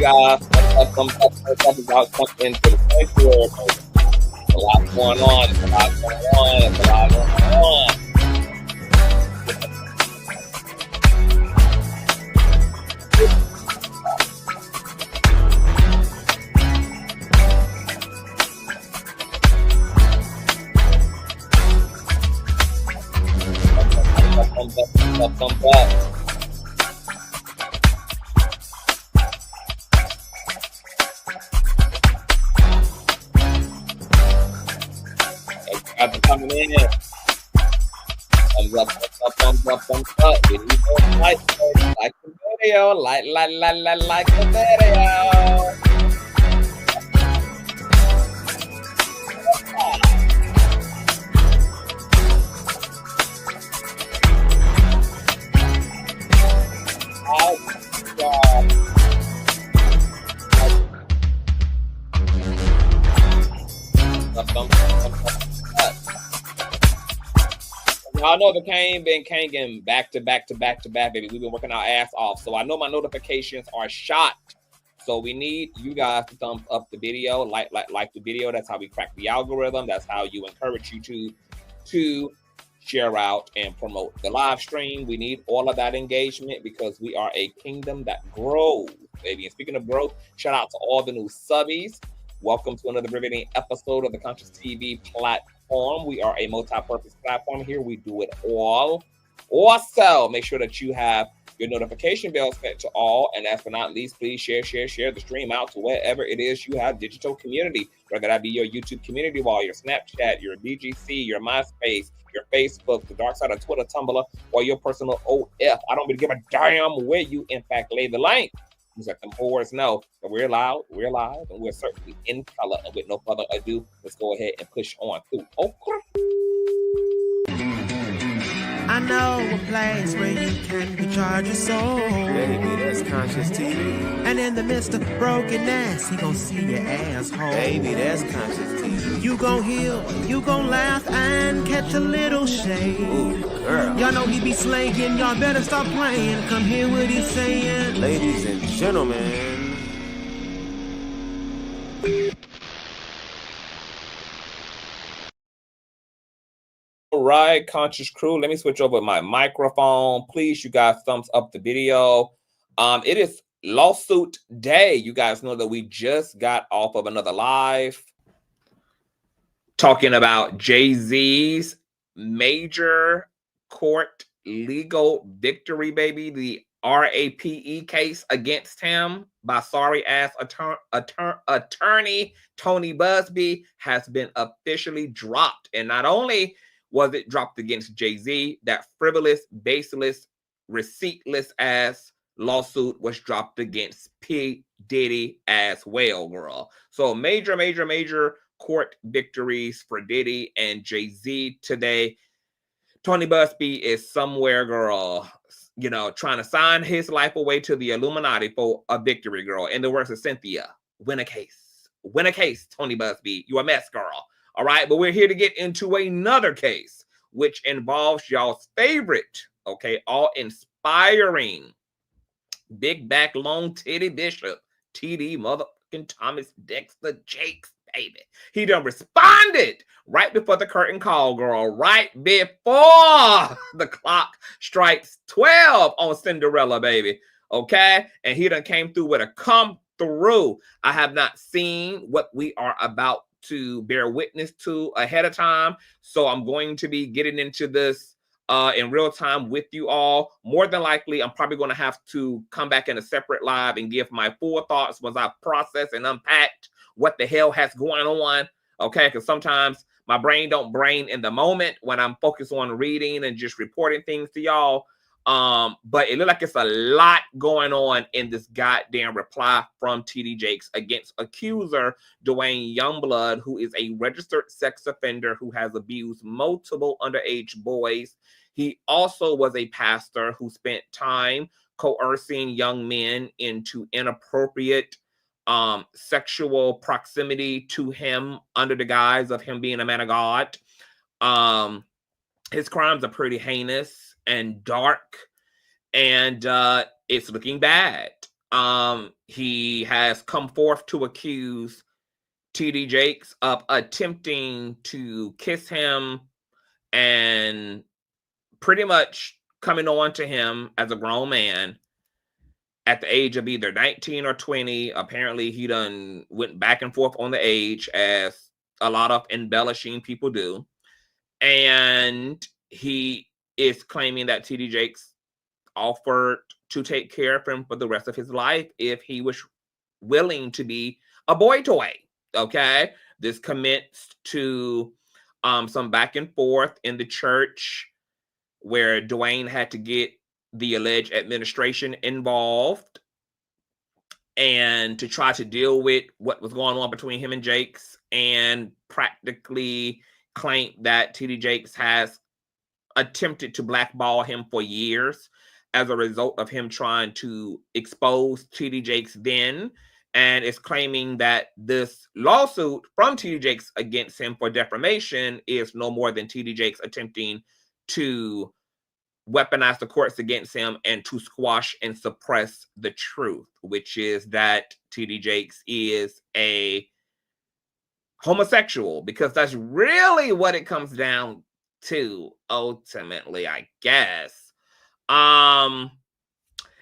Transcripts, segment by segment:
guys. Let's about something into the sanctuary. There's a lot going on. There's a lot going on. There's a lot going on. Thumbs up. Thanks for coming in. Thumbs up, thumbs up, thumbs up. We need more likes. Like the video. Like the video. I know the Kane been Kanging back to back, baby. We've been working our ass off. So I know my notifications are shot. So we need you guys to thumbs up the video, like the video. That's how we crack the algorithm. That's how you encourage you to share out and promote the live stream. We need all of that engagement because we are a kingdom that grows, baby. And speaking of growth, shout out to all the new subbies. Welcome to another riveting episode of the Consciouztv platform. We are a multi-purpose platform here. We do it all. Also, make sure that you have your notification bell set to all. And last but not least, please share the stream out to wherever it is you have digital community, whether that be your YouTube community wall, your Snapchat, your BGC, your MySpace, your Facebook, the dark side of Twitter, Tumblr, or your personal OF. I don't really give a damn where you, in fact, lay the link. Just let them whores know that we're loud, we're live, and we're certainly in color. And with no further ado, let's go ahead and push on through. I know a place where you can recharge your soul. Baby, that's Consciouztv. And in the midst of brokenness, he gon' see your asshole. Baby, that's Consciouztv. You gon' heal, you gon' laugh and catch a little shade. Ooh, girl. Y'all know he be slaying, y'all better stop playing. Come hear what he's saying. Ladies and gentlemen. All right, Conscious crew, let me switch over my microphone. Please, you guys, thumbs up the video. It is lawsuit day. You guys know that we just got off of another live talking about Jay-Z's major court legal victory, baby. The RAPE case against him by sorry-ass attorney Tony Busby has been officially dropped. And not only was it dropped against Jay-Z, that frivolous, baseless, receiptless ass lawsuit was dropped against P. Diddy as well, girl. So major court victories for Diddy and Jay-Z today. Tony Busby is somewhere, girl, you know, trying to sign his life away to the Illuminati for a victory, girl. In the words of Cynthia, win a case. Win a case, Tony Busby. You a mess, girl. All right, but we're here to get into another case, which involves y'all's favorite, okay, all-inspiring, big back, long titty bishop, TD motherfucking Thomas Dexter Jakes, baby. He done responded right before the curtain call, girl, right before the clock strikes 12 on Cinderella, baby, okay? And he done came through with a come through. I have not seen what we are about to bear witness to ahead of time, so I'm going to be getting into this in real time with you all. More than likely, I'm probably going to have to come back in a separate live and give my full thoughts once I've processed and unpacked what the hell has going on, okay? Because sometimes my brain don't brain in the moment when I'm focused on reading and just reporting things to y'all. But it looked like it's a lot going on in this goddamn reply from TD Jakes against accuser Duane Youngblood, who is a registered sex offender who has abused multiple underage boys. He also was a pastor who spent time coercing young men into inappropriate sexual proximity to him under the guise of him being a man of God. His crimes are pretty heinous and dark, and it's looking bad. he has come forth to accuse TD Jakes of attempting to kiss him and pretty much coming on to him as a grown man at the age of either 19 or 20. Apparently, he done went back and forth on the age, as a lot of embellishing people do. And he is claiming that TD Jakes offered to take care of him for the rest of his life if he was willing to be a boy toy. Okay. This commenced to some back and forth in the church where Dwayne had to get the alleged administration involved and to try to deal with what was going on between him and Jakes, and practically claim that TD Jakes has attempted to blackball him for years as a result of him trying to expose TD Jakes then, and is claiming that this lawsuit from TD Jakes against him for defamation is no more than TD Jakes attempting to weaponize the courts against him and to squash and suppress the truth, which is that TD Jakes is a homosexual, because that's really what it comes down to ultimately, I guess.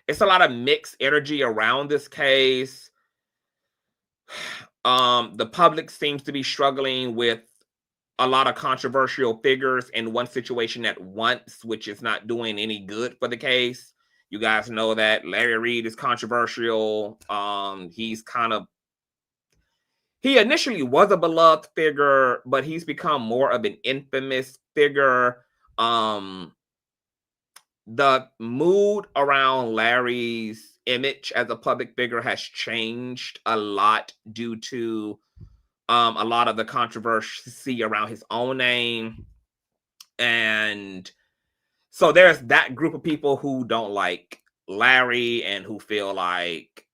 It's a lot of mixed energy around this case. The public seems to be struggling with a lot of controversial figures in one situation at once, which is not doing any good for the case. You guys know that Larry Reid is controversial. He initially was a beloved figure, but he's become more of an infamous figure. The mood around Larry's image as a public figure has changed a lot due to a lot of the controversy around his own name. And so there's that group of people who don't like Larry and who feel like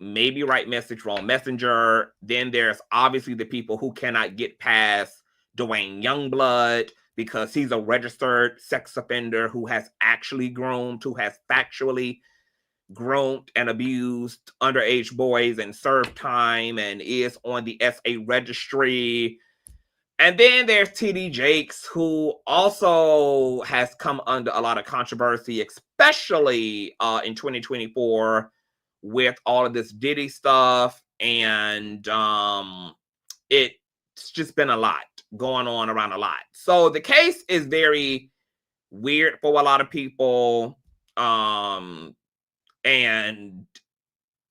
maybe right message, wrong messenger. Then there's obviously the people who cannot get past Dwayne Youngblood because he's a registered sex offender who has actually groomed, who has factually groomed and abused underage boys and served time and is on the SA registry. And then there's TD Jakes, who also has come under a lot of controversy, especially in 2024 with all of this Diddy stuff. And it's just been a lot going on around a lot. So the case is very weird for a lot of people. And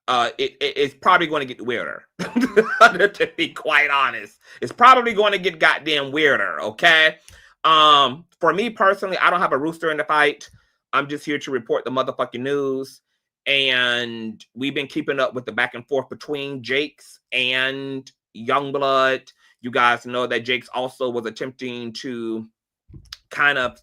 it's probably going to get weirder. To be quite honest, it's probably going to get goddamn weirder. Okay. For me personally, I don't have a rooster in the fight. I'm just here to report the motherfucking news. And we've been keeping up with the back and forth between Jakes and Youngblood. You guys know that Jakes also was attempting to kind of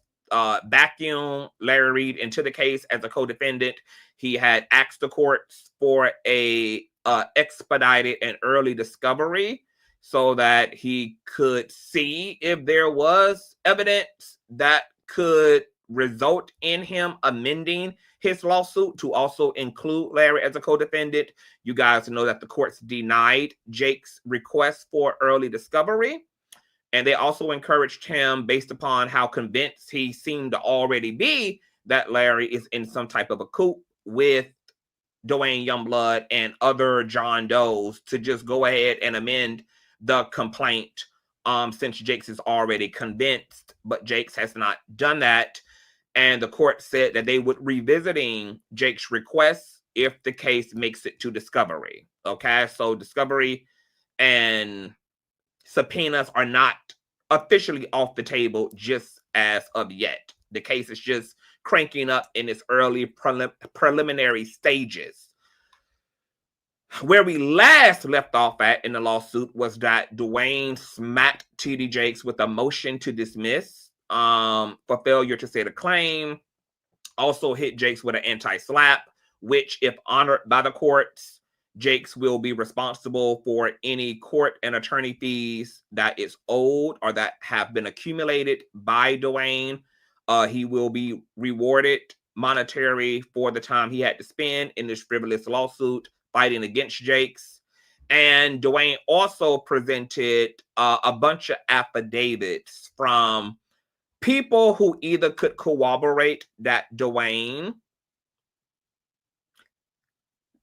vacuum Larry Reid into the case as a co-defendant. He had asked the courts for a expedited and early discovery so that he could see if there was evidence that could result in him amending his lawsuit to also include Larry as a co-defendant. You guys know that the courts denied Jake's request for early discovery. And they also encouraged him, based upon how convinced he seemed to already be that Larry is in some type of a coup with Dwayne Youngblood and other John Does, to just go ahead and amend the complaint since Jakes is already convinced. But Jakes has not done that. And the court said that they would revisiting Jake's request if the case makes it to discovery. Okay, so discovery and subpoenas are not officially off the table just as of yet. The case is just cranking up in its early preliminary stages. Where we last left off at in the lawsuit was that Dwayne smacked TD Jakes with a motion to dismiss for failure to state a claim. Also hit Jakes with an anti-slapp, which, if honored by the courts, Jakes will be responsible for any court and attorney fees that is owed or that have been accumulated by Dwayne. He will be rewarded monetary for the time he had to spend in this frivolous lawsuit fighting against Jakes. And Dwayne also presented a bunch of affidavits from people who either could corroborate that Dwayne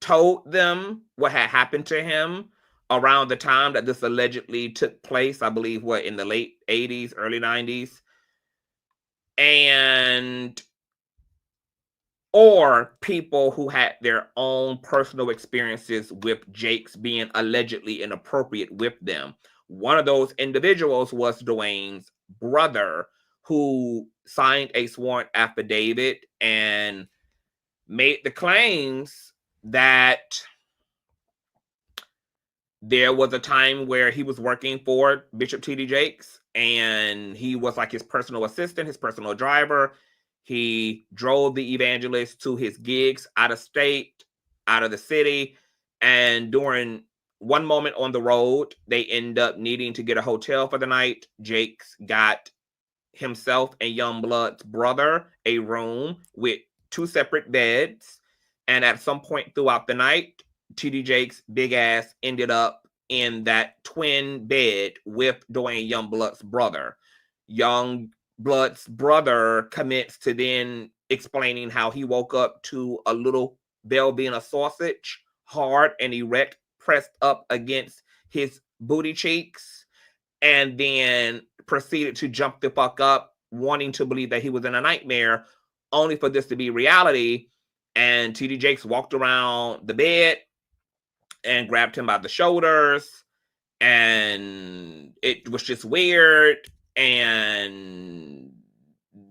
told them what had happened to him around the time that this allegedly took place, I believe, in the late 80s, early 90s. Or people who had their own personal experiences with Jakes being allegedly inappropriate with them. One of those individuals was Dwayne's brother, who signed a sworn affidavit and made the claims that there was a time where he was working for Bishop T.D. Jakes, and he was like his personal assistant, his personal driver. He drove the evangelist to his gigs out of state, out of the city. And during one moment on the road, they end up needing to get a hotel for the night. Jakes got himself and Youngblood's brother a room with 2 separate beds. And at some point throughout the night, T.D. Jakes' big ass ended up in that twin bed with Dwayne Youngblood's brother. Youngblood's brother commits to then explaining how he woke up to a little bell being a sausage, hard and erect, pressed up against his booty cheeks, and then proceeded to jump the fuck up, wanting to believe that he was in a nightmare, only for this to be reality. And T.D. Jakes walked around the bed and grabbed him by the shoulders, and it was just weird. And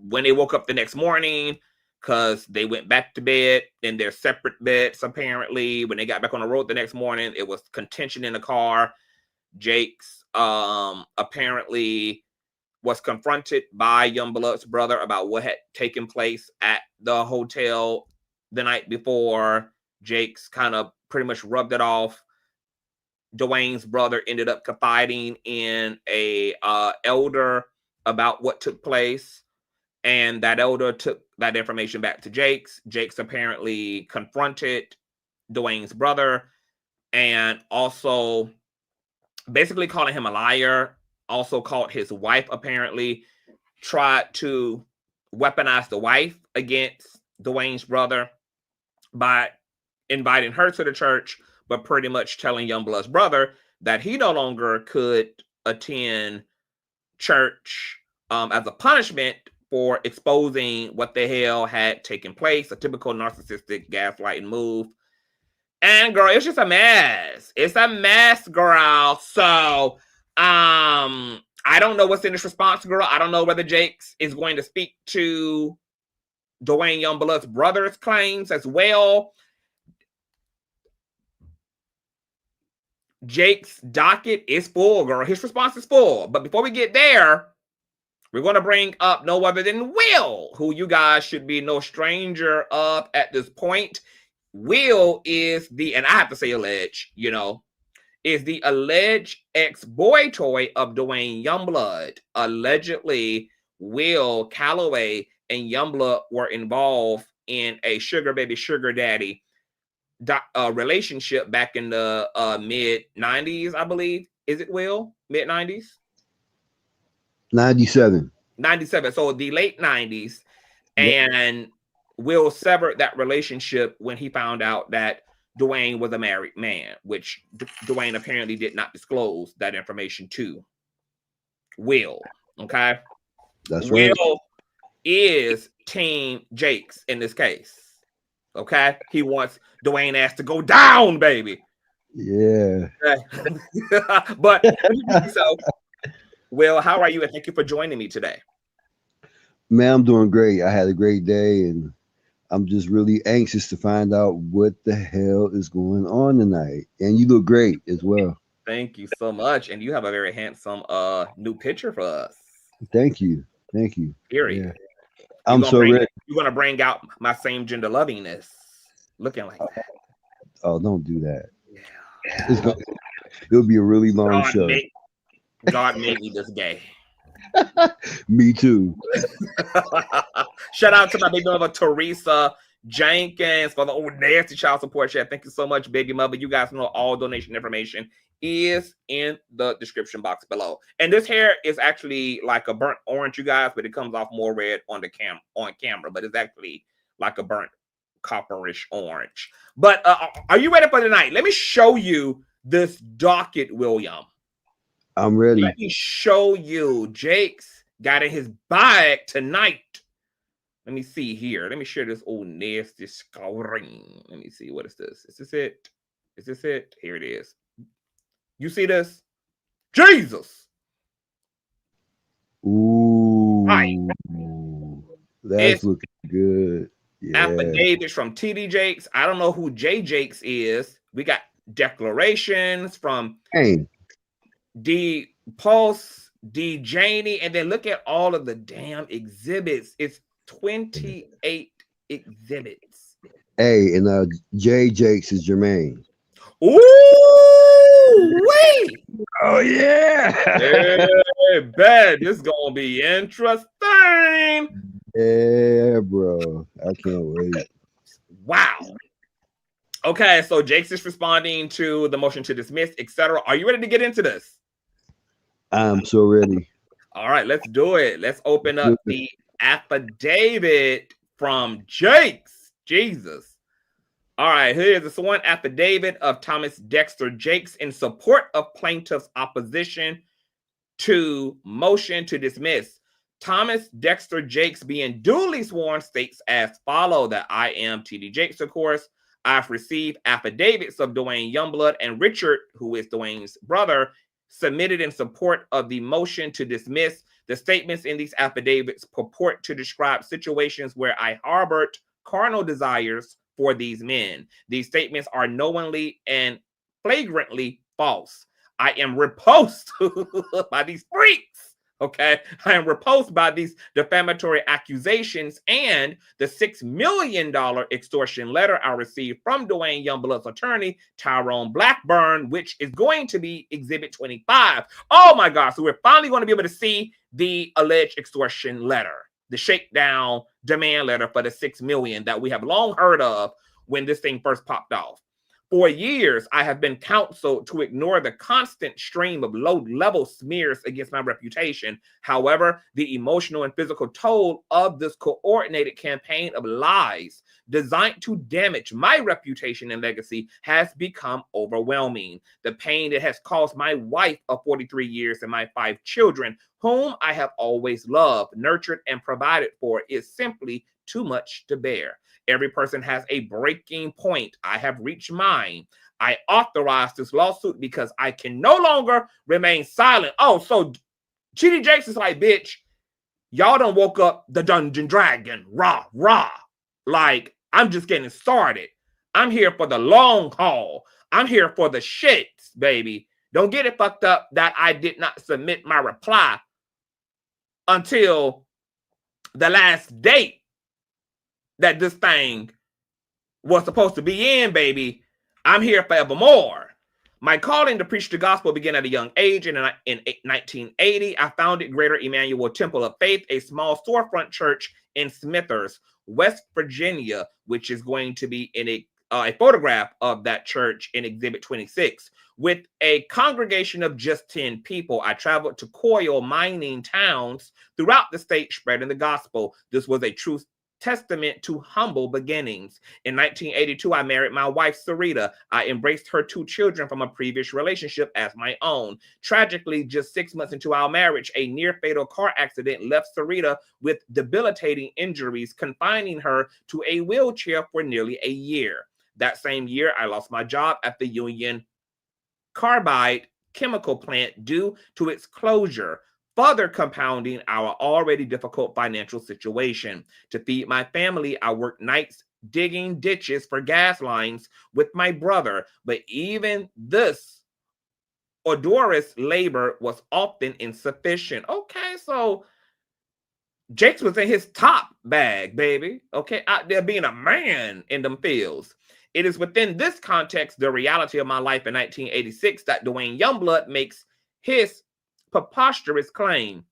when they woke up the next morning, because they went back to bed in their separate beds, apparently, when they got back on the road the next morning, it was contention in the car. Jakes apparently was confronted by Youngblood's brother about what had taken place at the hotel the night before. Jakes kind of pretty much rubbed it off. Dwayne's brother ended up confiding in a elder about what took place, and that elder took that information back to Jakes. Jakes apparently confronted Dwayne's brother and also basically calling him a liar, also called his wife, apparently tried to weaponize the wife against Dwayne's brother by inviting her to the church, but pretty much telling Youngblood's brother that he no longer could attend church as a punishment for exposing what the hell had taken place. A typical narcissistic gaslighting move. And girl, it's just a mess. It's a mess, girl. So I don't know what's in this response, girl. I don't know whether Jakes is going to speak to Dwayne Youngblood's brother's claims as well. Jake's docket is full, girl. His response is full. But before we get there, we're going to bring up no other than Will, who you guys should be no stranger of at this point. Will is and I have to say alleged, is the alleged ex-boy toy of Dwayne Youngblood. Allegedly, Will Calloway and Youngblood were involved in a sugar baby, sugar daddy relationship back in the mid-90s, I believe. Is it, Will? Mid-90s? 97. 97. So the late 90s. Yep. And Will severed that relationship when he found out that Dwayne was a married man, which Dwayne apparently did not disclose that information to Will. Okay? That's right. Will is Team Jakes in this case. Okay? He wants Dwayne ass to go down, baby. Yeah. But so, Will, how are you? And thank you for joining me today. Man, I'm doing great. I had a great day, and I'm just really anxious to find out what the hell is going on tonight. And you look great as well. Thank you so much. And you have a very handsome new picture for us. Thank you. Thank you. Period. Yeah. I'm so ready. You're going to bring out my same gender lovingness looking like that. Oh, don't do that. Yeah. It'll be a really long show. God made me this gay. Me too. Shout out to my baby mother, Teresa Jenkins, for the old nasty child support chat. Thank you so much, baby mother. You guys know all donation information is in the description box below. And this hair is actually like a burnt orange, you guys, but it comes off more red on the camera, but it's actually like a burnt copperish orange. But are you ready for tonight? Let me show you this docket, William. I'm ready. Let me show you. Jakes got in his bag tonight. Let me see here. Let me share this old nasty screen. Let me see. What is this? Is this it? Is this it? Here it is. You see this? Jesus. Ooh. Right. That's looking good. Yeah. Affidavits from TD Jakes. I don't know who J Jakes is. We got declarations from D Pulse, D Janie, and then look at all of the damn exhibits. It's 28 exhibits. Hey, and J Jakes is Jermaine. Ooh, wait. Oh yeah. Hey, bet this gonna be interesting. Yeah, bro. I can't wait. Wow. Okay, so Jakes is responding to the motion to dismiss, etc. Are you ready to get into this? I'm so ready. All right, let's do it. Let's open up the affidavit from Jakes. Jesus. All right, here's the sworn affidavit of Thomas Dexter Jakes in support of plaintiff's opposition to motion to dismiss. Thomas Dexter Jakes, being duly sworn, states as follow that I am TD Jakes, of course. I've received affidavits of Dwayne Youngblood and Richard, who is Dwayne's brother, submitted in support of the motion to dismiss. The statements in these affidavits purport to describe situations where I harbored carnal desires for these men. These statements are knowingly and flagrantly false. I am repulsed by these freaks. Okay, I am repulsed by these defamatory accusations and the $6 million extortion letter I received from Dwayne Youngblood's attorney, Tyrone Blackburn, which is going to be Exhibit 25. Oh my God, so we're finally going to be able to see the alleged extortion letter, the shakedown demand letter for the $6 million that we have long heard of when this thing first popped off. For years, I have been counseled to ignore the constant stream of low-level smears against my reputation. However, the emotional and physical toll of this coordinated campaign of lies designed to damage my reputation and legacy has become overwhelming. The pain it has caused my wife of 43 years and my 5 children, whom I have always loved, nurtured, and provided for, is simply too much to bear. Every person has a breaking point. I have reached mine. I authorized this lawsuit because I can no longer remain silent. Oh, so TD Jakes is like, bitch, y'all done woke up the Dungeon Dragon. Rah, rah. Like, I'm just getting started. I'm here for the long haul. I'm here for the shits, baby. Don't get it fucked up that I did not submit my reply until the last date that this thing was supposed to be in, baby. I'm here forevermore. My calling to preach the gospel began at a young age. In 1980, I founded Greater Emmanuel Temple of Faith, a small storefront church in Smithers, West Virginia, which is going to be in a photograph of that church in Exhibit 26. With a congregation of just 10 people, I traveled to coal mining towns throughout the state, spreading the gospel. This was a true testament to humble beginnings. In 1982, I married my wife, Sarita. I embraced her 2 children from a previous relationship as my own. Tragically, just 6 months into our marriage, a near-fatal car accident left Sarita with debilitating injuries, confining her to a wheelchair for nearly a year. That same year, I lost my job at the Union Carbide chemical plant due to its closure, further compounding our already difficult financial situation. To feed my family, I worked nights digging ditches for gas lines with my brother, but even this odorous labor was often insufficient. Okay, so Jakes was in his top bag, baby. Okay, out there being a man in them fields. It is within this context, the reality of my life in 1986, that Dwayne Youngblood makes his preposterous claim.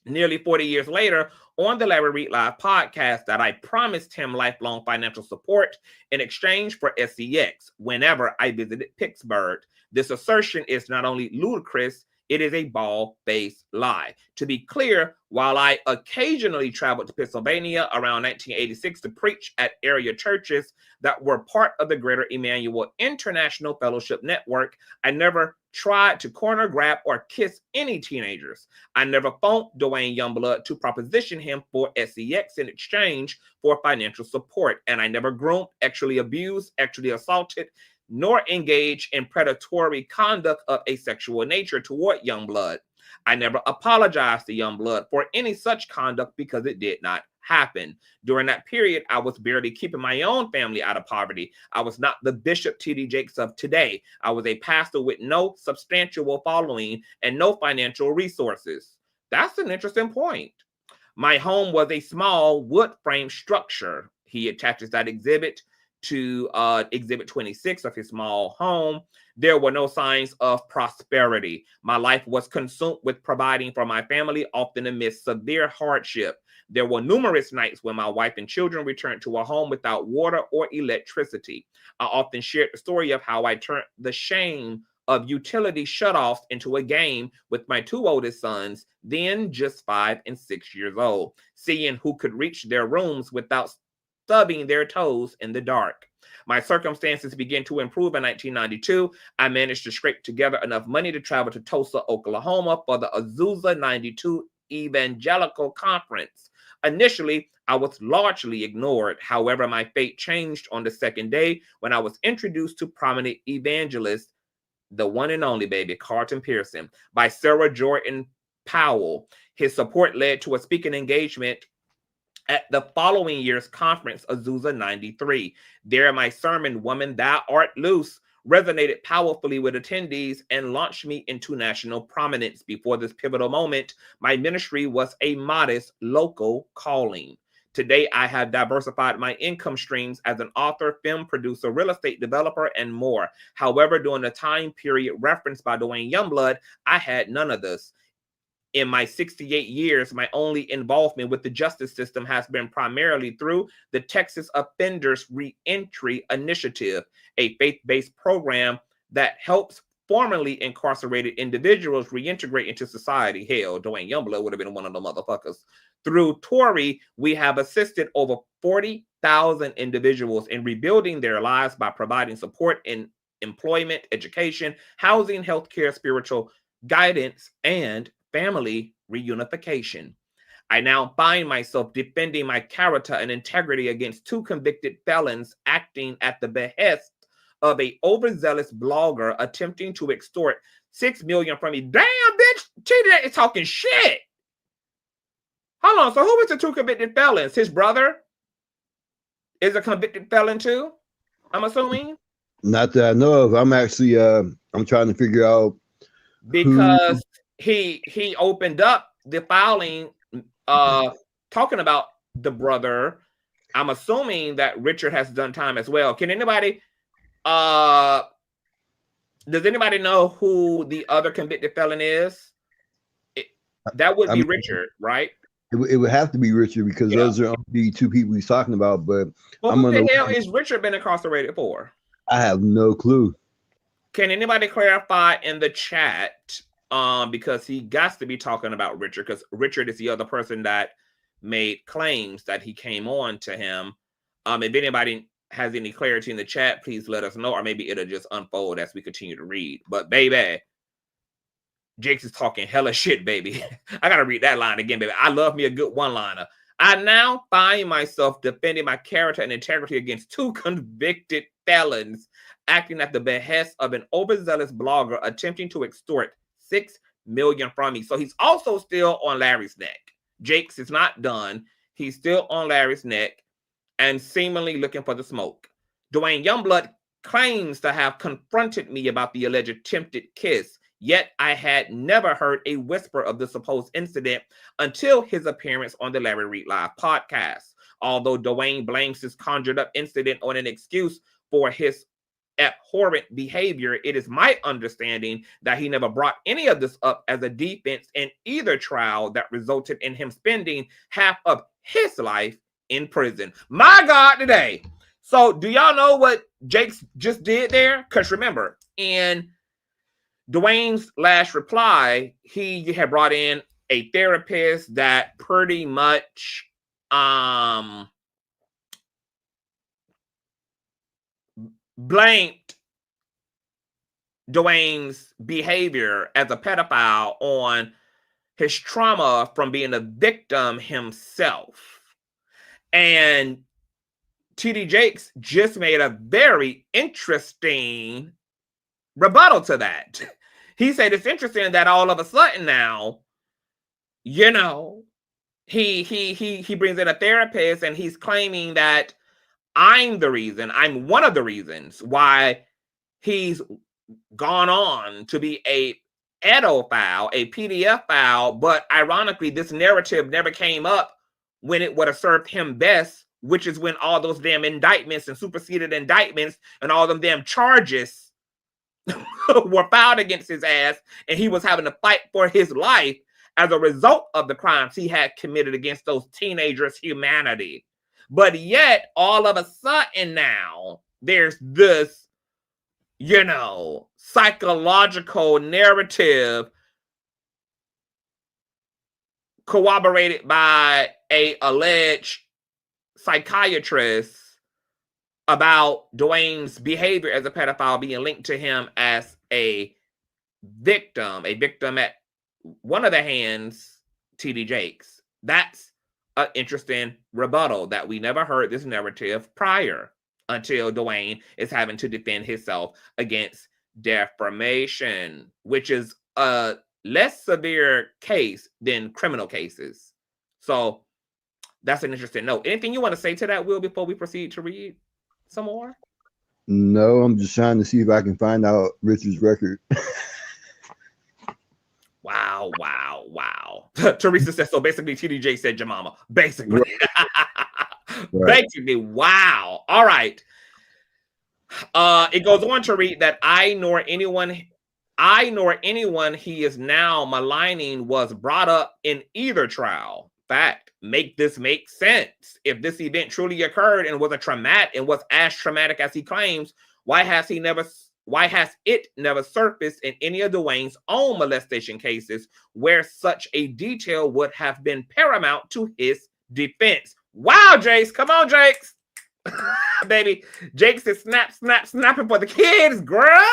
nearly 40 years later, on the Larry Reid Live podcast, that I promised him lifelong financial support in exchange for SEX whenever I visited Pittsburgh. This assertion is not only ludicrous, it is a bald-faced lie. To be clear, while I occasionally traveled to Pennsylvania around 1986 to preach at area churches that were part of the Greater Emmanuel International Fellowship Network, I never tried to corner, grab, or kiss any teenagers. I never phoned Dwayne Youngblood to proposition him for SEX in exchange for financial support, and I never groomed, actually abused, actually assaulted, nor engage in predatory conduct of a sexual nature toward Youngblood. I never apologized to Youngblood for any such conduct because it did not happen. During that period, I was barely keeping my own family out of poverty. I was not the Bishop T.D. Jakes of today. I was a pastor with no substantial following and no financial resources. That's an interesting point. My home was a small wood frame structure. He attaches that exhibit to exhibit 26 of his small home. There were no signs of prosperity. My life was consumed with providing for my family, often amidst severe hardship. There were numerous nights when my wife and children returned to a home without water or electricity. I often shared the story of how I turned the shame of utility shutoffs into a game with my two oldest sons, then just 5 and 6 years old, seeing who could reach their rooms without stubbing their toes in the dark. My circumstances began to improve in 1992. I managed to scrape together enough money to travel to Tulsa, Oklahoma for the Azusa 92 Evangelical Conference. Initially, I was largely ignored. However, my fate changed on the second day when I was introduced to prominent evangelist, the one and only baby, Carlton Pearson, by Sarah Jordan Powell. His support led to a speaking engagement at the following year's conference, Azusa 93. There, my sermon, Woman, Thou Art Loose, resonated powerfully with attendees and launched me into national prominence. Before this pivotal moment, my ministry was a modest local calling. Today, I have diversified my income streams as an author, film producer, real estate developer, and more. However, during the time period referenced by Dwayne Youngblood, I had none of this. In my 68 years, my only involvement with the justice system has been primarily through the Texas Offenders Reentry Initiative, a faith-based program that helps formerly incarcerated individuals reintegrate into society. Hell, Dwayne Youngblood would have been one of the motherfuckers. Through Tory, we have assisted over 40,000 individuals in rebuilding their lives by providing support in employment, education, housing, healthcare, spiritual guidance, and family reunification. I now find myself defending my character and integrity against two convicted felons acting at the behest of a overzealous blogger attempting to extort $6 million from me. Damn, bitch, TD is talking shit. Hold on, so who is the two convicted felons? His brother is a convicted felon too, I'm assuming? Not that I know of. I'm actually I'm trying to figure out because he opened up the filing talking about the brother. I'm assuming that Richard has done time as well. Can anybody does anybody know who the other convicted felon is? That would be Richard, right? It would have to be Richard because those are the two people he's talking about. But well, what the hell is Richard been incarcerated for? I have no clue. Can anybody clarify in the chat? Because he got to be talking about Richard, because Richard is the other person that made claims that he came on to him. If anybody has any clarity in the chat, please let us know, or maybe it'll just unfold as we continue to read. But baby, Jakes is talking hella shit, baby. I gotta read that line again, baby. I love me a good one-liner. I now find myself defending my character and integrity against two convicted felons acting at the behest of an overzealous blogger attempting to extort $6 million from me. So he's also still on Larry's neck. Jakes is not done. He's still on Larry's neck and seemingly looking for the smoke. Dwayne Youngblood claims to have confronted me about the alleged attempted kiss, yet I had never heard a whisper of the supposed incident until his appearance on the Larry Reid Live podcast. Although Dwayne blames this conjured up incident on an excuse for his abhorrent behavior. It is my understanding that he never brought any of this up as a defense in either trial that resulted in him spending half of his life in prison. My God, today. So do y'all know what Jakes just did there? Because remember, in Dwayne's last reply, he had brought in a therapist that pretty much blamed Dwayne's behavior as a pedophile on his trauma from being a victim himself. And TD Jakes just made a very interesting rebuttal to that. He said it's interesting that all of a sudden now, you know, he brings in a therapist and he's claiming that I'm one of the reasons why he's gone on to be a pedophile, a PDF file, but ironically, this narrative never came up when it would have served him best, which is when all those damn indictments and superseded indictments and all them damn charges were filed against his ass, and he was having to fight for his life as a result of the crimes he had committed against those teenagers' humanity. But yet, all of a sudden now, there's this, you know, psychological narrative corroborated by a alleged psychiatrist about Dwayne's behavior as a pedophile being linked to him as a victim at one of the hands, TD Jakes. That's an interesting rebuttal that we never heard this narrative prior until Dwayne is having to defend himself against defamation, which is a less severe case than criminal cases. So that's an interesting note. Anything you want to say to that, Will, before we proceed to read some more? No, I'm just trying to see if I can find out Richard's record. Wow. Teresa says, so basically TDJ said your mama. Basically. Right. Basically, wow. All right. It goes on to read that I nor anyone he is now maligning was brought up in either trial. Fact, make this make sense. If this event truly occurred and was as traumatic as he claims, why has it never surfaced in any of Dwayne's own molestation cases where such a detail would have been paramount to his defense? Wow, Jakes, come on, Jakes. Baby, Jakes is snapping for the kids, girl.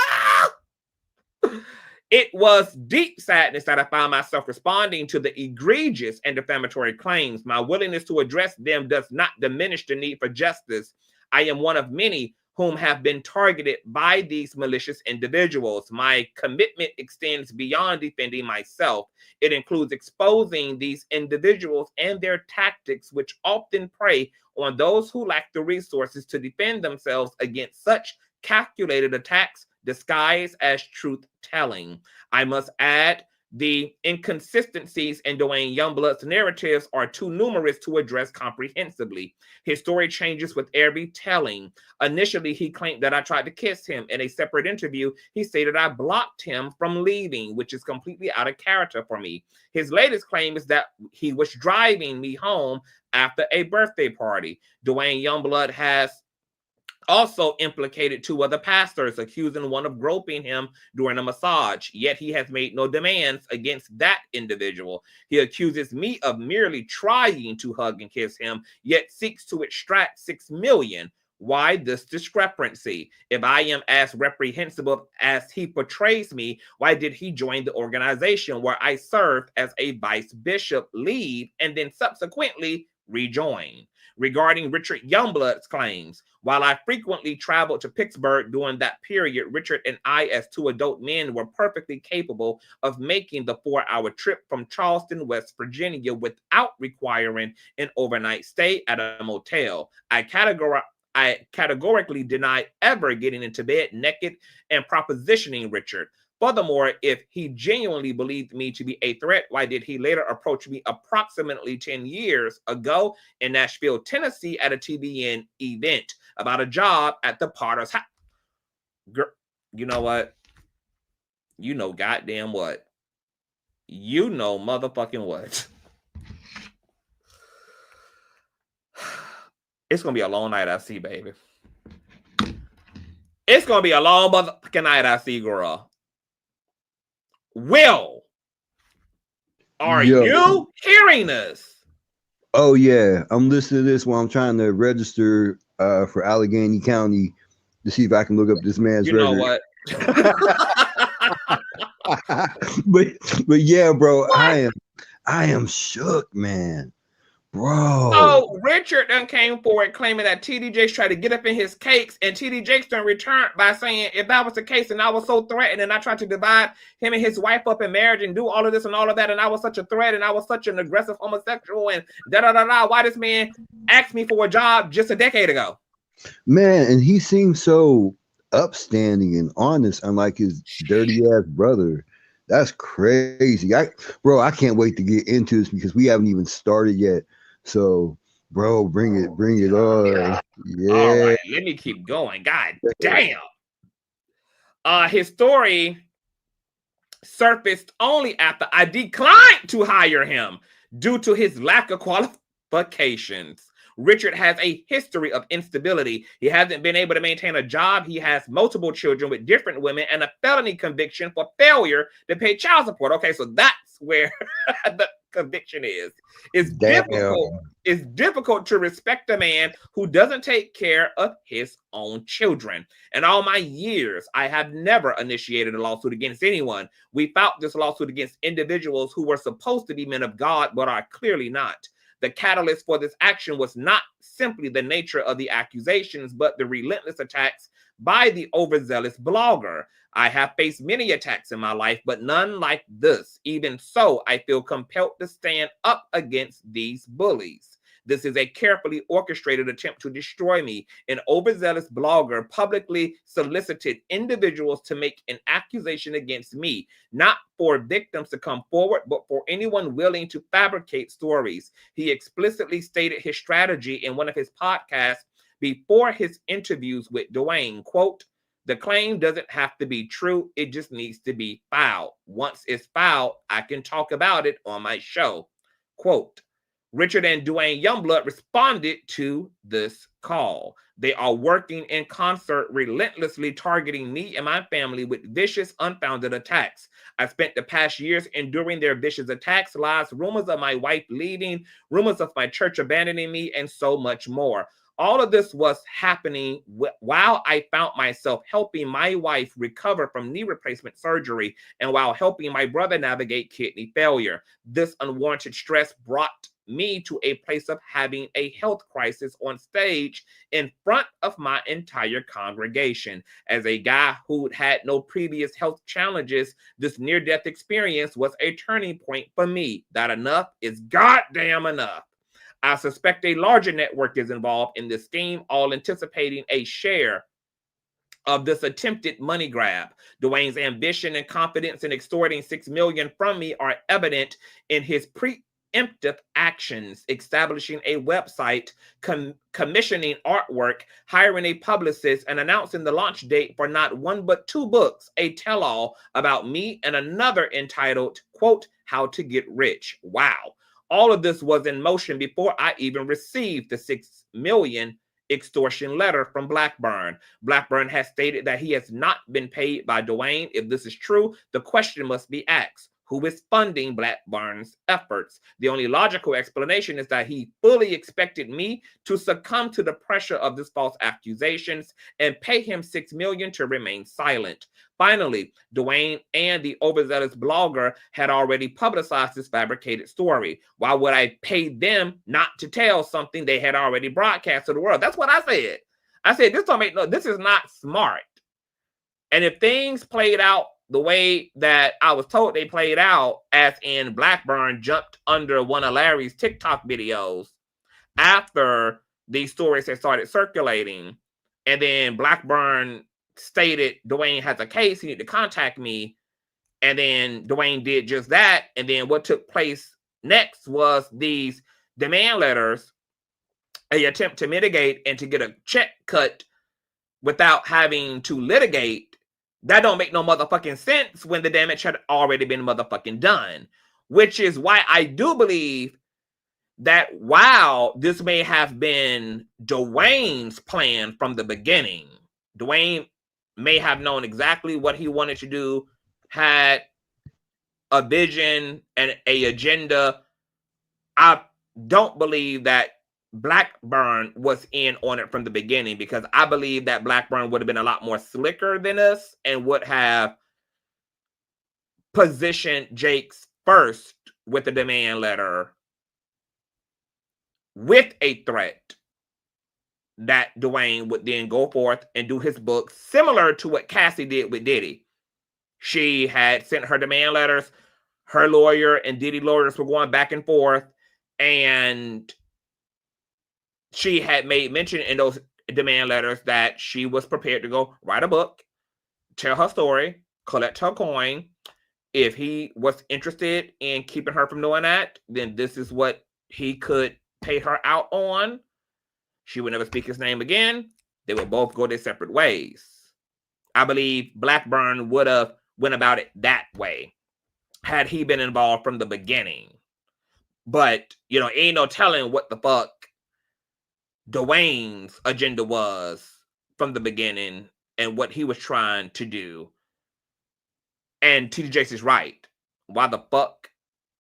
It was deep sadness that I found myself responding to the egregious and defamatory claims. My willingness to address them does not diminish the need for justice. I am one of many whom have been targeted by these malicious individuals. My commitment extends beyond defending myself. It includes exposing these individuals and their tactics, which often prey on those who lack the resources to defend themselves against such calculated attacks disguised as truth-telling. I must add, the inconsistencies in Dwayne Youngblood's narratives are too numerous to address comprehensively. His story changes with every telling. Initially, he claimed that I tried to kiss him. In a separate interview, he stated I blocked him from leaving, which is completely out of character for me. His latest claim is that he was driving me home after a birthday party. Dwayne Youngblood has also implicated two other pastors, accusing one of groping him during a massage, yet he has made no demands against that individual. He accuses me of merely trying to hug and kiss him, yet seeks to extract $6 million. Why this discrepancy? If I am as reprehensible as he portrays me, why did he join the organization where I served as a vice bishop, leave, and then subsequently rejoin? Regarding Richard Youngblood's claims, while I frequently traveled to Pittsburgh during that period, Richard and I, as two adult men, were perfectly capable of making the 4-hour trip from Charleston, West Virginia, without requiring an overnight stay at a motel. I categorically deny ever getting into bed naked and propositioning Richard. Furthermore, if he genuinely believed me to be a threat, why did he later approach me approximately 10 years ago in Nashville, Tennessee at a TBN event about a job at the Potter's House? Girl, you know what? You know goddamn what? You know motherfucking what? It's gonna be a long night I see, baby. It's gonna be a long motherfucking night I see, girl. Will, are Yo. you hearing this? Oh yeah, I'm listening to this while I'm trying to register for Allegheny County to see if I can look up this man's You know record. what? but yeah, bro, What? I am shook, man, bro. So Richard done came forward claiming that TD Jakes tried to get up in his cakes, and TD Jakes done returned by saying, if that was the case and I was so threatened and I tried to divide him and his wife up in marriage and do all of this and all of that, and I was such a threat and I was such an aggressive homosexual and da-da-da-da, why this man asked me for a job just a decade ago. Man, and he seems so upstanding and honest, unlike his dirty ass brother. That's crazy. I can't wait to get into this because we haven't even started yet. So, bro, bring it on. Yeah. All right, let me keep going. God damn. His story surfaced only after I declined to hire him due to his lack of qualifications. Richard has a history of instability. He hasn't been able to maintain a job. He has multiple children with different women and a felony conviction for failure to pay child support. Okay, so that's where the conviction is. It's difficult to respect a man who doesn't take care of his own children. In all my years, I have never initiated a lawsuit against anyone. We filed this lawsuit against individuals who were supposed to be men of God, but are clearly not. The catalyst for this action was not simply the nature of the accusations, but the relentless attacks by the overzealous blogger. I have faced many attacks in my life, but none like this. Even so, I feel compelled to stand up against these bullies. This is a carefully orchestrated attempt to destroy me. An overzealous blogger publicly solicited individuals to make an accusation against me, not for victims to come forward, but for anyone willing to fabricate stories. He explicitly stated his strategy in one of his podcasts before his interviews with Dwayne, quote, "The claim doesn't have to be true. It just needs to be filed. Once it's filed, I can talk about it on my show." Quote, Richard and Dwayne Youngblood responded to this call. They are working in concert, relentlessly targeting me and my family with vicious, unfounded attacks. I spent the past years enduring their vicious attacks, lies, rumors of my wife leaving, rumors of my church abandoning me, and so much more. All of this was happening while I found myself helping my wife recover from knee replacement surgery and while helping my brother navigate kidney failure. This unwarranted stress brought me to a place of having a health crisis on stage in front of my entire congregation. As a guy who had no previous health challenges, this near-death experience was a turning point for me. That enough is goddamn enough. I suspect a larger network is involved in this scheme, all anticipating a share of this attempted money grab. Dwayne's ambition and confidence in extorting $6 million from me are evident in his preemptive actions, establishing a website, commissioning artwork, hiring a publicist, and announcing the launch date for not one but two books, a tell-all about me and another entitled, quote, "How to Get Rich." Wow. All of this was in motion before I even received the $6 million extortion letter from Blackburn. Blackburn has stated that he has not been paid by Dwayne. If this is true, the question must be asked: who is funding Blackburn's efforts? The only logical explanation is that he fully expected me to succumb to the pressure of this false accusations and pay him $6 million to remain silent. Finally, Dwayne and the overzealous blogger had already publicized this fabricated story. Why would I pay them not to tell something they had already broadcast to the world? That's what I said. I said, this is not smart. And if things played out the way that I was told they played out, as in Blackburn jumped under one of Larry's TikTok videos after these stories had started circulating, and then Blackburn stated Dwayne has a case, he need to contact me, and then Dwayne did just that, and then what took place next was these demand letters, an attempt to mitigate and to get a check cut without having to litigate, that don't make no motherfucking sense when the damage had already been motherfucking done. Which is why I do believe that while this may have been Dwayne's plan from the beginning, Dwayne may have known exactly what he wanted to do, had a vision and a agenda. I don't believe that Blackburn was in on it from the beginning, because I believe that Blackburn would have been a lot more slicker than us and would have positioned Jakes first with the demand letter with a threat that Dwayne would then go forth and do his book, similar to what Cassie did with Diddy. She had sent her demand letters. Her lawyer and Diddy lawyers were going back and forth, and she had made mention in those demand letters that she was prepared to go write a book, tell her story, collect her coin. If he was interested in keeping her from doing that, then this is what he could pay her out on. She would never speak his name again. They would both go their separate ways. I believe Blackburn would have went about it that way had he been involved from the beginning. But, you know, ain't no telling what the fuck Dwayne's agenda was from the beginning and what he was trying to do. And TD Jakes is right. Why the fuck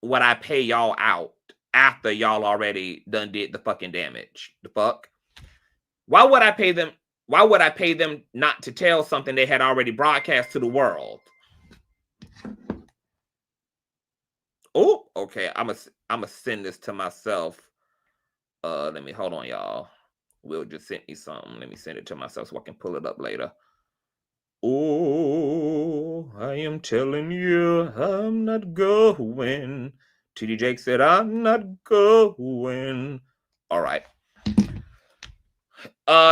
would I pay y'all out after y'all already done did the fucking damage? The fuck? Why would I pay them? Why would I pay them not to tell something they had already broadcast to the world? Oh, okay. I'm gonna send this to myself. Let me hold on, y'all. Will just send me something. Let me send it to myself so I can pull it up later. Oh, I am telling you, I'm not going. TD Jakes said, I'm not going. All right.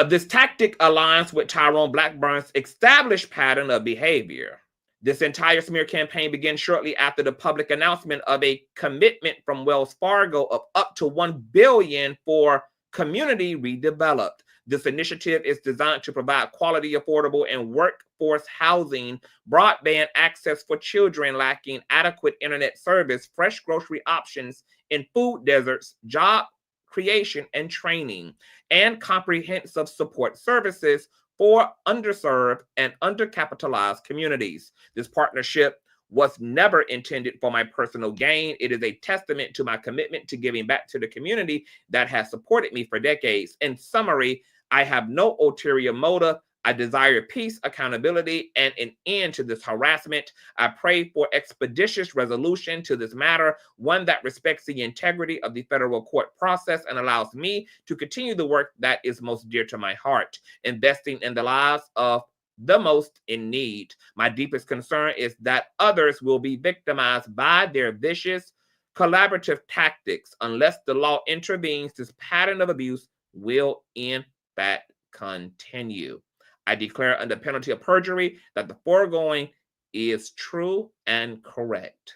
This tactic aligns with Tyrone Blackburn's established pattern of behavior. This entire smear campaign began shortly after the public announcement of a commitment from Wells Fargo of up to $1 billion for community redeveloped. This initiative is designed to provide quality, affordable, and workforce housing, broadband access for children lacking adequate internet service, fresh grocery options in food deserts, job creation and training, and comprehensive support services for underserved and undercapitalized communities. This partnership was never intended for my personal gain. It is a testament to my commitment to giving back to the community that has supported me for decades. In summary, I have no ulterior motive. I desire peace, accountability, and an end to this harassment. I pray for expeditious resolution to this matter, one that respects the integrity of the federal court process and allows me to continue the work that is most dear to my heart, investing in the lives of the most in need. My deepest concern is that others will be victimized by their vicious collaborative tactics. Unless the law intervenes, this pattern of abuse will in fact continue. I declare under penalty of perjury that the foregoing is true and correct.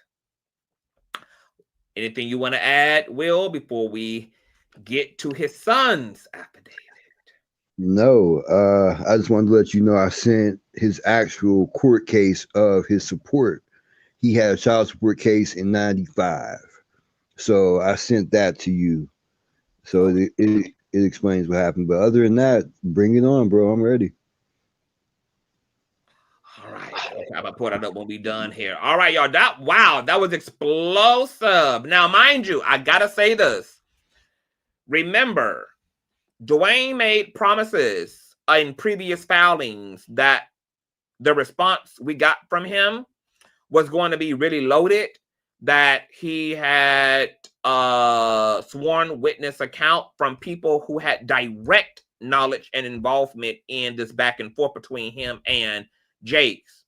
Anything you want to add, Will, before we get to his son's affidavit? No, I just wanted to let you know I sent his actual court case of his support. He had a child support case in 95. So I sent that to you. So it explains what happened. But other than that, bring it on, bro. I'm ready. All right. Okay, I'm gonna put it up when we done here. All right, y'all. That was explosive. Now, mind you, I gotta say this. Remember, Dwayne made promises in previous filings that the response we got from him was going to be really loaded, that he had sworn witness account from people who had direct knowledge and involvement in this back and forth between him and Jakes.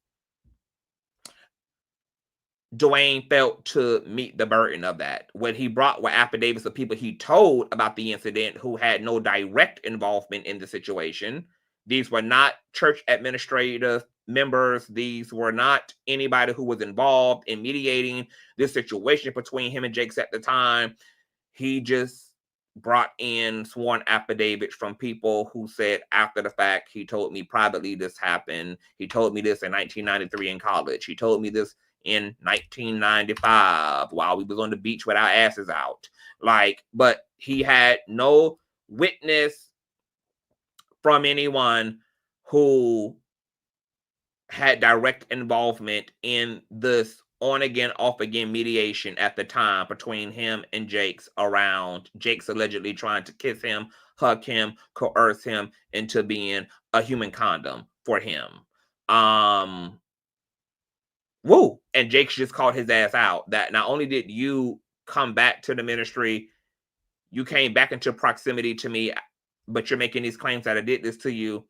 Dwayne failed to meet the burden of that. What he brought were affidavits of people he told about the incident who had no direct involvement in the situation. These were not church administrative members. These were not anybody who was involved in mediating this situation between him and Jakes at the time. He just brought in sworn affidavits from people who said after the fact, he told me privately this happened. He told me this in 1993 in college. He told me this in 1995 while we was on the beach with our asses out. Like, but he had no witness from anyone who had direct involvement in this on-again, off-again mediation at the time between him and Jakes around Jakes allegedly trying to kiss him, hug him, coerce him into being a human condom for him. Woo! And Jakes just called his ass out that not only did you come back to the ministry, you came back into proximity to me, but you're making these claims that I did this to you.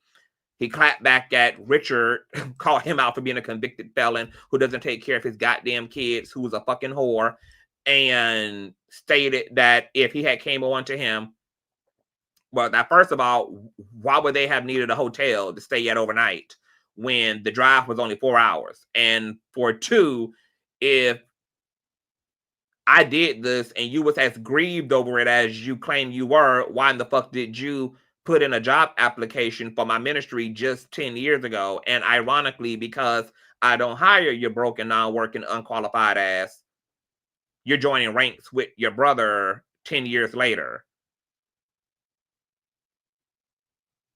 He clapped back at Richard, called him out for being a convicted felon who doesn't take care of his goddamn kids, who's a fucking whore, and stated that if he had came on to him, well, that first of all, why would they have needed a hotel to stay at overnight when the drive was only 4 hours? And for two, if I did this and you was as grieved over it as you claim you were, why in the fuck did you put in a job application for my ministry just 10 years ago? And ironically, because I don't hire your broken, non-working, unqualified ass, you're joining ranks with your brother 10 years later.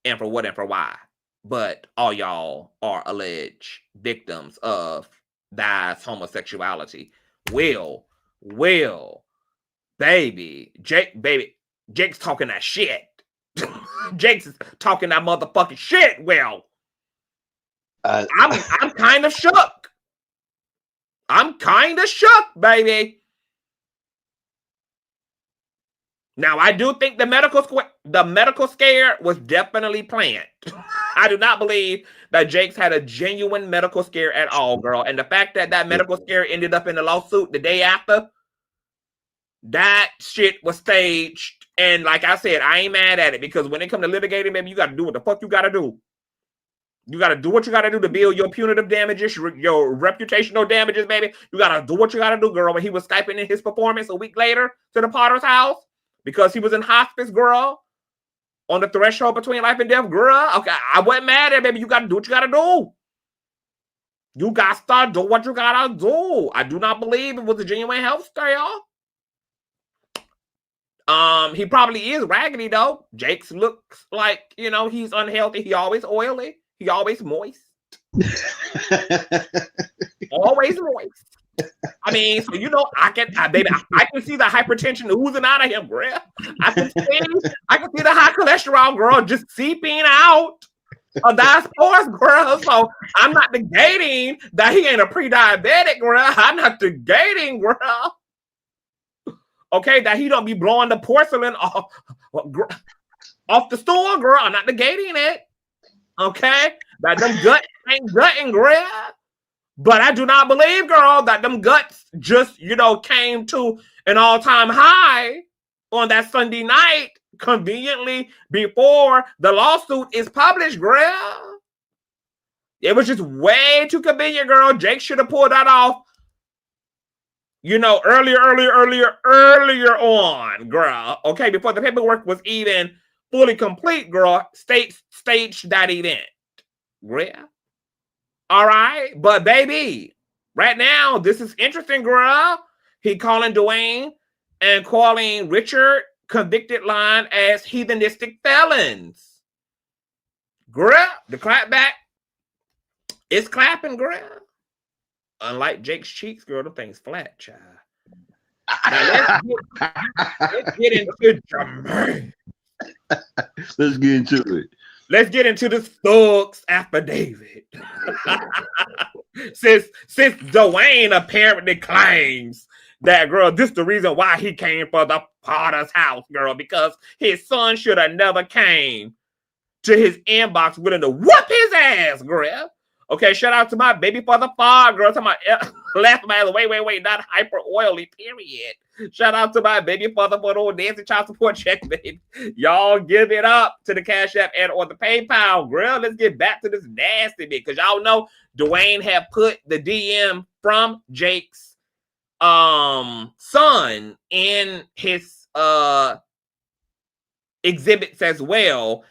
And for what and for why? But all y'all are alleged victims of Dai's homosexuality. Baby, Jake's talking that shit. Jakes is talking that motherfucking shit. Well, I'm kind of shook. I'm kind of shook, baby. Now, I do think the medical scare was definitely planned. I do not believe that Jakes had a genuine medical scare at all, girl. And the fact that that medical scare ended up in the lawsuit the day after, that shit was staged. And like I said, I ain't mad at it, because when it comes to litigating, baby, you got to do what the fuck you got to do. You got to do what you got to do to build your punitive damages, your reputational damages, baby. You got to do what you got to do, girl. When he was Skyping in his performance a week later to the Potter's house because he was in hospice, girl, on the threshold between life and death, girl. Okay, I wasn't mad at it, baby. You got to do what you got to do. You got to start doing what you got to do. I do not believe it was a genuine health scare. He probably is raggedy though. Jakes looks like, you know, he's unhealthy. He always oily. He always moist. Always moist. I mean, so you know, I can see the hypertension oozing out of him, girl. I can see the high cholesterol, girl, just seeping out of that sports, girl. So I'm not negating that he ain't a pre-diabetic, girl. I'm not negating, girl. Okay, that he don't be blowing the porcelain off the store, girl. I'm not negating it. Okay, that them guts ain't gutting, girl. But I do not believe, girl, that them guts just, you know, came to an all-time high on that Sunday night, conveniently before the lawsuit is published, girl. It was just way too convenient, girl. Jake should have pulled that off, you know, earlier on, girl. Okay, before the paperwork was even fully complete, girl. Staged that event, girl. All right, but baby, right now, this is interesting, girl. He calling Dwayne and calling Richard convicted line as heathenistic felons. Girl, the clapback is clapping, girl. Unlike Jake's cheeks, girl, the thing's flat, child. Now, let's get into Jermaine. Let's get into it. Let's get into this thug's affidavit. since Dwayne apparently claims that, girl, this is the reason why he came for the Potter's house, girl, because his son should have never came to his inbox willing to whoop his ass, girl. Okay, shout out to my baby father, girl. To my left, man. Wait, not hyper oily, period. Shout out to my baby father for the old Nancy child support check, baby. Y'all give it up to the Cash App and or the PayPal, girl. Let's get back to this nasty bit, because y'all know Dwayne had put the DM from Jake's son in his exhibits as well.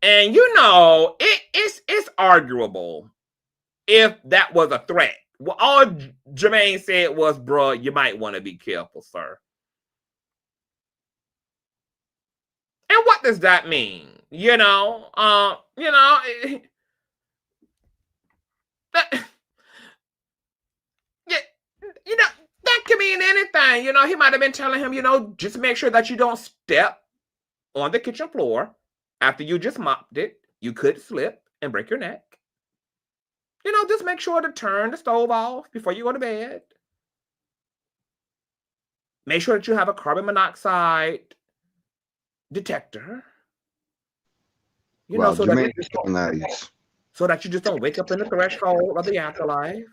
And you know, it's arguable if that was a threat. Well, all Jermaine said was, bro, you might want to be careful, sir. And what does that mean? You know, that, yeah, you know, that could mean anything. You know, he might have been telling him, you know, just make sure that you don't step on the kitchen floor after you just mopped it. You could slip and break your neck. You know, just make sure to turn the stove off before you go to bed. Make sure that you have a carbon monoxide detector. You know, so Jermaine that, is so nice. So that you just don't wake up in the threshold of the afterlife.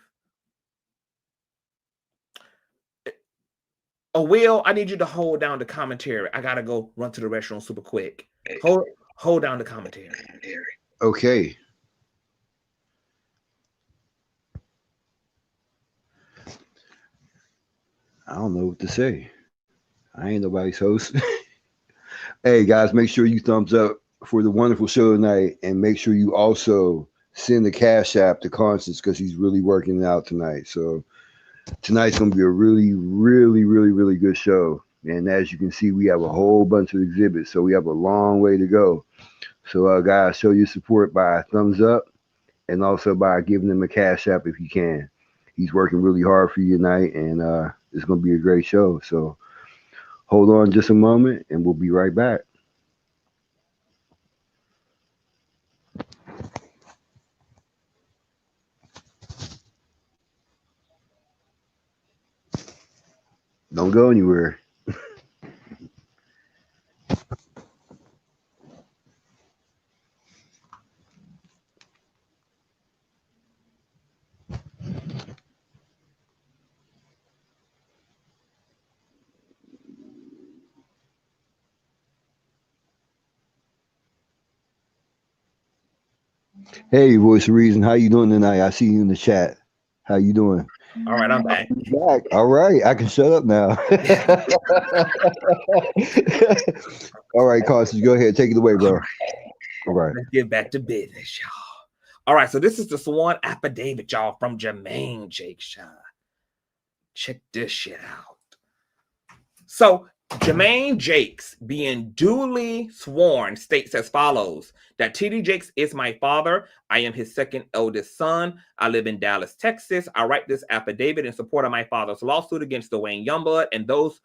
Oh, Will, I need you to hold down the commentary. I gotta go run to the restroom super quick. Hold down the commentary. Okay. I don't know what to say. I ain't nobody's host. Hey guys, make sure you thumbs up for the wonderful show tonight, and make sure you also send the Cash App to Conscious, because he's really working it out tonight. So tonight's gonna be a really, really, really, really good show. And as you can see, we have a whole bunch of exhibits, so we have a long way to go. So guys, show your support by thumbs up, and also by giving him a Cash App if you can. He's working really hard for you tonight, and it's gonna be a great show. So hold on just a moment, and we'll be right back. Don't go anywhere. Hey, Voice of Reason, how you doing tonight? I see you in the chat. How you doing? All right, I'm back. Back. All right, I can shut up now. All right, Conscious, go ahead, take it away, bro. All right, let's get back to business, y'all. All right, so this is the sworn affidavit, y'all, from Jermaine Jakes, y'all. Check this shit out. So Jermaine Jakes, being duly sworn, states as follows: that TD Jakes is my father. I am his second eldest son. I live in Dallas, Texas. I write this affidavit in support of my father's lawsuit against Dwayne Youngblood and those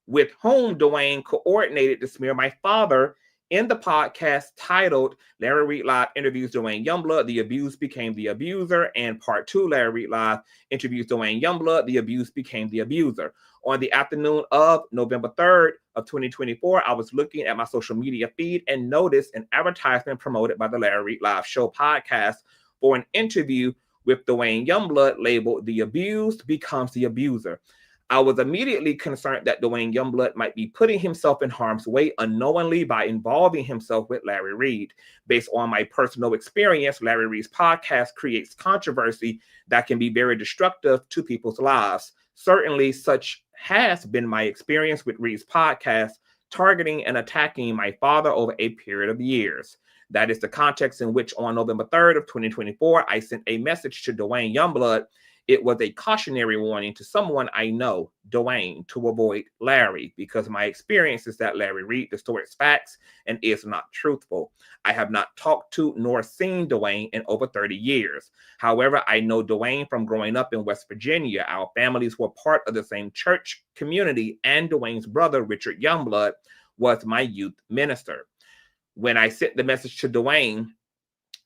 with whom Dwayne coordinated to smear my father in the podcast titled Larry Reid Live Interviews Dwayne Youngblood, The Abused Became the Abuser, and Part 2, Larry Reid Live Interviews Dwayne Youngblood, The Abused Became the Abuser. On the afternoon of November 3rd of 2024, I was looking at my social media feed and noticed an advertisement promoted by the Larry Reid Live Show podcast for an interview with Dwayne Youngblood labeled The Abused Becomes the Abuser. I was immediately concerned that Dwayne Youngblood might be putting himself in harm's way unknowingly by involving himself with Larry Reid. Based on my personal experience, Larry Reid's podcast creates controversy that can be very destructive to people's lives. Certainly, such has been my experience with Reid's podcast, targeting and attacking my father over a period of years. That is the context in which on November 3rd of 2024, I sent a message to Dwayne Youngblood. It was a cautionary warning to someone I know, Dwayne, to avoid Larry, because my experience is that Larry Reid distorts facts and is not truthful. I have not talked to nor seen Dwayne in over 30 years. However, I know Dwayne from growing up in West Virginia. Our families were part of the same church community, and Dwayne's brother, Richard Youngblood, was my youth minister. When I sent the message to Dwayne,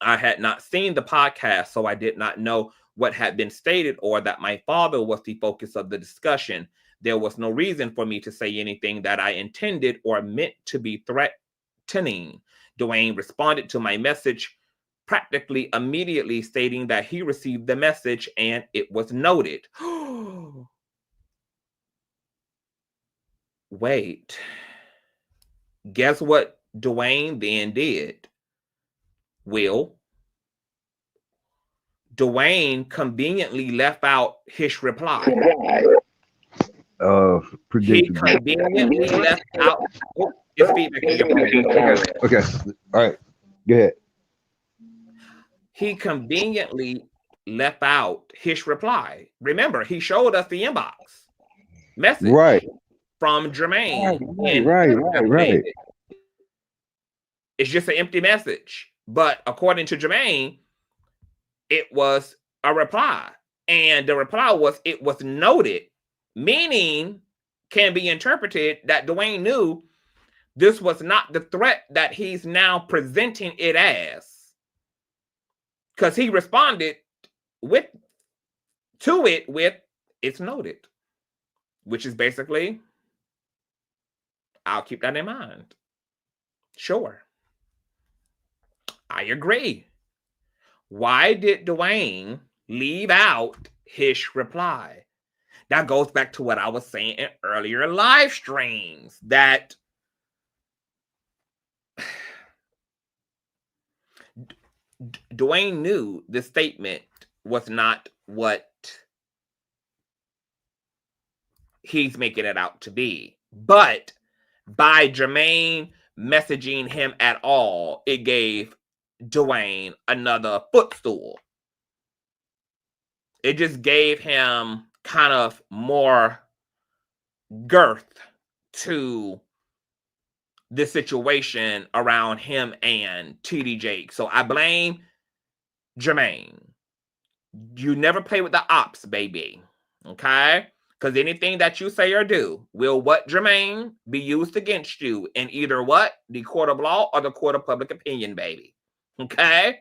I had not seen the podcast, so I did not know what had been stated or that my father was the focus of the discussion. There was no reason for me to say anything that I intended or meant to be threatening. Dwayne responded to my message practically immediately, stating that he received the message and it was noted. Wait. Guess what Dwayne then did? Will, Dwayne conveniently left out his reply. He conveniently left out. It's feedback in your phone. Okay. All right. Go ahead. He conveniently left out his reply. Remember, he showed us the inbox message Right. from Jermaine. Right. It's just an empty message. But according to Jermaine, it was a reply. And the reply was, it was noted, meaning can be interpreted that Dwayne knew this was not the threat that he's now presenting it as. Because he responded to it with, it's noted. Which is basically, I'll keep that in mind. Sure. I agree. Why did Dwayne leave out his reply? That goes back to what I was saying in earlier live streams, that Dwayne knew the statement was not what he's making it out to be. But by Jermaine messaging him at all, it gave Dwayne another footstool. It just gave him kind of more girth to the situation around him and TD Jakes. So I blame Jermaine. You never play with the ops, baby. Okay? Because anything that you say or do will, what, Jermaine, be used against you in either what? The court of law or the court of public opinion, baby. Okay?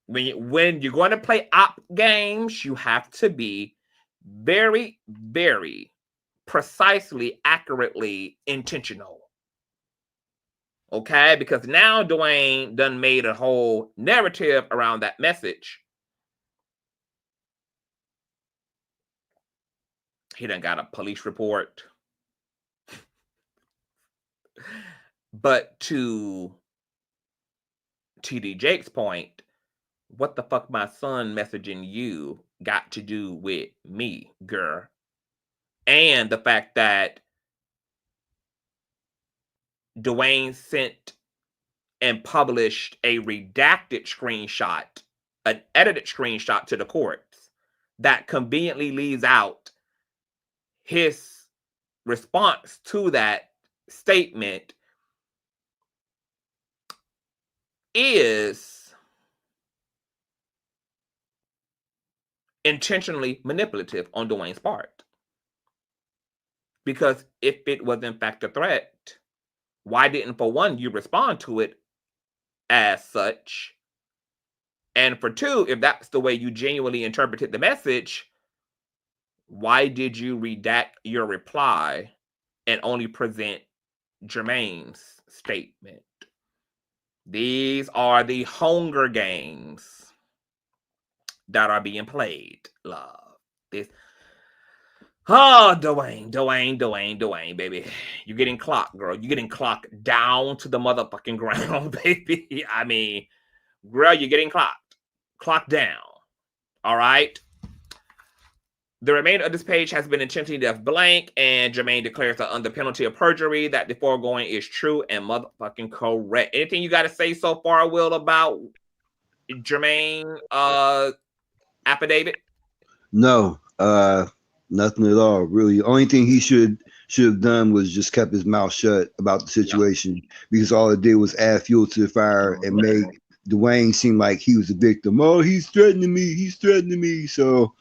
When you're going to play op games, you have to be very, very precisely, accurately intentional. Okay? Because now Dwayne done made a whole narrative around that message. He done got a police report. But to TD Jakes' point, what the fuck my son messaging you got to do with me, girl? And the fact that Dwayne sent and published a redacted screenshot, an edited screenshot to the courts that conveniently leaves out his response to that statement is intentionally manipulative on Dwayne's part. Because if it was in fact a threat, why didn't, for one, you respond to it as such? And for two, if that's the way you genuinely interpreted the message, why did you redact your reply and only present Jermaine's statement? These are the Hunger Games that are being played, love. This. Oh, Dwayne, baby. You're getting clocked, girl. You're getting clocked down to the motherfucking ground, baby. I mean, girl, you're getting clocked. Clocked down. All right? The remainder of this page has been intentionally left blank, and Jermaine declares that under penalty of perjury that the foregoing is true and motherfucking correct. Anything you got to say so far, Will, about Jermaine affidavit? No, nothing at all. Really, the only thing he should have done was just kept his mouth shut about the situation, because all it did was add fuel to the fire and make Dwayne seem like he was a victim. Oh, he's threatening me. So,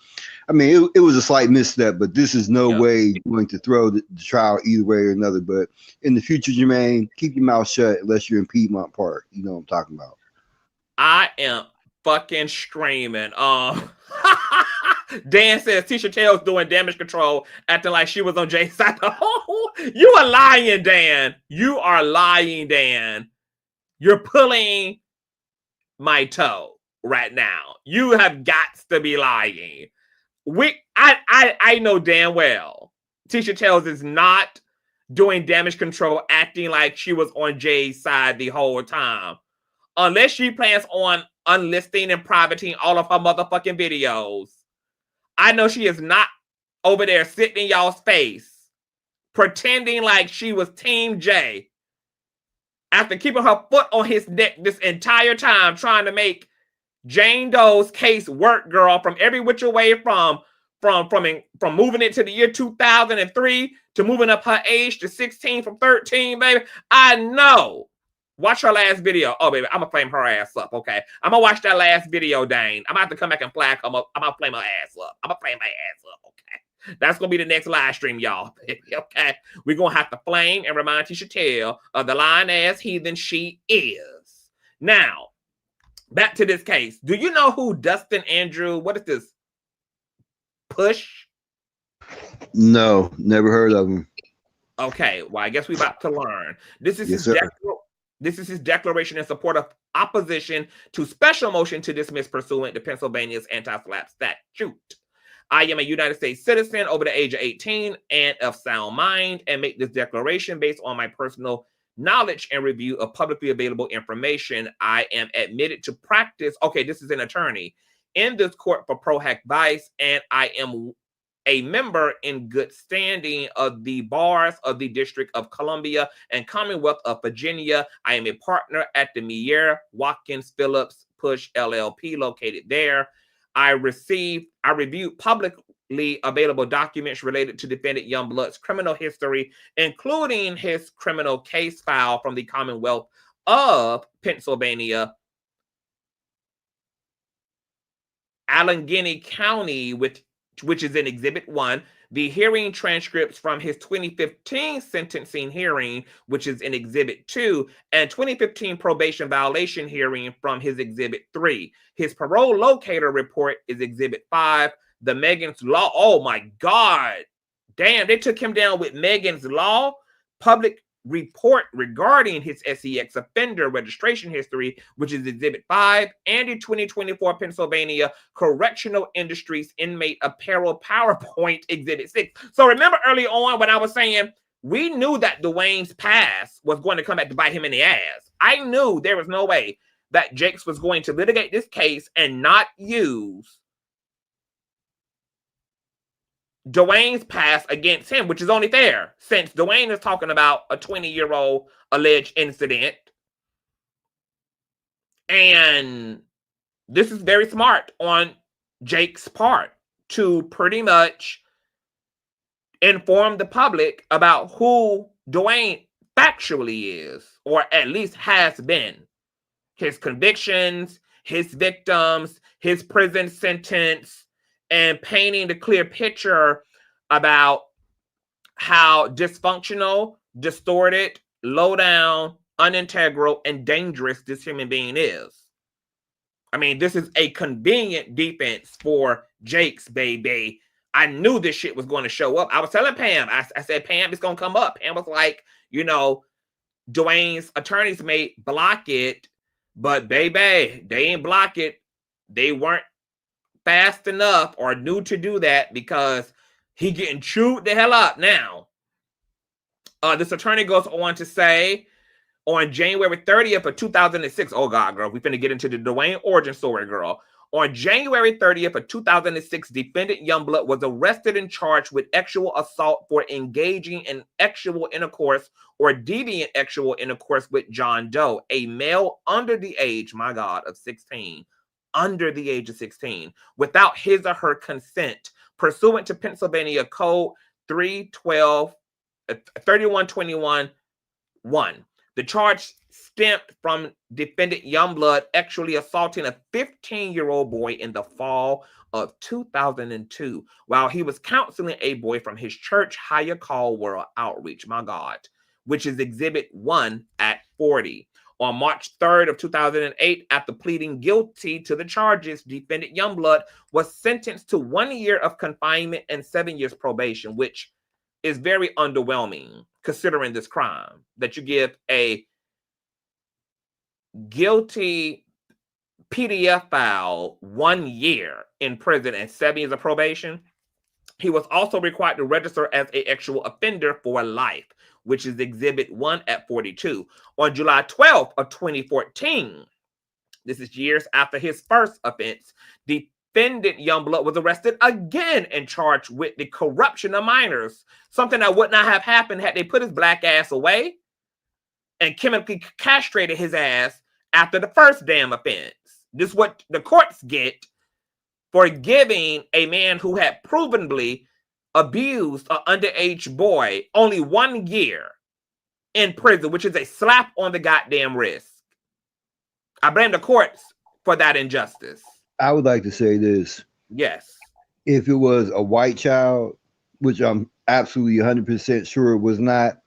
I mean, it was a slight misstep, but this is no way going to throw the trial either way or another. But in the future, Jermaine, keep your mouth shut unless you're in Piedmont Park. You know what I'm talking about. I am fucking screaming. Dan says Tisha Tell's doing damage control, acting like she was on Jay's side. You are lying, Dan. You are lying, Dan. You're pulling my toe right now. You have got to be lying. I know damn well Tisha Tells is not doing damage control, acting like she was on Jay's side the whole time. Unless she plans on unlisting and privating all of her motherfucking videos. I know she is not over there sitting in y'all's face, pretending like she was Team Jay after keeping her foot on his neck this entire time, trying to make Jane Doe's case work, girl, from every which way, from moving it to the year 2003 to moving up her age to 16 from 13, baby. I know. Watch her last video. Oh, baby, I'm gonna flame her ass up. Okay, I'm gonna watch that last video, Dane. I'm gonna have to come back and flag her up. I'm gonna flame her ass up. I'm gonna flame my ass up. Okay, that's gonna be the next live stream, y'all. Okay, we're gonna have to flame and remind Tisha Tell of the lying ass heathen she is. Now, back to this case. Do you know who Dustin Andrew? What is this? Push? No, never heard of him. Okay, well, I guess we're about to learn. This is Yes, his sir. This is his declaration in support of opposition to special motion to dismiss pursuant to Pennsylvania's anti-slapp statute. I am a United States citizen over the age of 18 and of sound mind, and make this declaration based on my personal knowledge and review of publicly available information. I am admitted to practice. Okay, this is an attorney in this court for pro hac vice, and I am a member in good standing of the bars of the District of Columbia and Commonwealth of Virginia. I am a partner at the Meyer Watkins Phillips Push LLP located there. I reviewed publicly available documents related to defendant Youngblood's criminal history, including his criminal case file from the Commonwealth of Pennsylvania, Allegheny County, which is in Exhibit 1, the hearing transcripts from his 2015 sentencing hearing, which is in Exhibit 2, and 2015 probation violation hearing from his Exhibit 3. His parole locator report is Exhibit 5. The Megan's Law, oh my God. Damn, they took him down with Megan's Law. Public report regarding his SEX offender registration history, which is Exhibit 5, and the 2024 Pennsylvania Correctional Industries Inmate Apparel PowerPoint Exhibit 6. So remember early on when I was saying we knew that Dwayne's past was going to come back to bite him in the ass. I knew there was no way that Jakes was going to litigate this case and not use Dwayne's past against him, which is only fair since Dwayne is talking about a 20-year-old alleged incident. And this is very smart on Jake's part to pretty much inform the public about who Dwayne factually is, or at least has been. His convictions, his victims, his prison sentence, and painting the clear picture about how dysfunctional, distorted, low down, unintegral, and dangerous this human being is. I mean, this is a convenient defense for Jakes, baby. I knew this shit was going to show up. I was telling Pam, I said, Pam, it's going to come up. Pam was like, you know, Dwayne's attorneys may block it, but baby, they ain't block it. They weren't fast enough or knew to do that because he getting chewed the hell up now. This attorney goes on to say, on January 30th of 2006, oh God, girl, we finna get into the Dwayne origin story, girl. On January 30th of 2006, defendant Youngblood was arrested and charged with sexual assault for engaging in sexual intercourse or deviant sexual intercourse with John Doe, a male under the age, my God, of 16. Under the age of 16, without his or her consent, pursuant to Pennsylvania Code 3121-1. The charge stemmed from defendant Youngblood actually assaulting a 15-year-old boy in the fall of 2002 while he was counseling a boy from his church Higher Call World Outreach, my God, which is Exhibit 1 at 40. On March 3rd of 2008, after pleading guilty to the charges, defendant Youngblood was sentenced to 1 year of confinement and 7 years probation, which is very underwhelming considering this crime, that you give a guilty PDF file 1 year in prison and 7 years of probation. He was also required to register as an actual offender for life, which is Exhibit 1 at 42. On July 12th of 2014, this is years after his first offense, defendant Youngblood was arrested again and charged with the corruption of minors, something that would not have happened had they put his black ass away and chemically castrated his ass after the first damn offense. This is what the courts get for giving a man who had provenly abused an underage boy only 1 year in prison, which is a slap on the goddamn wrist. I blame the courts for that injustice. I would like to say this. Yes. If it was a white child, which I'm absolutely 100% sure it was not,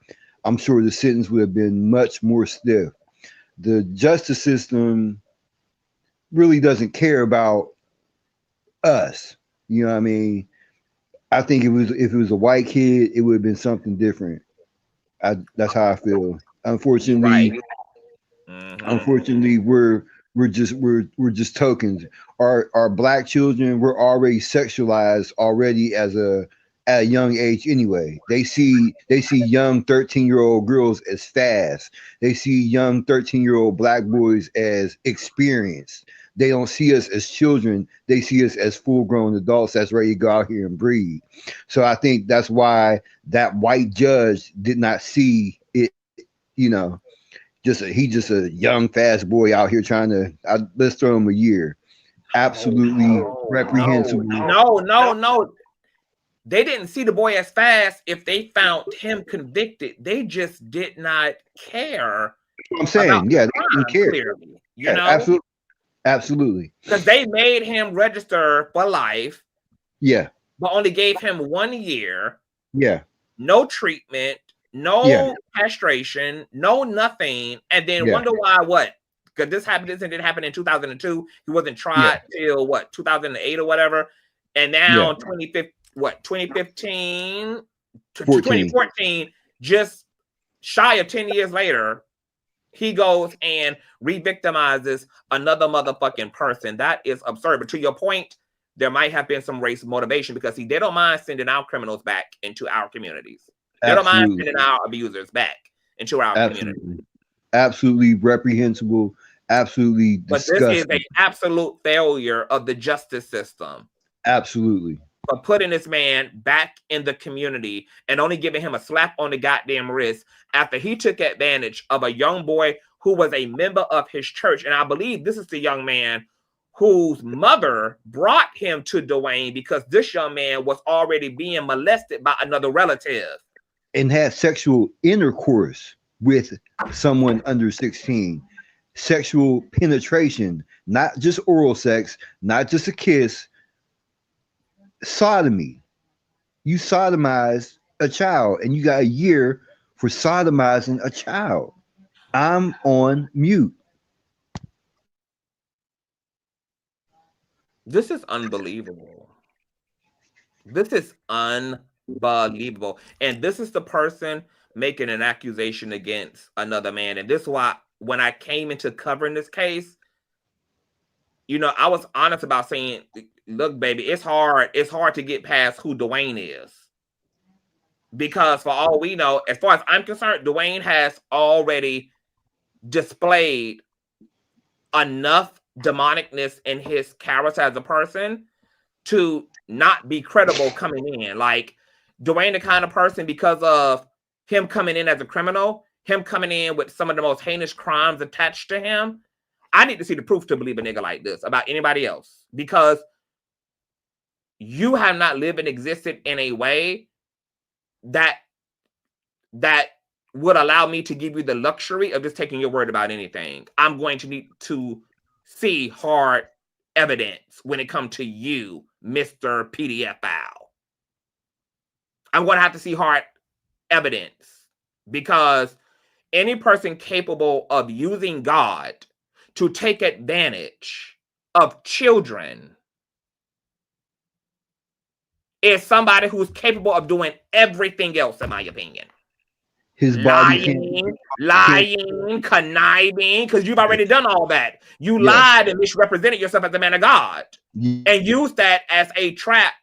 I'm sure the sentence would have been much more stiff. The justice system really doesn't care about us. You know what I mean? I think if it was a white kid, it would have been something different. That's how I feel. Unfortunately, Right. Unfortunately, we're just tokens. Our black children were already sexualized already at a young age anyway. They see young 13-year-old girls as fast. They see young 13-year-old black boys as experienced. They don't see us as children. They see us as full-grown adults that's ready to go out here and breed. So I think that's why that white judge did not see it, you know, he's just a young, fast boy out here trying to, let's throw him a year. Absolutely reprehensible. No. They didn't see the boy as fast if they found him convicted. They just did not care. I'm saying, yeah, they didn't care. Clearly, you Yeah, know? Absolutely. Because they made him register for life. Yeah. But only gave him 1 year. Yeah. No treatment, no castration, no nothing. And then wonder why what? Because this didn't happen in 2002. He wasn't tried till what, 2008 or whatever. And now 2015 to 2014, just shy of 10 years later, he goes and re-victimizes another motherfucking person. That is absurd. But to your point, there might have been some race motivation because they don't mind sending our criminals back into our communities. They don't mind sending our abusers back into our community. Absolutely reprehensible. Absolutely disgusting. But this is an absolute failure of the justice system. Absolutely. For putting this man back in the community and only giving him a slap on the goddamn wrist after he took advantage of a young boy who was a member of his church. And I believe this is the young man whose mother brought him to Dwayne because this young man was already being molested by another relative. And had sexual intercourse with someone under 16. Sexual penetration, not just oral sex, not just a kiss. Sodomy. You sodomized a child and you got a year for sodomizing a child. I'm on mute. This is unbelievable. This is unbelievable. And this is the person making an accusation against another man. And this is why when I came into covering this case, you know, I was honest about saying, look, baby, it's hard to get past who Dwayne is. Because for all we know, as far as I'm concerned, Dwayne has already displayed enough demonicness in his character as a person to not be credible coming in. Like, Dwayne the kind of person, because of him coming in as a criminal, him coming in with some of the most heinous crimes attached to him, I need to see the proof to believe a nigga like this about anybody else, because you have not lived and existed in a way that would allow me to give you the luxury of just taking your word about anything. I'm going to need to see hard evidence when it comes to you, Mr. PDF file. I'm going to have to see hard evidence, because any person capable of using God to take advantage of children is somebody who's capable of doing everything else, in my opinion. His body lying, conniving, because you've already done all that. You lied and misrepresented yourself as a man of God, and used that as a trap,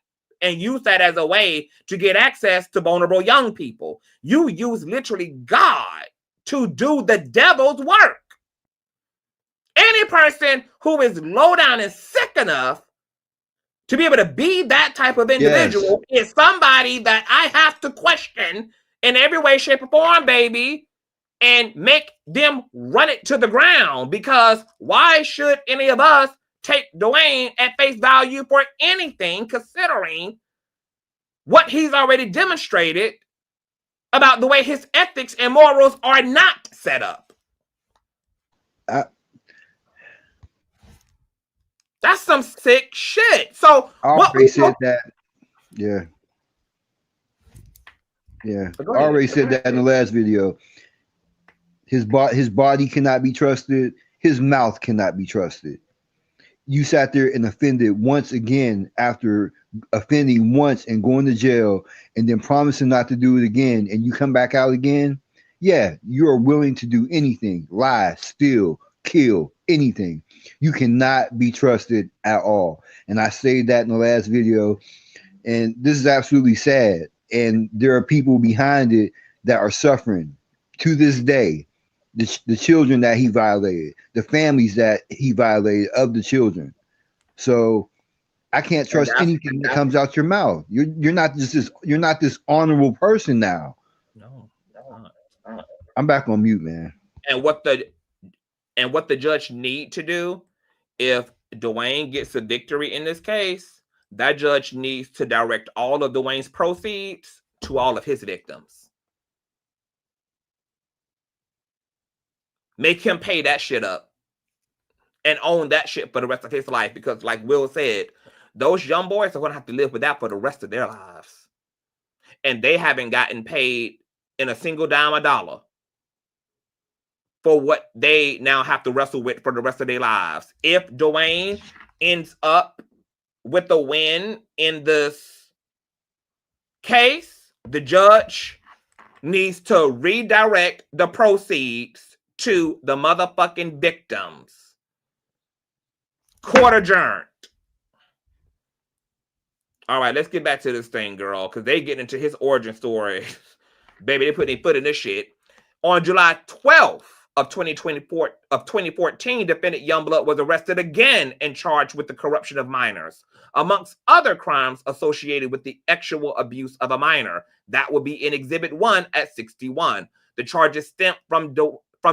and used that as a way to get access to vulnerable young people. You use literally God to do the devil's work. Any person who is low down and sick enough to be able to be that type of individual is somebody that I have to question in every way, shape, or form, baby. and make them run it to the ground, because why should any of us take Dwayne at face value for anything, considering what he's already demonstrated about the way his ethics and morals are not set up? That's some sick shit. So I already said that. Yeah. Yeah. I already said that in the last video. His body cannot be trusted. His mouth cannot be trusted. You sat there and offended once again after offending once and going to jail and then promising not to do it again, and you come back out again. Yeah, you are willing to do anything, lie, steal, kill, anything. You cannot be trusted at all. And I said that in the last video, and this is absolutely sad. And there are people behind it that are suffering to this day. The children that he violated, the families that he violated of the children. So I can't trust anything that comes out your mouth. You're not this honorable person now. No. I'm back on mute, man. And what the judge need to do, if Dwayne gets a victory in this case, that judge needs to direct all of Dwayne's proceeds to all of his victims. Make him pay that shit up and own that shit for the rest of his life. Because like Will said, those young boys are going to have to live with that for the rest of their lives. And they haven't gotten paid in a single dime a dollar for what they now have to wrestle with for the rest of their lives. If Dwayne ends up with a win in this case, the judge needs to redirect the proceeds to the motherfucking victims. Court adjourned. All right, let's get back to this thing, girl, because they get into his origin story. Baby, they put their foot in this shit. On July 12th of 2014, defendant Youngblood was arrested again and charged with the corruption of minors, amongst other crimes associated with the sexual abuse of a minor. That would be in Exhibit 1 at 61. The charges stem from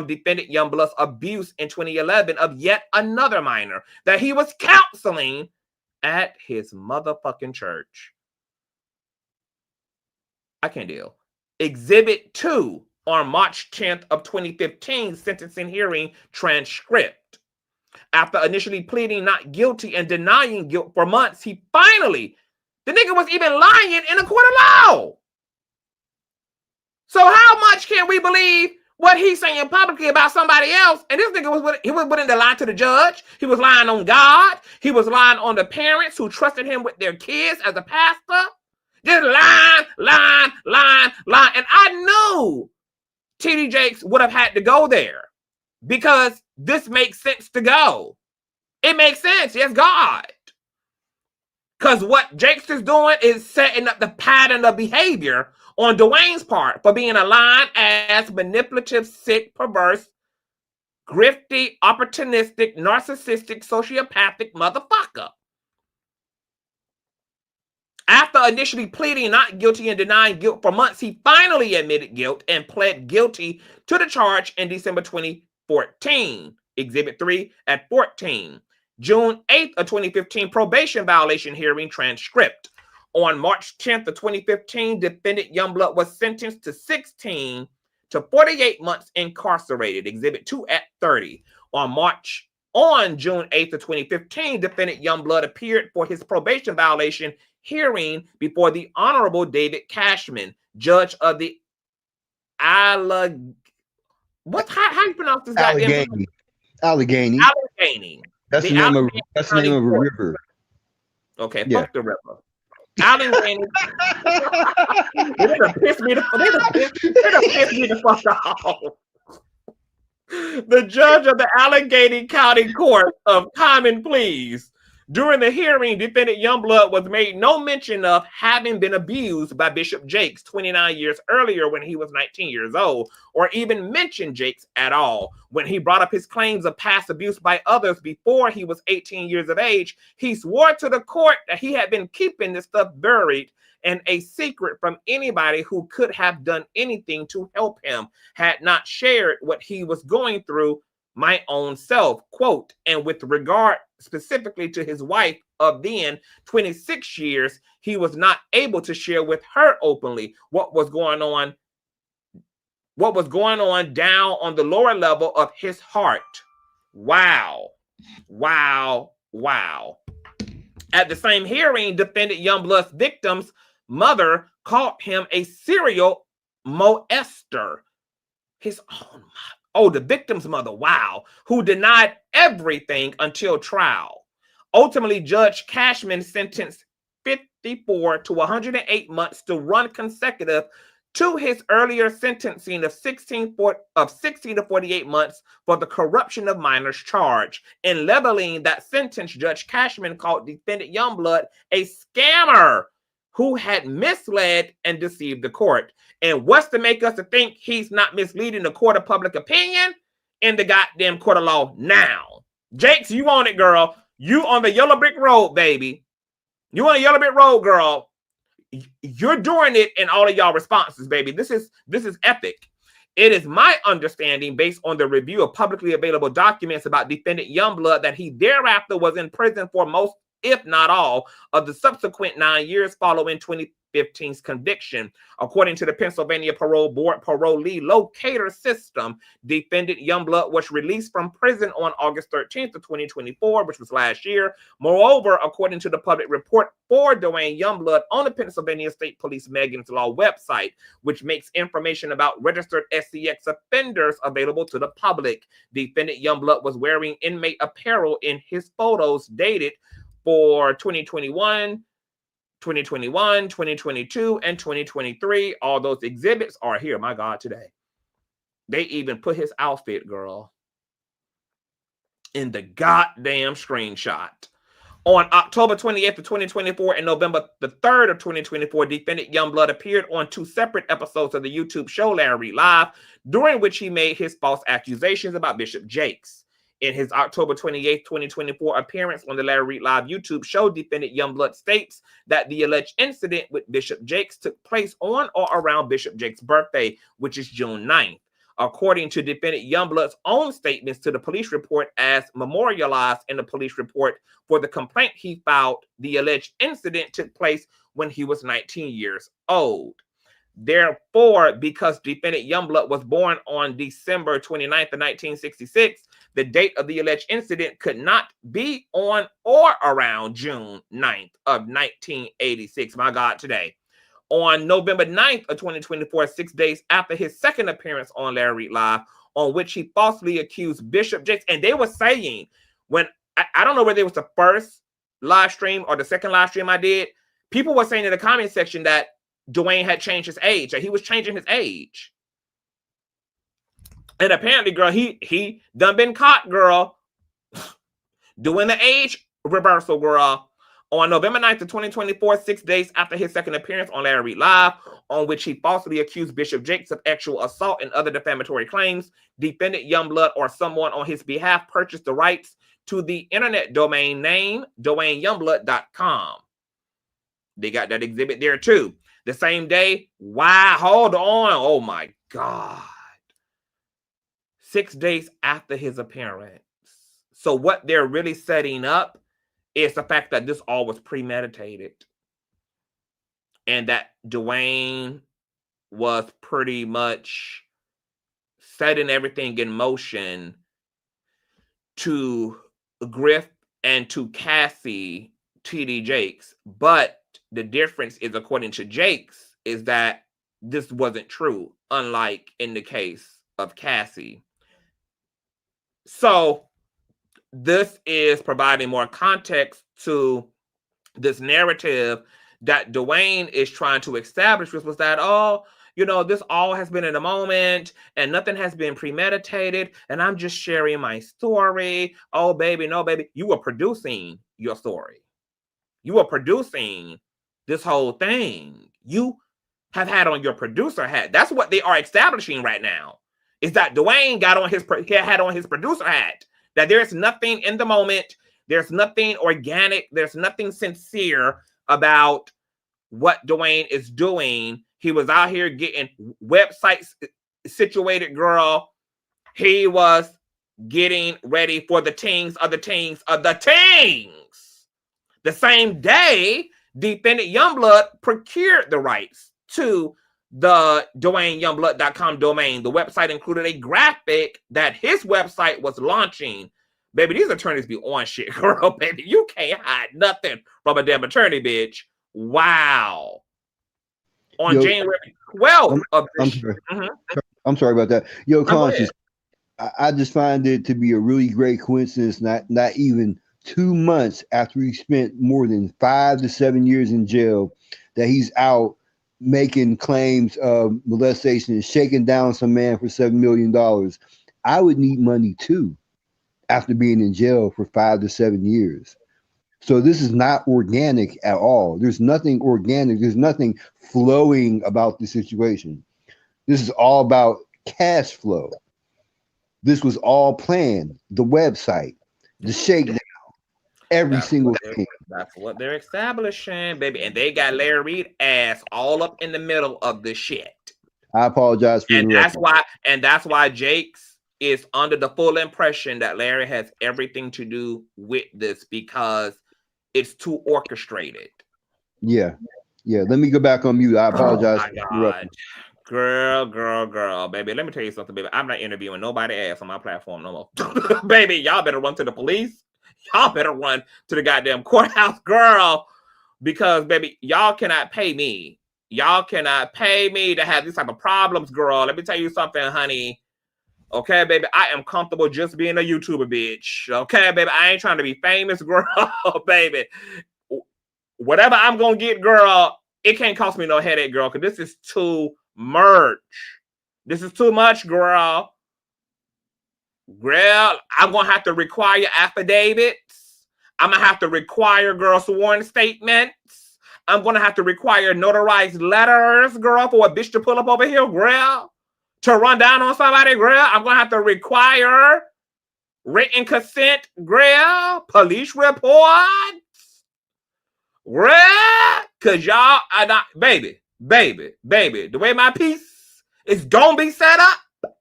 defendant Youngblood's abuse in 2011 of yet another minor that he was counseling at his motherfucking church. I can't deal. Exhibit 2 on March 10th of 2015, sentencing hearing transcript. After initially pleading not guilty and denying guilt for months, the nigga was even lying in a court of law. So how much can we believe what he's saying publicly about somebody else? And this nigga was willing to lie to the judge. He was lying on God. He was lying on the parents who trusted him with their kids as a pastor. Just lying. And I knew TD Jakes would have had to go there because this makes sense to go. It makes sense. Yes, God. Because what Jakes is doing is setting up the pattern of behavior on Dwayne's part for being a lying-ass, manipulative, sick, perverse, grifty, opportunistic, narcissistic, sociopathic motherfucker. After initially pleading not guilty and denying guilt for months, he finally admitted guilt and pled guilty to the charge in December 2014. Exhibit 3 at 14. June 8th of 2015, probation violation hearing transcript. On March 10th of 2015, defendant Youngblood was sentenced to 16 to 48 months incarcerated. Exhibit 2 at 30. On June 8th of 2015, defendant Youngblood appeared for his probation violation hearing before the Honorable David Cashman, judge of the how you pronounce this guy? Allegheny. That's the name of a river. Okay, yeah. Fuck the river. Allegheny. They done pissed me the fuck off. The judge of the Allegheny County Court of Common Pleas During the hearing, defendant Youngblood was made no mention of having been abused by Bishop Jakes 29 years earlier when he was 19 years old, or even mentioned Jakes at all. When he brought up his claims of past abuse by others before he was 18 years of age, he swore to the court that he had been keeping this stuff buried and a secret from anybody who could have done anything to help him, had not shared what he was going through my own self, quote, and with regard specifically to his wife of then 26 years, he was not able to share with her openly what was going on down on the lower level of his heart. Wow. Wow. Wow. At the same hearing, defendant Youngblood's victim's mother called him a serial molester. His own mother. Oh, the victim's mother, wow, who denied everything until trial. Ultimately, Judge Cashman sentenced 54 to 108 months to run consecutive to his earlier sentencing of 16 to 48 months for the corruption of minors charge. In leveling that sentence, Judge Cashman called defendant Youngblood a scammer who had misled and deceived the court. And what's to make us to think he's not misleading the court of public opinion in the goddamn court of law now? Jakes, you on it, girl. You on the yellow brick road, baby. You on the yellow brick road, girl. You're doing it in all of y'all responses, baby. This is epic. It is my understanding, based on the review of publicly available documents about defendant Youngblood, that he thereafter was in prison for most, if not all, of the subsequent 9 years following 2015's conviction. According to the Pennsylvania Parole Board parolee locator system, defendant Youngblood was released from prison on August 13th of 2024, which was last year. Moreover, according to the public report for Dwayne Youngblood on the Pennsylvania State Police Megan's Law website, which makes information about registered SCX offenders available to the public, defendant Youngblood was wearing inmate apparel in his photos dated for 2021, 2022, and 2023. All those exhibits are here, my God, today. They even put his outfit, girl, in the goddamn screenshot. On October 28th of 2024 and November the 3rd of 2024, defendant Youngblood appeared on 2 separate episodes of the YouTube show Larry Reid Live, during which he made his false accusations about Bishop Jakes. In his October 28th, 2024 appearance on the Larry Reid Live YouTube show, defendant Youngblood states that the alleged incident with Bishop Jakes took place on or around Bishop Jakes' birthday, which is June 9th. According to defendant Youngblood's own statements to the police report as memorialized in the police report for the complaint he filed, the alleged incident took place when he was 19 years old. Therefore, because defendant Youngblood was born on December 29th of 1966, the date of the alleged incident could not be on or around June 9th of 1986. My God, today. On November 9th of 2024, 6 days after his second appearance on Larry Reid Live, on which he falsely accused Bishop Jakes, and they were saying, when I don't know whether it was the first live stream or the second live stream I did, people were saying in the comment section that Dwayne had changed his age, that he was changing his age. And apparently, girl, he done been caught, girl, doing the age reversal, girl. On November 9th of 2024, 6 days after his second appearance on Larry Reid Live, on which he falsely accused Bishop Jakes of sexual assault and other defamatory claims, defendant Youngblood or someone on his behalf purchased the rights to the internet domain name DwayneYoungblood.com. They got that exhibit there too. The same day, wow, hold on, oh my God. 6 days after his appearance. So what they're really setting up is the fact that this all was premeditated and that Dwayne was pretty much setting everything in motion to Griff and to Cassie TD Jakes. But the difference is, according to Jakes, is that this wasn't true, unlike in the case of Cassie. So this is providing more context to this narrative that Dwayne is trying to establish, which was that, oh, you know, this all has been in a moment and nothing has been premeditated. And I'm just sharing my story. Oh, baby, no, baby. You were producing your story. You were producing this whole thing. You have had on your producer hat. That's what they are establishing right now. Is that Dwayne had on his producer hat. That there's nothing in the moment. There's nothing organic. There's nothing sincere about what Dwayne is doing. He was out here getting websites situated, girl. He was getting ready for the teams of the teams of the teams. The same day, defendant Youngblood procured the rights to the DwayneYoungblood.com domain. The website included a graphic that his website was launching. Baby, these attorneys be on shit, girl, baby. You can't hide nothing from a damn attorney, bitch. Wow. On January 12th of this year. I'm sorry about that. Yo, Conscious, I just find it to be a really great coincidence, not even 2 months after he spent more than 5 to 7 years in jail, that he's out making claims of molestation and shaking down some man for $7 million. I would need money too after being in jail for 5 to 7 years. So this is not organic at all. There's nothing organic. There's nothing flowing about the situation. This is all about cash flow. This was all planned. The website, the shakedown, every single thing. That's what they're establishing, baby. And they got Larry Reid ass all up in the middle of the shit. I apologize for interrupting. That's why Jakes is under the full impression that Larry has everything to do with this, because it's too orchestrated. Yeah. Let me go back on mute. I apologize. Oh my God. Girl, baby. Let me tell you something, baby. I'm not interviewing nobody ass on my platform no more. Baby, y'all better run to the police. Y'all better run to the goddamn courthouse, girl. Because, baby, y'all cannot pay me. Y'all cannot pay me to have these type of problems, girl. Let me tell you something, honey. Okay, baby, I am comfortable just being a YouTuber, bitch. Okay, baby, I ain't trying to be famous, girl. Baby, whatever I'm going to get, girl, it can't cost me no headache, girl, because this is too much. This is too much, girl. Girl, I'm going to have to require affidavits. I'm going to have to require, girl, sworn statements. I'm going to have to require notarized letters, girl, for a bitch to pull up over here, girl. To run down on somebody, girl. I'm going to have to require written consent, girl. Police reports. Girl. Because y'all are not, baby. The way my piece is going to be set up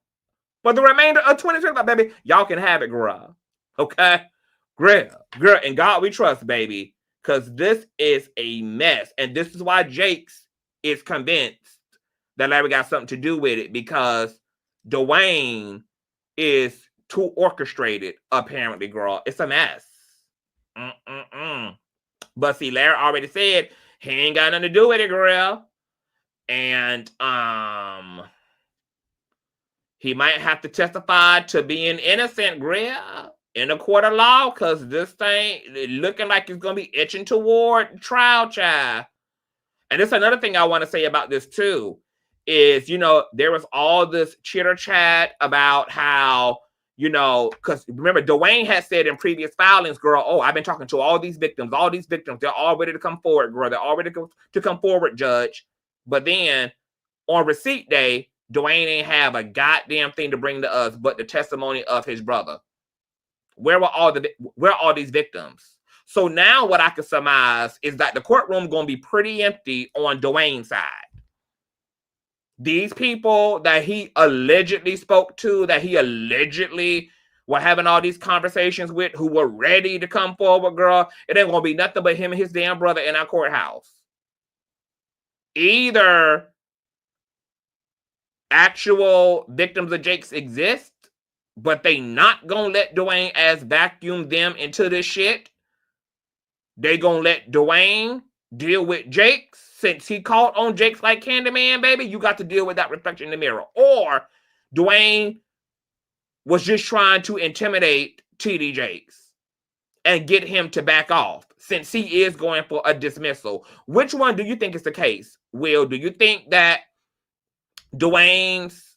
for the remainder of 2025, baby, y'all can have it, girl. Okay? Girl. In God we trust, baby. Because this is a mess. And this is why Jakes is convinced that Larry got something to do with it, because Dwayne is too orchestrated, apparently, girl. It's a mess. But see, Larry already said he ain't got nothing to do with it, girl. And he might have to testify to being innocent, girl, in a court of law, because this thing looking like it's going to be itching toward trial, child. And this is another thing I want to say about this, too. Is, you know, there was all this chitter chat about how, you know, because remember, Dwayne had said in previous filings, girl, oh, I've been talking to all these victims, they're all ready to come forward, girl. They're all ready to come forward, judge. But then on receipt day, Dwayne ain't have a goddamn thing to bring to us but the testimony of his brother. Where are all these victims? So now what I can surmise is that the courtroom going to be pretty empty on Dwayne's side. These people that he allegedly spoke to, that he allegedly were having all these conversations with, who were ready to come forward, girl, it ain't going to be nothing but him and his damn brother in our courthouse. Either actual victims of Jakes exist, but they not going to let Dwayne as vacuum them into this shit. They going to let Dwayne deal with Jakes. Since he caught on Jakes like Candyman, baby, you got to deal with that reflection in the mirror. Or Dwayne was just trying to intimidate TD Jakes and get him to back off, since he is going for a dismissal. Which one do you think is the case? Will, do you think that Dwayne's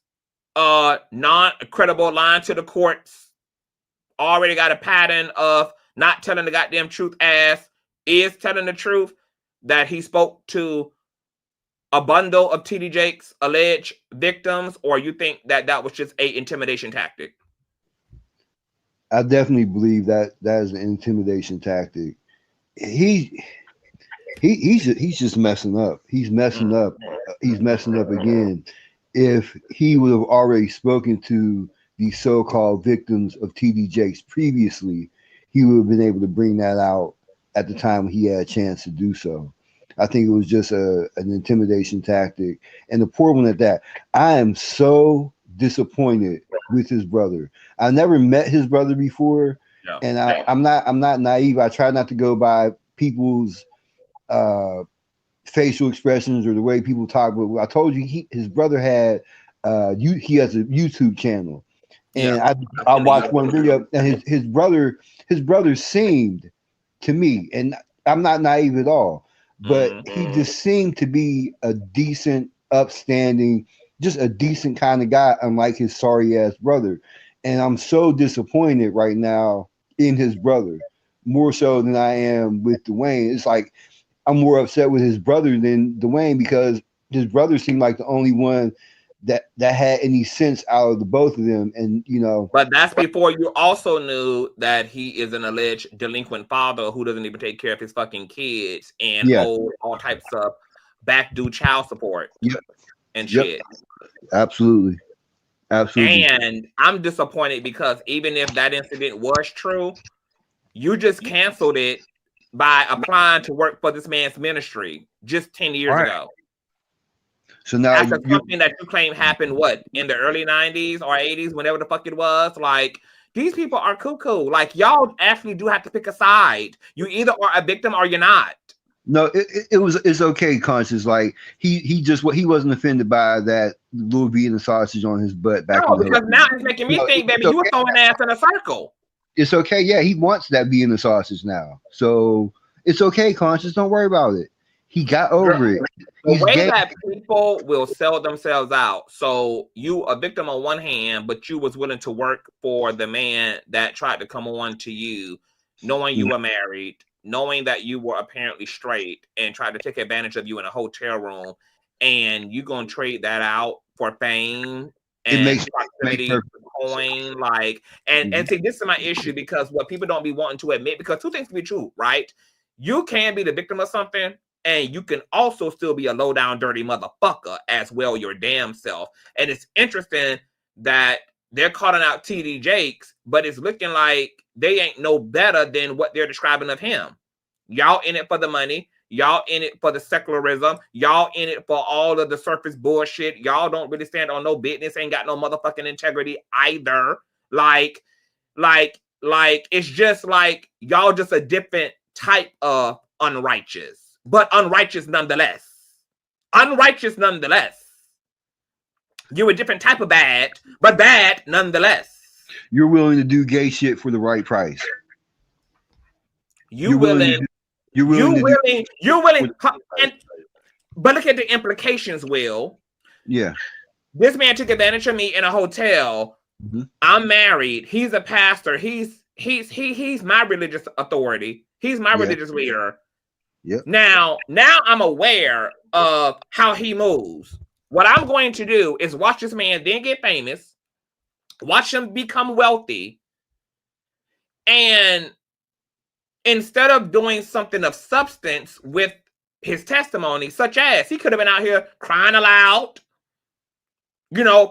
non-credible line to the courts already got a pattern of not telling the goddamn truth, as is telling the truth, that he spoke to a bundle of TD Jakes' alleged victims, or you think that that was just a intimidation tactic? I definitely believe that that is an intimidation tactic. He's just messing up. He's messing up. He's messing up again. If he would have already spoken to the so-called victims of TD Jakes previously, he would have been able to bring that out at the time he had a chance to do so. I think it was just an intimidation tactic, and the poor one at that. I am so disappointed with his brother. I never met his brother before, and I'm not naive. I try not to go by people's facial expressions or the way people talk. But I told you, his brother had he has a YouTube channel, and I watched one video, and his brother seemed to me, and I'm not naive at all, but he just seemed to be a decent, upstanding, just a decent kind of guy, unlike his sorry ass brother. And I'm so disappointed right now in his brother, more so than I am with Dwayne. It's like I'm more upset with his brother than Dwayne, because his brother seemed like the only one that had any sense out of the both of them. And but that's before you also knew that he is an alleged delinquent father who doesn't even take care of his fucking kids and owed all types of back due child support and shit. Absolutely. And I'm disappointed because even if that incident was true, you just canceled it by applying to work for this man's ministry just 10 years ago. So now after something that you claim happened, what, in the early 90s or 80s, whenever the fuck it was, like, these people are cuckoo. Like, y'all actually do have to pick a side. You either are a victim or you're not. No, it's okay, Conscious. Like he wasn't offended by that little V and the sausage on his butt back. No, because now it's making me think, baby, you were throwing ass in a circle. It's okay. Yeah, he wants that V and the sausage now. So it's okay, Conscious. Don't worry about it. He got over it. The way that people will sell themselves out. So you a victim on one hand, but you was willing to work for the man that tried to come on to you, knowing you were married, knowing that you were apparently straight, and tried to take advantage of you in a hotel room, and you gonna trade that out for fame and proximity to coin, like, and see, this is my issue, because what people don't be wanting to admit, because two things can be true, right? You can be the victim of something, and you can also still be a low down dirty motherfucker as well, your damn self. And it's interesting that they're calling out TD Jakes, but it's looking like they ain't no better than what they're describing of him. Y'all in it for the money. Y'all in it for the secularism. Y'all in it for all of the surface bullshit. Y'all don't really stand on no business. Ain't got no motherfucking integrity either. Like it's just like y'all just a different type of unrighteous. But unrighteous nonetheless. Unrighteous nonetheless. You're a different type of bad, but bad nonetheless. You're willing to do gay shit for the right price. You're willing. But look at the implications, Will. Yeah. This man took advantage of me in a hotel. I'm married. He's a pastor. He's my religious authority. He's my religious leader. Yep. Now I'm aware of how he moves. What I'm going to do is watch this man then get famous, watch him become wealthy, and instead of doing something of substance with his testimony, such as he could have been out here crying aloud,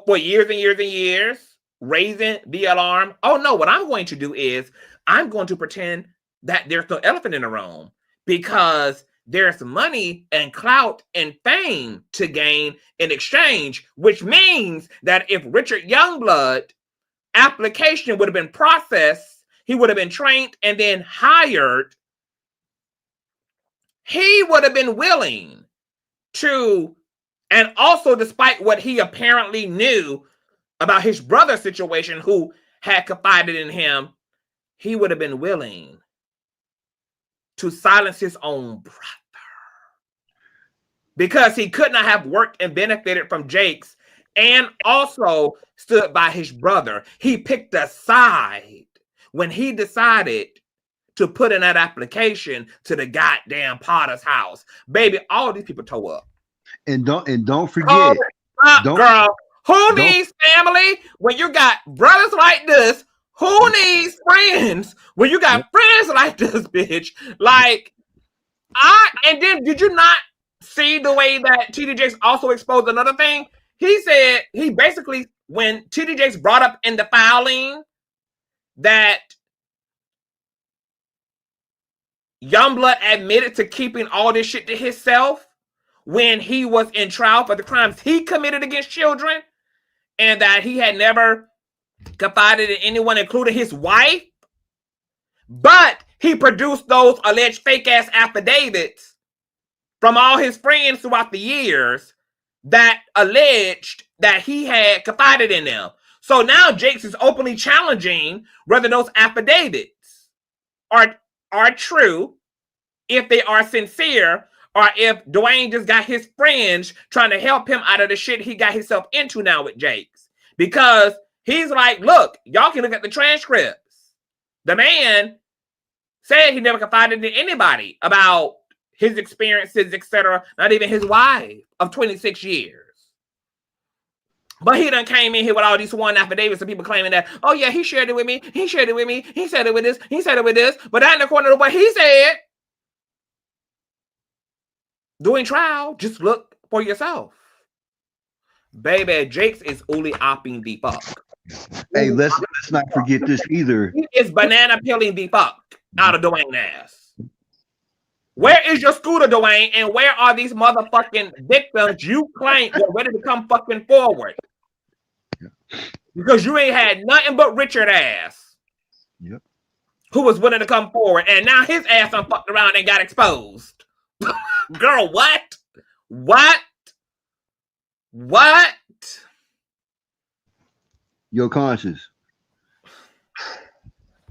for years and years and years, raising the alarm. Oh no, what I'm going to do is I'm going to pretend that there's no elephant in the room, because there's money and clout and fame to gain in exchange, which means that if Richard Youngblood application would have been processed, he would have been trained and then hired, he would have been willing to, and also despite what he apparently knew about his brother's situation, who had confided in him, he would have been willing to silence his own brother, because he could not have worked and benefited from Jakes and also stood by his brother. He picked a side when he decided to put in that application to the goddamn Potter's house. Baby, all these people toe up. And don't Toe forget, up, don't girl. Who don't needs family when you got brothers like this? Who needs friends when you got friends like this, bitch? Like, and then did you not see the way that TD Jakes also exposed another thing? He said, he basically, when TD Jakes brought up in the filing that Youngblood admitted to keeping all this shit to himself when he was in trial for the crimes he committed against children, and that he had never confided in anyone, including his wife. But he produced those alleged fake-ass affidavits from all his friends throughout the years that alleged that he had confided in them. So now Jakes is openly challenging whether those affidavits are true, if they are sincere, or if Dwayne just got his friends trying to help him out of the shit he got himself into now with Jakes. Because he's like, look, y'all can look at the transcripts. The man said he never confided in anybody about his experiences, etc. Not even his wife of 26 years. But he done came in here with all these sworn affidavits of people claiming that, oh yeah, he shared it with me, he shared it with me, he said it with this, he said it with this. But that in according to what he said. Doing trial, just look for yourself. Baby, Jakes is only opping the fuck. Hey, let's not forget this either. He is banana peeling the fuck out of Dwayne ass. Where is your scooter, Dwayne? And where are these motherfucking victims you claim were ready to come fucking forward? Because you ain't had nothing but Richard ass. Yep. Who was willing to come forward, and now his ass done fucked around and got exposed. Girl, what? What? What? Yo, Conscious.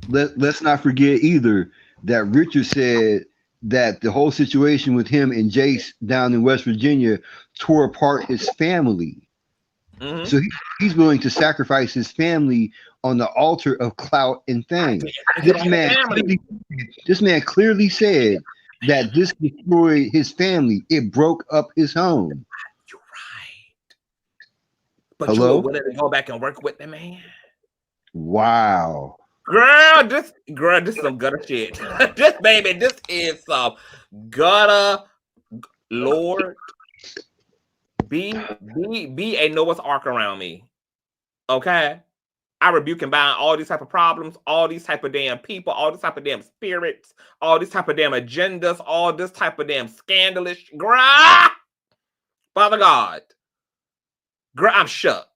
Let's not forget either that Richard said that the whole situation with him and Jace down in West Virginia tore apart his family. Mm-hmm. So he's willing to sacrifice his family on the altar of clout and fame. This man clearly said that this destroyed his family. It broke up his home. You're right. But hello? You were willing to go back and work with the man? Wow. Girl, this is some gutter shit. This is some gutter. Lord, be a Noah's Ark around me. Okay? I rebuke and bind all these type of problems, all these type of damn people, all this type of damn spirits, all these type of damn agendas, all this type of damn scandalous. Girl, Father God. Girl, I'm shook.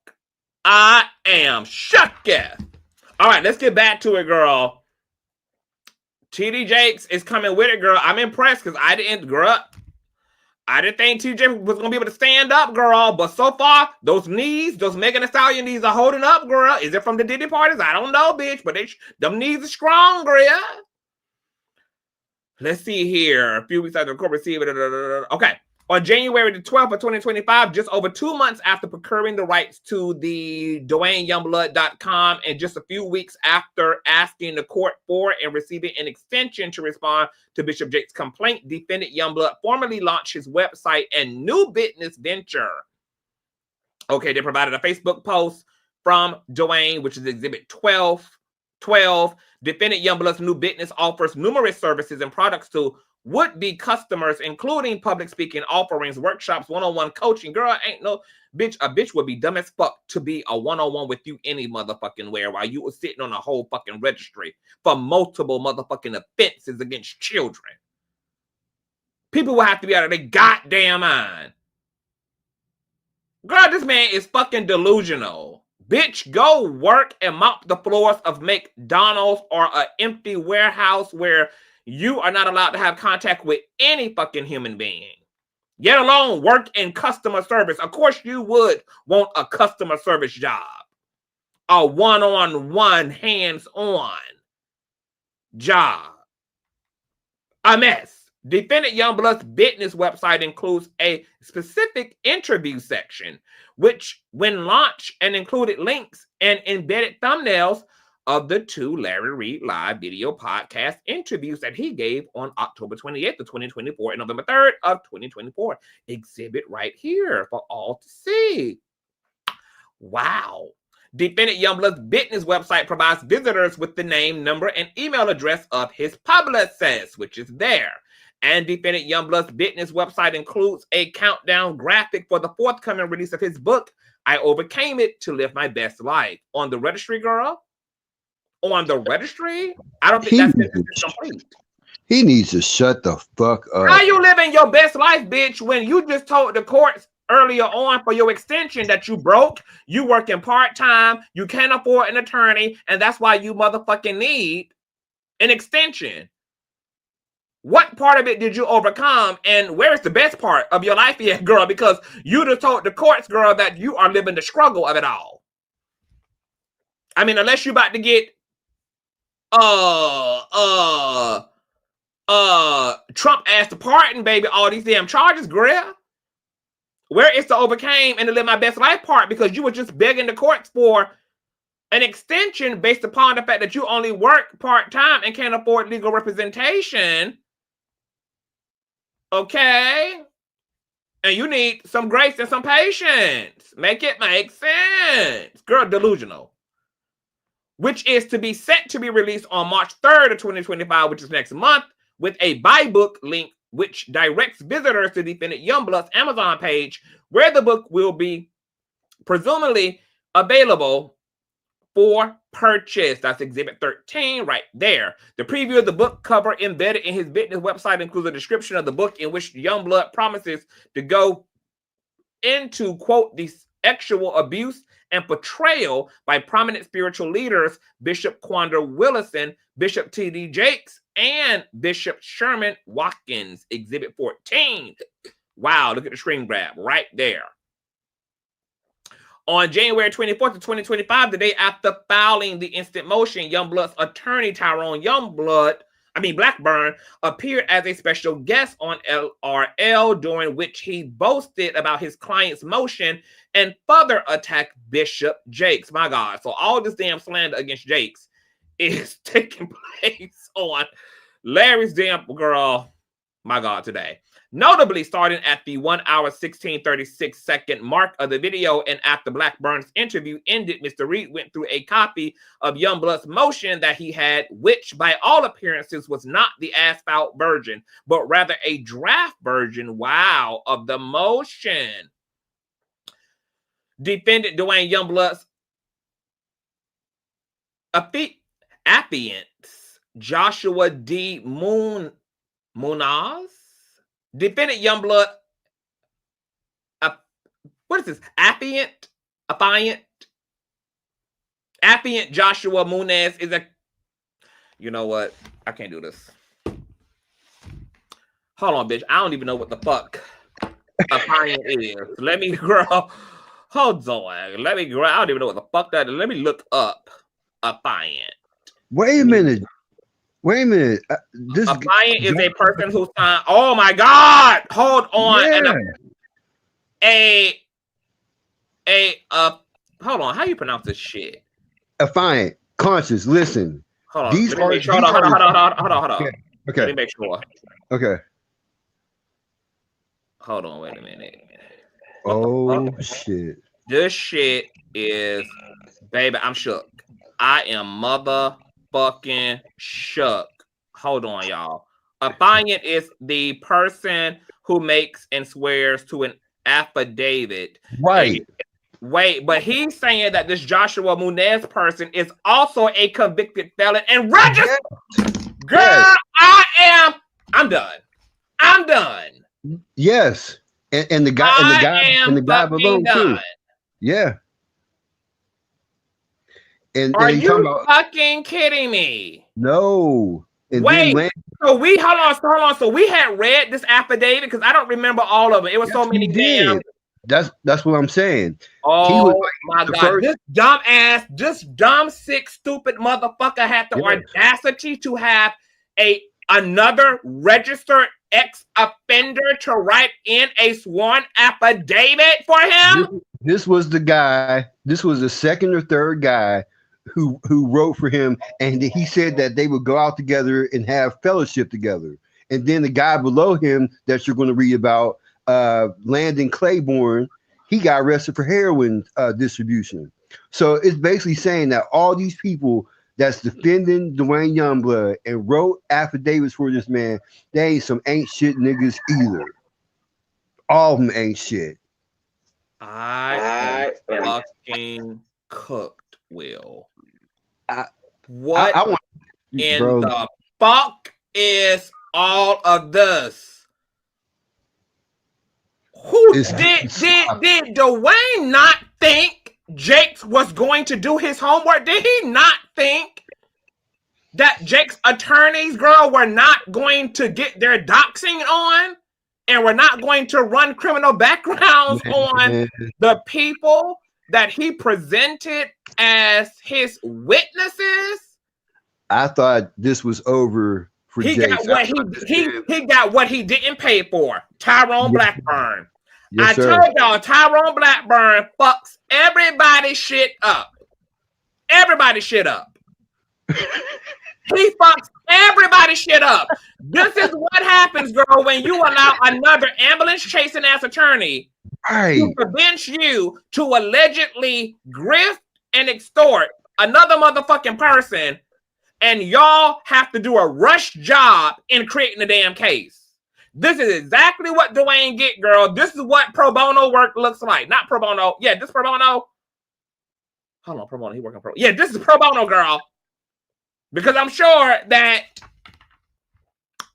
I am shook, yeah. All right, let's get back to it, girl. TD Jakes is coming with it, girl. I'm impressed because I didn't think TD Jakes was going to be able to stand up, girl. But so far, those knees, those Megan Thee Stallion knees are holding up, girl. Is it from the Diddy parties? I don't know, bitch. But them knees are strong, girl. Let's see here. A few weeks after the court received it. Okay. On January the 12th of 2025, just over 2 months after procuring the rights to the DwayneYoungblood.com, and just a few weeks after asking the court for and receiving an extension to respond to Bishop Jakes' complaint, defendant Youngblood formally launched his website and new business venture. Okay, they provided a Facebook post from Dwayne, which is Exhibit 12. Defendant Youngblood's new business offers numerous services and products to would-be customers, including public speaking offerings, workshops, one-on-one coaching. Girl, ain't no bitch. A bitch would be dumb as fuck to be a one-on-one with you any motherfucking where while you were sitting on a whole fucking registry for multiple motherfucking offenses against children. People will have to be out of their goddamn mind. Girl, this man is fucking delusional. Bitch, go work and mop the floors of McDonald's or an empty warehouse where you are not allowed to have contact with any fucking human being, yet alone work in customer service. Of course, you would want a customer service job, a one-on-one, hands-on job. A mess. Defendant Youngblood's business website includes a specific interview section, which, when launched, and included links and embedded thumbnails of the 2 Larry Reid live video podcast interviews that he gave on October 28th of 2024 and November 3rd of 2024. Exhibit right here for all to see. Wow. Defendant Youngblood's business website provides visitors with the name, number, and email address of his publicist, which is there. And Defendant Youngblood's business website includes a countdown graphic for the forthcoming release of his book, I Overcame It to Live My Best Life. On the registry, girl? On the registry? I don't think that's complete. He needs to shut the fuck up. How you living your best life, bitch, when you just told the courts earlier on for your extension that you broke, you working part-time, you can't afford an attorney, and that's why you motherfucking need an extension? What part of it did you overcome, and where is the best part of your life yet, girl? Because you just told the courts, girl, that you are living the struggle of it all. I mean, unless you about to get Trump asked to pardon, baby, all these damn charges, girl. Where is the overcame and to live my best life part? Because you were just begging the courts for an extension based upon the fact that you only work part-time and can't afford legal representation. Okay? And you need some grace and some patience. Make it make sense. Girl, delusional. Which is to be set to be released on March 3rd of 2025, which is next month, with a buy book link which directs visitors to Defendant Youngblood's Amazon page, where the book will be presumably available for purchase. That's Exhibit 13 right there. The preview of the book cover embedded in his business website includes a description of the book in which Youngblood promises to go into, quote, the sexual abuse and portrayal by prominent spiritual leaders, Bishop Quandra Willison, Bishop T.D. Jakes, and Bishop Sherman Watkins. Exhibit 14. Wow, look at the screen grab right there. On January 24th of 2025, the day after filing the instant motion, Youngblood's attorney, Tyrone Blackburn, appeared as a special guest on LRL, during which he boasted about his client's motion and further attacked Bishop Jakes. My God. So all this damn slander against Jakes is taking place on Larry's damn girl, my God, today. Notably, starting at the 1 hour 16:36 mark of the video, and after Blackburn's interview ended, Mr. Reid went through a copy of Youngblood's motion that he had, which by all appearances was not the asphalt version, but rather a draft version, wow, of the motion. Defendant Dwayne Youngblood's affiant, Joshua D. Munaz. Defendant Youngblood, what is this? Affiant Joshua Munez is a, you know what? I can't do this. Hold on, bitch. I don't even know what the fuck affiant is. Let me, girl. Hold on. Let me, girl. I don't even know what the fuck that is. Let me look up affiant. Wait a minute. Wait a minute. This affiant is a person who signed. Oh my God! Hold on. Yeah. Hold on. How you pronounce this shit? Affiant. Conscious. Listen. Hold on. Hold on. Okay. Let me make sure. Okay. Hold on. Wait a minute. Shit. This shit is, baby. I'm shook. I am motherfucking shook. Hold on, y'all. Affiant is the person who makes and swears to an affidavit. Right. Wait, but he's saying that this Joshua Munez person is also a convicted felon and registered. Girl, yes. I'm done. Yes. And the guy below too. Yeah. And are you fucking kidding me? No. And wait, hold on. So we had read this affidavit because I don't remember all of it. It was so many damn. That's what I'm saying. Oh my God. This dumb, sick, stupid motherfucker had the audacity to have a another registered ex-offender to write in a sworn affidavit for him? This was the guy. This was the second or third guy who wrote for him, and he said that they would go out together and have fellowship together. And then the guy below him that you're going to read about, Landon Claiborne, he got arrested for heroin distribution. So it's basically saying that all these people that's defending Duane Youngblood and wrote affidavits for this man, they ain't shit niggas either. All of them ain't shit. I am fucking cooked, Will. I want, in the fuck is all of this? Who did Dwayne not think Jakes was going to do his homework? Did he not think that Jake's attorneys, girl, were not going to get their doxing on and were not going to run criminal backgrounds on the people that he presented as his witnesses? I thought this was over for Jakes. He got what he didn't pay for. Tyrone Blackburn. Yes, I told y'all Tyrone Blackburn fucks everybody shit up. Everybody shit up. He fucks everybody shit up. This is what happens, girl, when you allow another ambulance chasing ass attorney to convince you to allegedly grift and extort another motherfucking person, and y'all have to do a rush job in creating the damn case. This is exactly what Dwayne get, girl. This is what pro bono work looks like. Not pro bono. Yeah, this pro bono. Hold on, pro bono. He working pro. Yeah, this is pro bono, girl. Because I'm sure that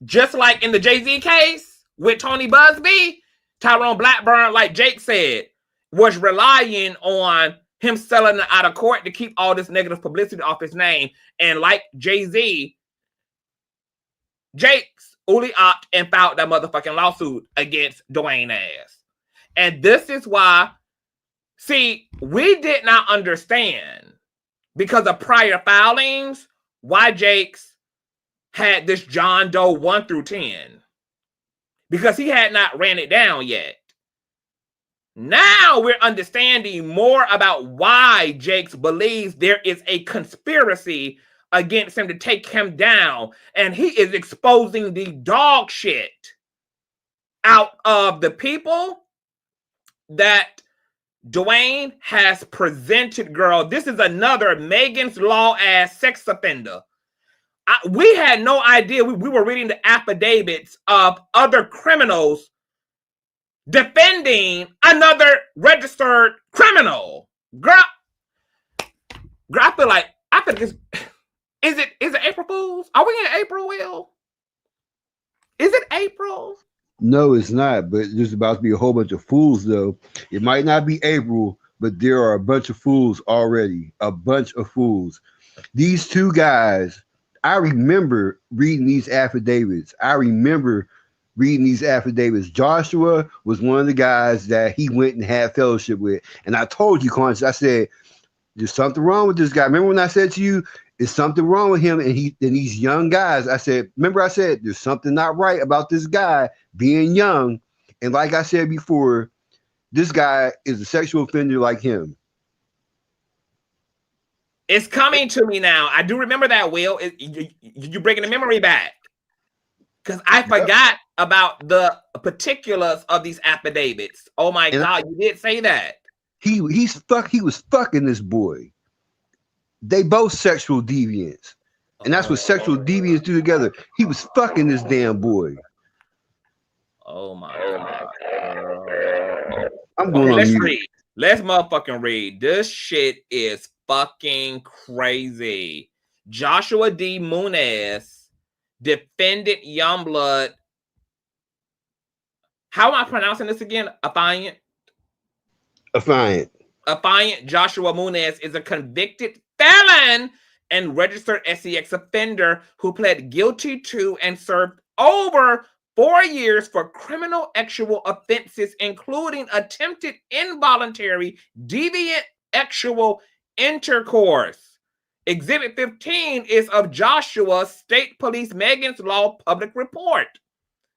just like in the Jay-Z case with Tony Busby, Tyrone Blackburn, like Jake said, was relying on him selling it out of court to keep all this negative publicity off his name. And like Jay-Z, Jakes Uli opt and filed that motherfucking lawsuit against Dwayne ass. And this is why, see, we did not understand because of prior filings why Jakes had this John Doe 1 through 10. Because he had not ran it down yet. Now we're understanding more about why Jakes believes there is a conspiracy against him to take him down, and he is exposing the dog shit out of the people that Dwayne has presented, girl. This is another Megan's Law ass sex offender. We had no idea. We were reading the affidavits of other criminals defending another registered criminal. Girl, I feel like is it April Fools? Are we in April, Will? Is it April? No, it's not, but there's about to be a whole bunch of fools, though. It might not be April, but there are a bunch of fools already. A bunch of fools. These two guys, I remember reading these affidavits. Joshua was one of the guys that he went and had fellowship with. And I told you, Conscious, I said, there's something wrong with this guy. Remember when I said to you, there's something wrong with him and these young guys. I said, there's something not right about this guy being young. And like I said before, this guy is a sexual offender like him. It's coming to me now. I do remember that, Will. You're bringing the memory back. Because I forgot about the particulars of these affidavits. Oh my God, you did say that. He was fucking this boy. They both sexual deviants. And that's what sexual deviants do together. He was fucking this damn boy. Oh my God. I'm going on mute. Read. Let's motherfucking read. This shit is fucking crazy. Joshua D. Muniz, defendant Youngblood. How am I pronouncing this again? Affiant Joshua Muniz is a convicted felon and registered SEX offender who pled guilty to and served over 4 years for criminal sexual offenses, including attempted involuntary deviant sexual intercourse Exhibit 15 is of Joshua's State Police Megan's Law public report.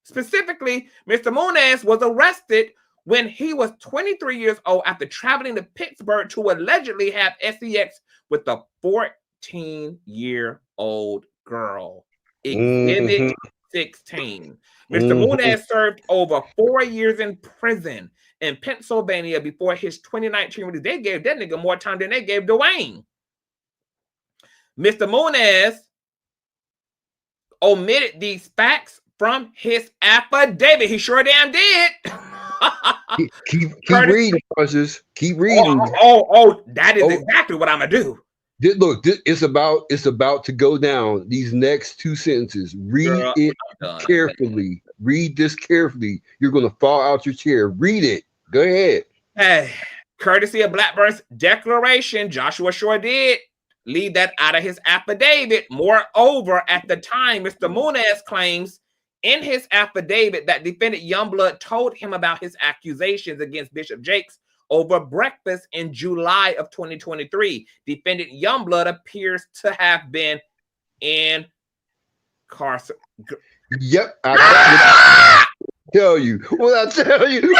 Specifically, Mr. Muniz was arrested when he was 23 years old after traveling to Pittsburgh to allegedly have sex with a 14-year-old girl. Exhibit 16. Mr. Muniz served over 4 years in prison in Pennsylvania before his 2019 release. They gave that nigga more time than they gave Dwayne. Mr. Muniz omitted these facts from his affidavit. He sure damn did. keep reading, Conscious. Keep reading. That is exactly what I'm gonna do. Look, it's about to go down. These next two sentences. Read it carefully. Read this carefully. You're gonna fall out your chair. Read it. Go ahead. Hey, courtesy of Blackburn's declaration, Joshua sure did leave that out of his affidavit. Moreover, at the time, Mr. Muniz claims in his affidavit that defendant Youngblood told him about his accusations against Bishop Jakes over breakfast in July of 2023. Defendant Youngblood appears to have been incarcerated. Yep. I tell you. What I tell you.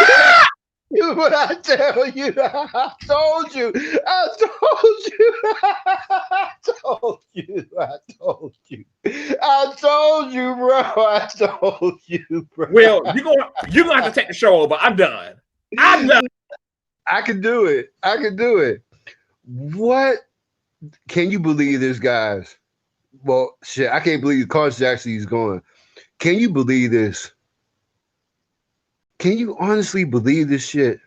What I tell you. I told you. I told you. I told you. I told you. I told you, bro. I told you, bro. Well, you're gonna have to take the show over. I'm done. I'm done. I can do it. I can do it. What can you believe this, guys? Well, shit, I can't believe Conscious actually is going. Can you believe this? Can you honestly believe this shit?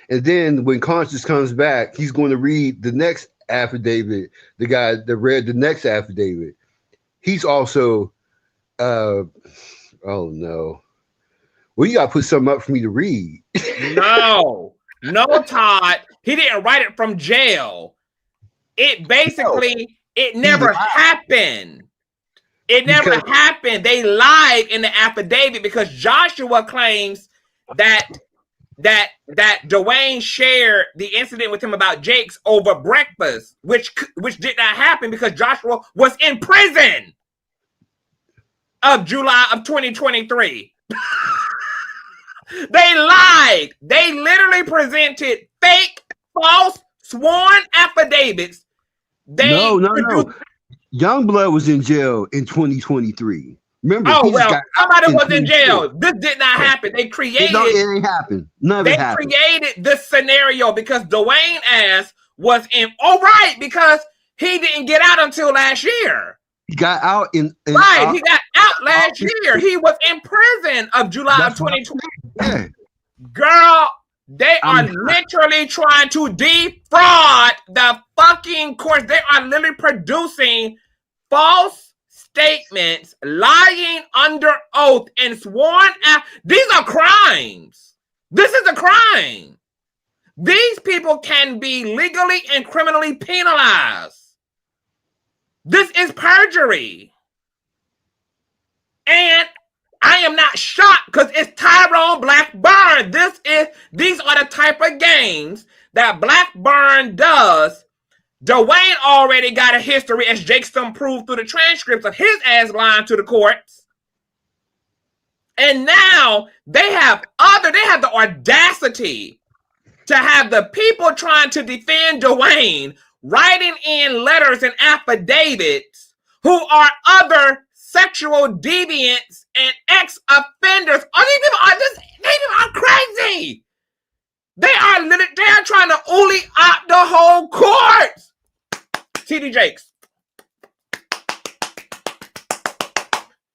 And then when Conscious comes back, he's going to read the next affidavit. The guy that read the next affidavit, he's also, oh no. Well, you got to put something up for me to read. No, Todd. He didn't write it from jail. It basically, it never happened. It never happened. They lied in the affidavit because Joshua claims that Dwayne shared the incident with him about Jakes over breakfast, which did not happen because Joshua was in prison of July of 2023. They lied. They literally presented fake, false, sworn affidavits. No. Youngblood was in jail in 2023. Remember? Somebody was in jail. This did not happen. They created. It ain't happened. None of it happened. They created this scenario because Dwayne ass was in. Oh, right, because he didn't get out until last year. He got out in he got out last year. He was in prison of July of 2020. Yeah. Girl, they are literally trying to defraud the fucking courts. They are literally producing false statements, lying under oath, and sworn out. These are crimes. This is a crime. These people can be legally and criminally penalized. This is perjury. And I am not shocked because it's Tyrone Blackburn. These are the type of games that Blackburn does. Dwayne already got a history, as Jakes proved through the transcripts of his ass lying to the courts. And now they have the audacity to have the people trying to defend Dwayne writing in letters and affidavits who are other sexual deviants and ex-offenders. These people are crazy. They are trying to only opt the whole courts. TD Jakes.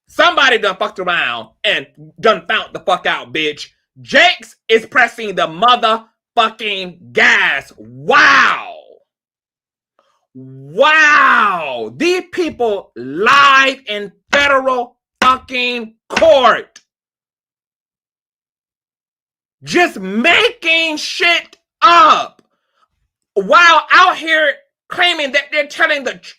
Somebody done fucked around and done found the fuck out, bitch. Jakes is pressing the motherfucking gas. Wow. Wow. These people lied in federal fucking court. Just making shit up while out here claiming that they're telling the truth.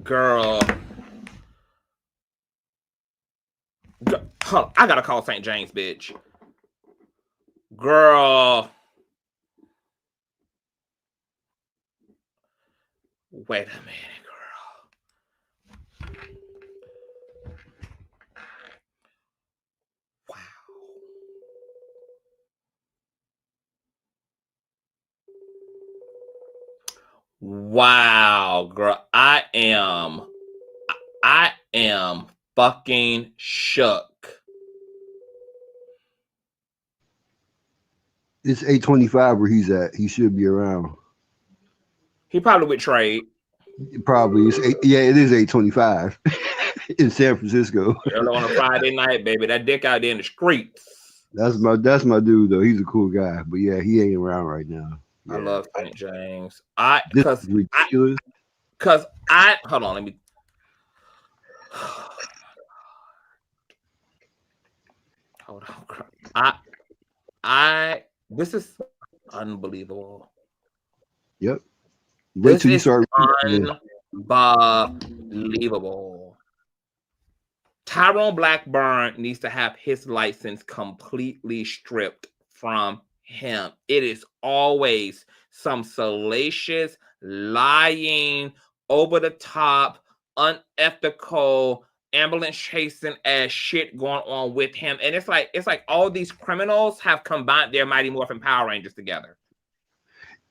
Girl. Hold on, I gotta call St. James, bitch. Girl. Wait a minute, girl. Wow. Wow, girl. I am fucking shook. It's 8:25 where he's at. He should be around. He probably would trade. Probably. Yeah, it is 8:25 in San Francisco. Early on a Friday night, baby. That dick out there in the streets. That's my dude though. He's a cool guy. But yeah, he ain't around right now. Yeah. I love St. James. This is ridiculous. Hold on, let me. Hold on. This is unbelievable. Yep. Wait till you start. Unbelievable. Tyrone Blackburn needs to have his license completely stripped from him. It is always some salacious, lying, over the top, unethical, ambulance chasing ass shit going on with him. And it's like all these criminals have combined their Mighty Morphin Power Rangers together.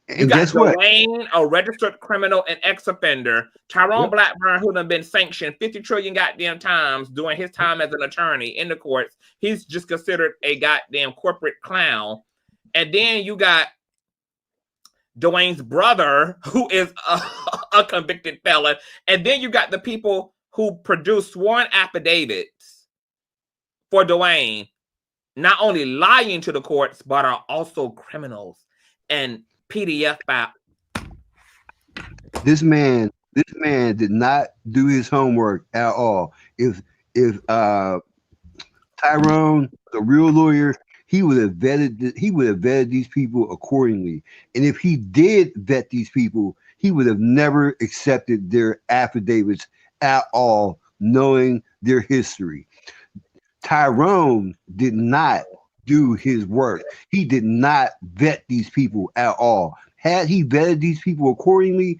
You And got guess what? Dwayne, a registered criminal and ex-offender. Tyrone Blackburn, who done been sanctioned 50 trillion goddamn times doing his time as an attorney in the courts. He's just considered a goddamn corporate clown. And then you got Dwayne's brother, who is a convicted felon. And then you got the people who produce sworn affidavits for Dwayne, not only lying to the courts, but are also criminals. And PDF file. This man did not do his homework at all. If Tyrone, the real lawyer, he would have vetted these people accordingly. And if he did vet these people, he would have never accepted their affidavits at all, knowing their history. Tyrone did not do his work. He did not vet these people at all. Had he vetted these people accordingly,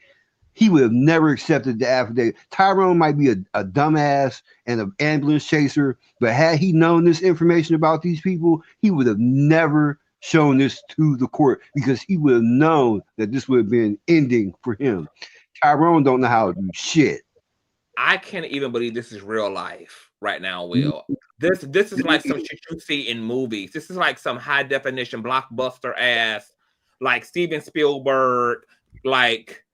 he would have never accepted the affidavit. Tyrone might be a dumbass and an ambulance chaser, but had he known this information about these people, he would have never shown this to the court, because he would have known that this would have been an ending for him. Tyrone don't know how to do shit. I can't even believe this is real life right now, Will. This is like some shit you see in movies. This is like some high definition blockbuster ass, like Steven Spielberg, like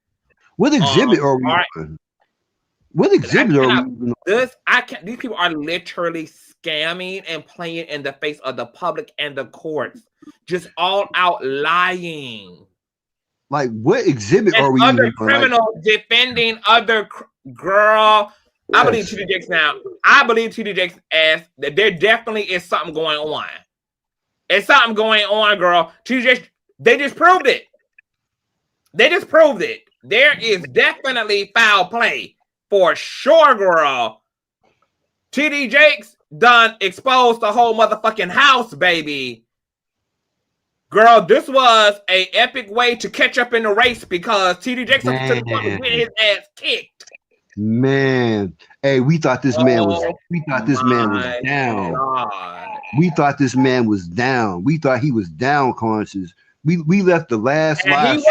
what exhibit are we on? What exhibit are we on? These people are literally scamming and playing in the face of the public and the courts, just all out lying. Like, what exhibit and are we other on? Criminals defending other girl. Yes. I believe TD Jakes now. I believe TD Jakes asked that there definitely is something going on. It's something going on, girl. TD Jakes, they just proved it. They just proved it. There is definitely foul play for sure, girl. TD Jakes done exposed the whole motherfucking house, baby. Girl, this was a epic way to catch up in the race, because TD Jakes was to the point of getting his ass kicked. Man, hey, we thought this man was down. God. We thought this man was down. We thought he was down, Conscious. We left the last live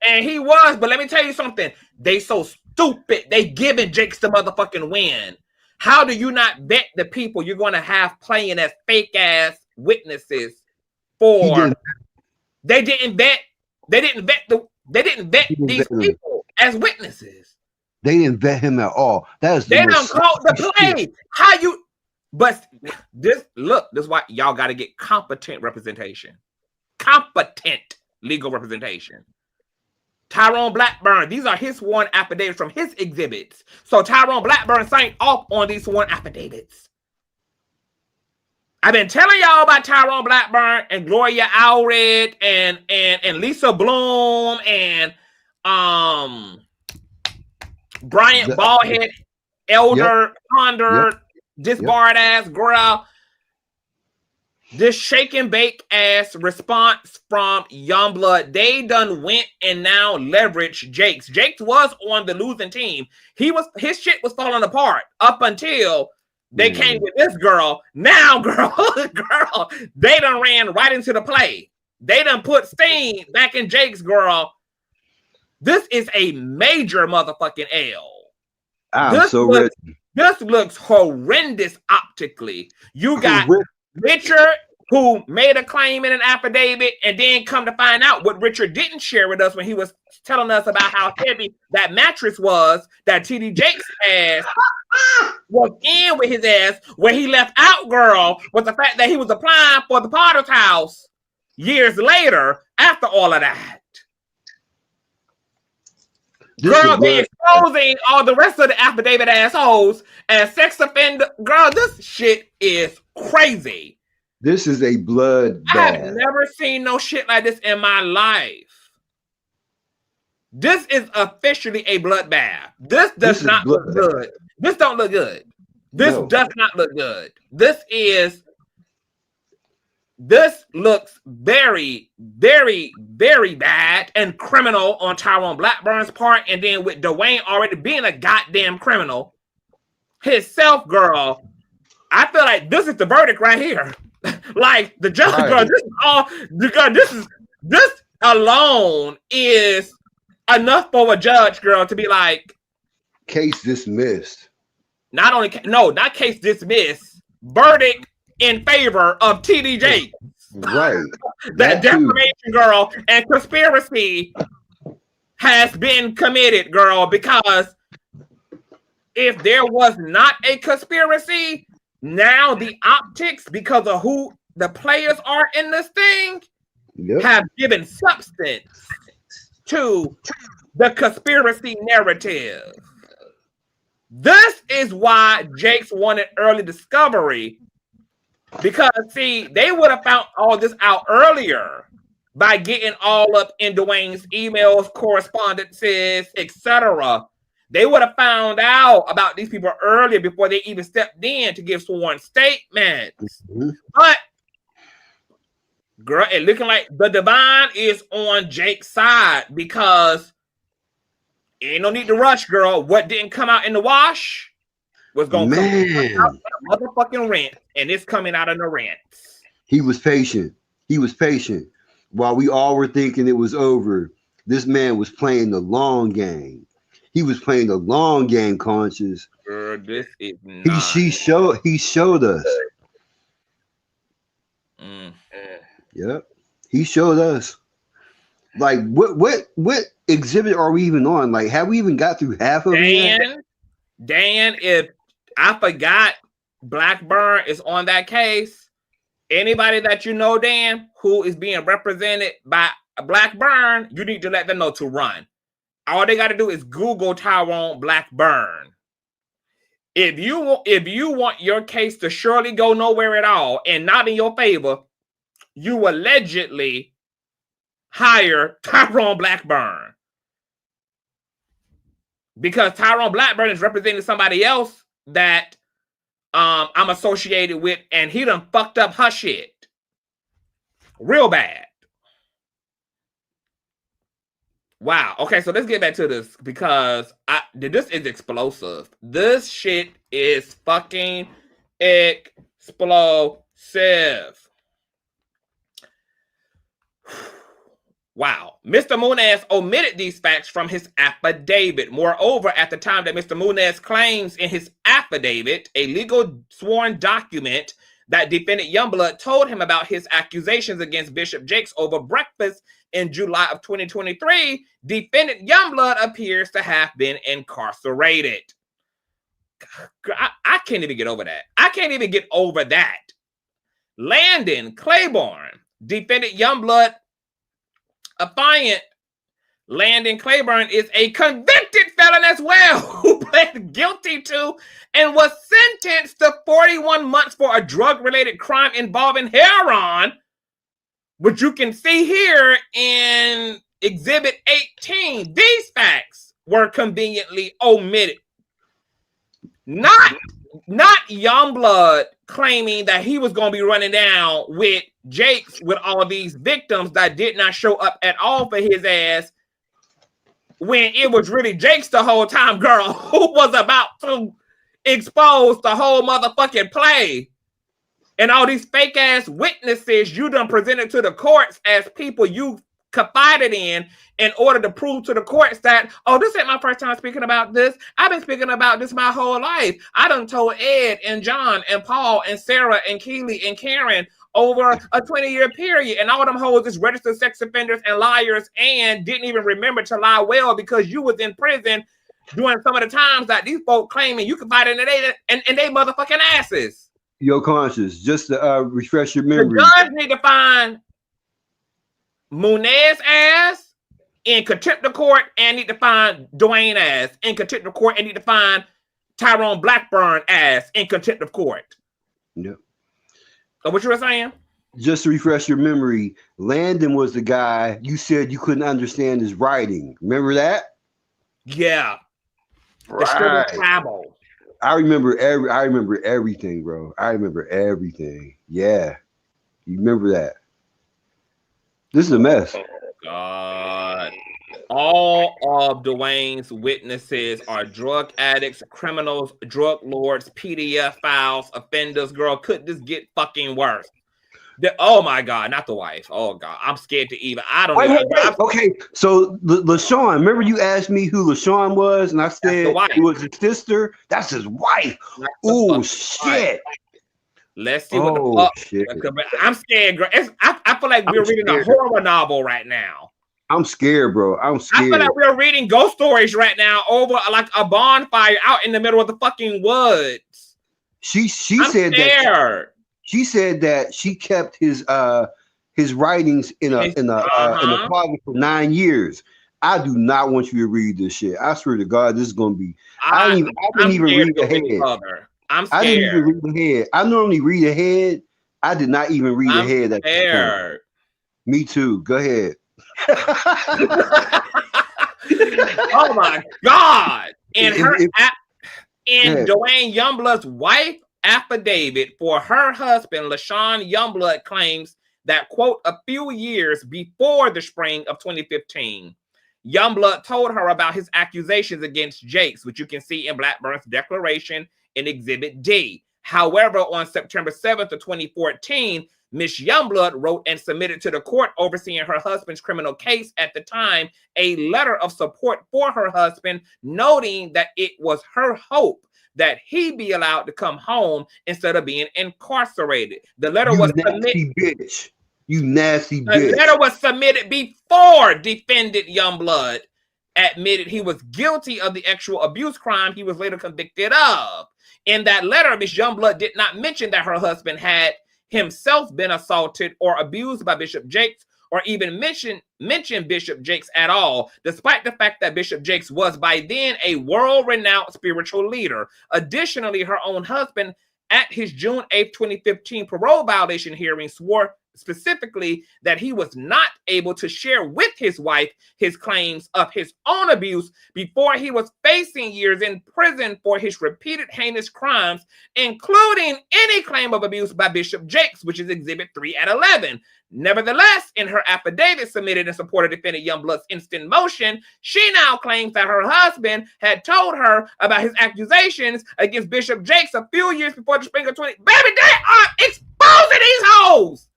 and he was, but let me tell you something. They so stupid. They giving Jakes the motherfucking win. How do you not vet the people you're going to have playing as fake ass witnesses for? They didn't vet these people as witnesses. They didn't vet him at all. That is they don't call the play. How you? But this is why y'all got to get competent representation, competent legal representation. Tyrone Blackburn, these are his sworn affidavits from his exhibits. So Tyrone Blackburn signed off on these sworn affidavits. I've been telling y'all about Tyrone Blackburn and Gloria Allred and Lisa Bloom and Bryant Baldhead, Elder Ponder, disbarred ass girl. This shake and bake ass response from Youngblood. They done went and now leveraged Jakes. Jakes was on the losing team. His shit was falling apart up until they came with this girl. Now, girl, they done ran right into the play. They done put Steen back in Jakes, girl. This is a major motherfucking L. This looks horrendous optically. You got Richard, who made a claim in an affidavit, and then come to find out what Richard didn't share with us when he was telling us about how heavy that mattress was that TD Jakes' ass was in with his ass. Where he left out, girl, was the fact that he was applying for the Potter's house years later after all of that. Girl, they exposing all the rest of the affidavit assholes as sex offender. Girl, this shit is crazy. This is a blood bath. I have never seen no shit like this in my life. This is officially a bloodbath. This does not look good. This don't look good. This does not look good. This looks very, very, very bad and criminal on Tyrone Blackburn's part. And then with Dwayne already being a goddamn criminal himself, girl, I feel like this is the verdict right here. Like the judge, girl, this alone is enough for a judge, girl, to be like, case dismissed. Not case dismissed. Verdict in favor of TD Jakes. Right. That defamation, girl, and conspiracy has been committed, girl, because if there was not a conspiracy, now the optics, because of who the players are in this thing, have given substance to the conspiracy narrative. This is why Jakes wanted early discovery. Because, see, they would have found all this out earlier by getting all up in Dwayne's emails, correspondences, etc. They would have found out about these people earlier before they even stepped in to give sworn statements. But, girl, it looking like the divine is on Jake's side because ain't no need to rush, girl. What didn't come out in the wash was going to come out in the motherfucking rent, and it's coming out in the rent. He was patient. He was patient. While we all were thinking it was over, this man was playing the long game. He was playing the long game, Conscious. Girl, this is not. He showed us. Yep. He showed us. Like, what exhibit are we even on? Like, have we even got through half of it? Dan, if I forgot Blackburn is on that case, anybody that you know, Dan, who is being represented by Blackburn, you need to let them know to run. All they got to do is Google Tyrone Blackburn. If you want your case to surely go nowhere at all and not in your favor, you allegedly hire Tyrone Blackburn. Because Tyrone Blackburn is representing somebody else that I'm associated with, and he done fucked up her shit real bad. Wow. Okay, so let's get back to this because this is explosive. This shit is fucking explosive. Wow. Mr. Munez omitted these facts from his affidavit. Moreover, at the time that Mr. Munez claims in his affidavit, a legal sworn document that defendant Youngblood told him about his accusations against Bishop Jakes over breakfast in July of 2023, defendant Youngblood appears to have been incarcerated. I can't even get over that. I can't even get over that. Landon Claiborne, defendant Youngblood affiant. Landon Claiborne is a convicted felon as well, who pled guilty to and was sentenced to 41 months for a drug-related crime involving heroin, which you can see here in Exhibit 18. These facts were conveniently omitted. Not not Youngblood claiming that he was going to be running down with Jakes with all these victims that did not show up at all for his ass, when it was really Jakes the whole time, girl, who was about to expose the whole motherfucking play. And all these fake ass witnesses you done presented to the courts as people you confided in order to prove to the courts that, oh, this ain't my first time speaking about this. I've been speaking about this my whole life. I done told Ed and John and Paul and Sarah and Keely and Karen over a 20-year period. And all them hoes is registered sex offenders and liars and didn't even remember to lie well because you was in prison doing some of the times that these folk claiming you confided in they motherfucking asses. Yo, Conscious, just to refresh your memory. The judge need to find Munez ass in contempt of court and need to find Dwayne ass in contempt of court and need to find Tyrone Blackburn ass in contempt of court. Yep. So what you were saying? Just to refresh your memory, Landon was the guy you said you couldn't understand his writing. Remember that? Yeah. Right. The I remember everything, bro. I remember everything. Yeah. You remember that. This is a mess. Oh, God. All of Dwayne's witnesses are drug addicts, criminals, drug lords, PDF files, offenders. Girl, could this get fucking worse? Oh my God, not the wife. Oh God, I'm scared to even. I don't know. Wait. Okay, so LaShawn, remember you asked me who LaShawn was, and I said it was his sister. That's his wife. Oh shit. Let's see what the fuck. Shit. I'm scared, girl. I feel like we're reading a horror novel right now. I'm scared, bro. I'm scared. I feel like we're reading ghost stories right now over like a bonfire out in the middle of the fucking woods. She said that. She said that she kept his writings in a closet for 9 years. I do not want you to read this shit. I swear to God, this is gonna be. I didn't even read the head. I'm scared. I didn't even read the head. I normally read the head. I did not even read the head. I'm scared. Me too. Go ahead. Oh my God! And Dwayne Youngblood's wife affidavit for her husband, LaShawn Youngblood, claims that, quote, a few years before the spring of 2015, Youngblood told her about his accusations against Jakes, which you can see in Blackburn's declaration in Exhibit D. However, on September 7th of 2014, Ms. Youngblood wrote and submitted to the court overseeing her husband's criminal case at the time a letter of support for her husband, noting that it was her hope that he be allowed to come home instead of being incarcerated. The letter was submitted. You nasty bitch. The letter was submitted before defendant Youngblood admitted he was guilty of the sexual abuse crime he was later convicted of. In that letter, Ms. Youngblood did not mention that her husband had himself been assaulted or abused by Bishop Jakes, or even mention Bishop Jakes at all, despite the fact that Bishop Jakes was by then a world-renowned spiritual leader. Additionally, her own husband, at his June 8th, 2015 parole violation hearing, swore specifically that he was not able to share with his wife his claims of his own abuse before he was facing years in prison for his repeated heinous crimes, including any claim of abuse by Bishop Jakes, which is Exhibit 3 at 11. Nevertheless, in her affidavit submitted in support of defendant Youngblood's instant motion, she now claims that her husband had told her about his accusations against Bishop Jakes a few years before the spring of 20. Baby, they are exposing these hoes.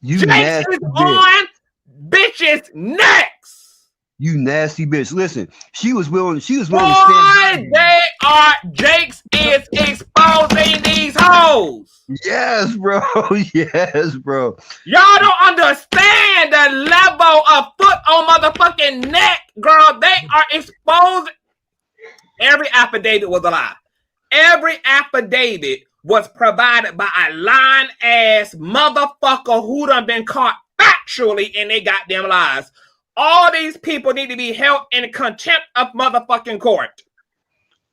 You Jakes nasty is bitch. on bitches' necks. You nasty bitch. Listen, she was willing to stand by Jakes is exposing these hoes. Yes, bro. Yes, bro. Y'all don't understand the level of foot on motherfucking neck, girl. They are exposing. Every affidavit was a lie. Every affidavit was provided by a lying ass motherfucker who done been caught factually in their goddamn lies. All these people need to be held in contempt of motherfucking court.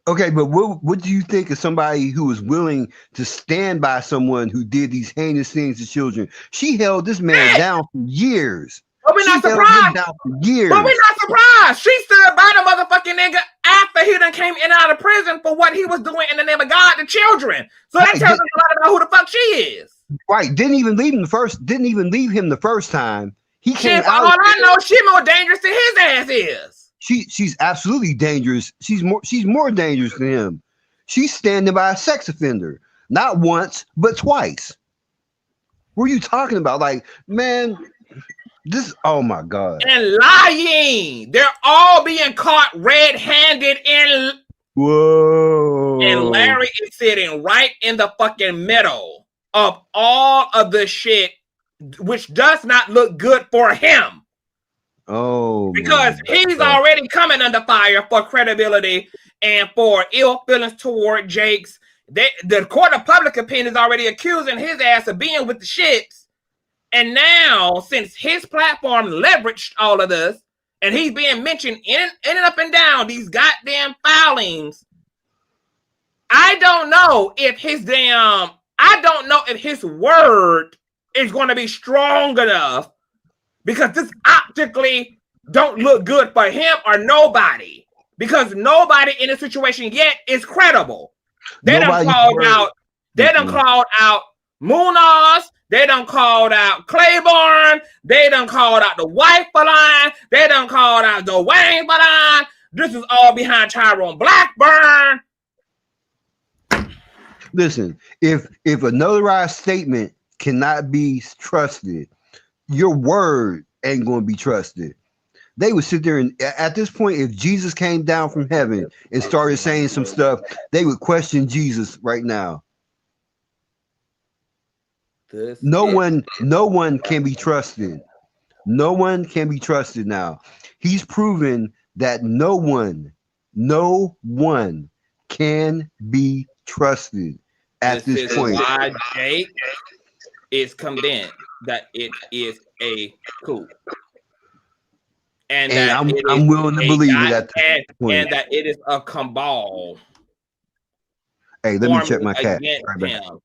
Okay, but what do you think of somebody who was willing to stand by someone who did these heinous things to children? She held this man down for years. But we're not She held him surprised. down for years. But we're not surprised. She stood by the motherfucking nigga after he done came in and out of prison for what he was doing in the name of God to children. So that Right, tells us a lot about who the fuck she is. Right. Didn't even leave him the first time. He came Shit, for out. all I know, she more dangerous than his ass is. She's absolutely dangerous. She's more dangerous than him. She's standing by a sex offender, not once, but twice. What are you talking about? Like, man, this, oh my God. And lying. They're all being caught red-handed in. Whoa. And Larry is sitting right in the fucking middle of all of the shit, which does not look good for him. Oh, because he's already coming under fire for credibility and for ill feelings toward Jakes. The court of public opinion is already accusing his ass of being with the shits. And now, since his platform leveraged all of this, and he's being mentioned in and up and down these goddamn filings, I don't know if his word is going to be strong enough, because this optically don't look good for him or nobody. Because nobody in the situation yet is credible. They done called out Munoz. They done called out Claiborne. They done called out the wife for lying. They done called out Dwayne for lying. This is all behind Tyrone Blackburn. Listen, if a notarized statement cannot be trusted, your word ain't going to be trusted. They would sit there and at this point, if Jesus came down from heaven and started saying some stuff, they would question Jesus right now. No one can be trusted. No one can be trusted now. He's proven that no one can be trusted at this point. Why Jake is convinced that it is a coup. And I'm willing to believe it at this point. And that it is a cabal. Hey, let me check my cat. Right him.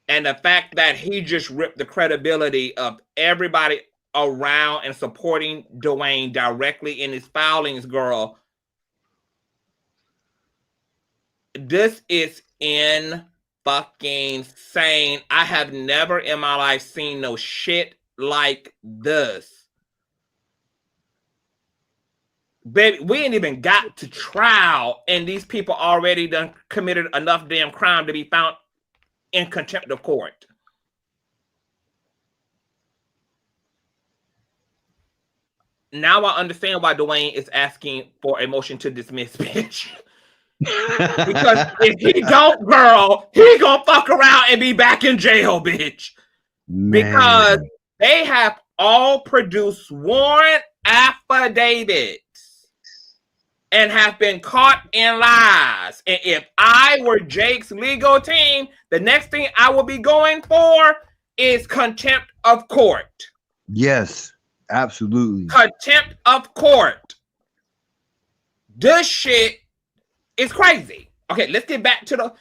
And the fact that he just ripped the credibility of everybody around and supporting Dwayne directly in his filings, girl. This is fucking insane. I have never in my life seen no shit like this. Baby, we ain't even got to trial, and these people already done committed enough damn crime to be found in contempt of court. Now I understand why Dwayne is asking for a motion to dismiss, bitch. Because if he don't, girl, he gonna fuck around and be back in jail, bitch. Man. Because they have all produced sworn affidavits and have been caught in lies. And if I were Jake's legal team, the next thing I will be going for is contempt of court. Yes, absolutely. Contempt of court. This shit is crazy. Okay, let's get back to the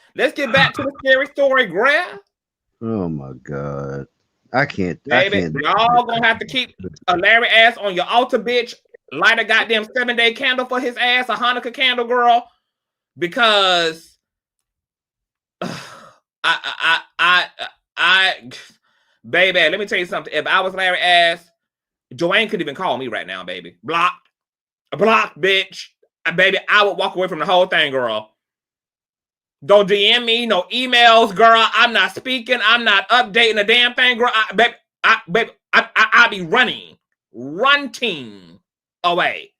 scary story, Greg. Oh my God. I can't. Baby, y'all gonna have to keep a Larry ass on your altar, bitch. Light a goddamn 7-day candle for his ass, a Hanukkah candle, girl. Because baby, let me tell you something. If I was Larry ass, Dwayne could even call me right now, baby. Block, bitch. Baby, I would walk away from the whole thing, girl. Don't DM me, no emails, girl. I'm not speaking. I'm not updating a damn thing, girl. I'll be running away.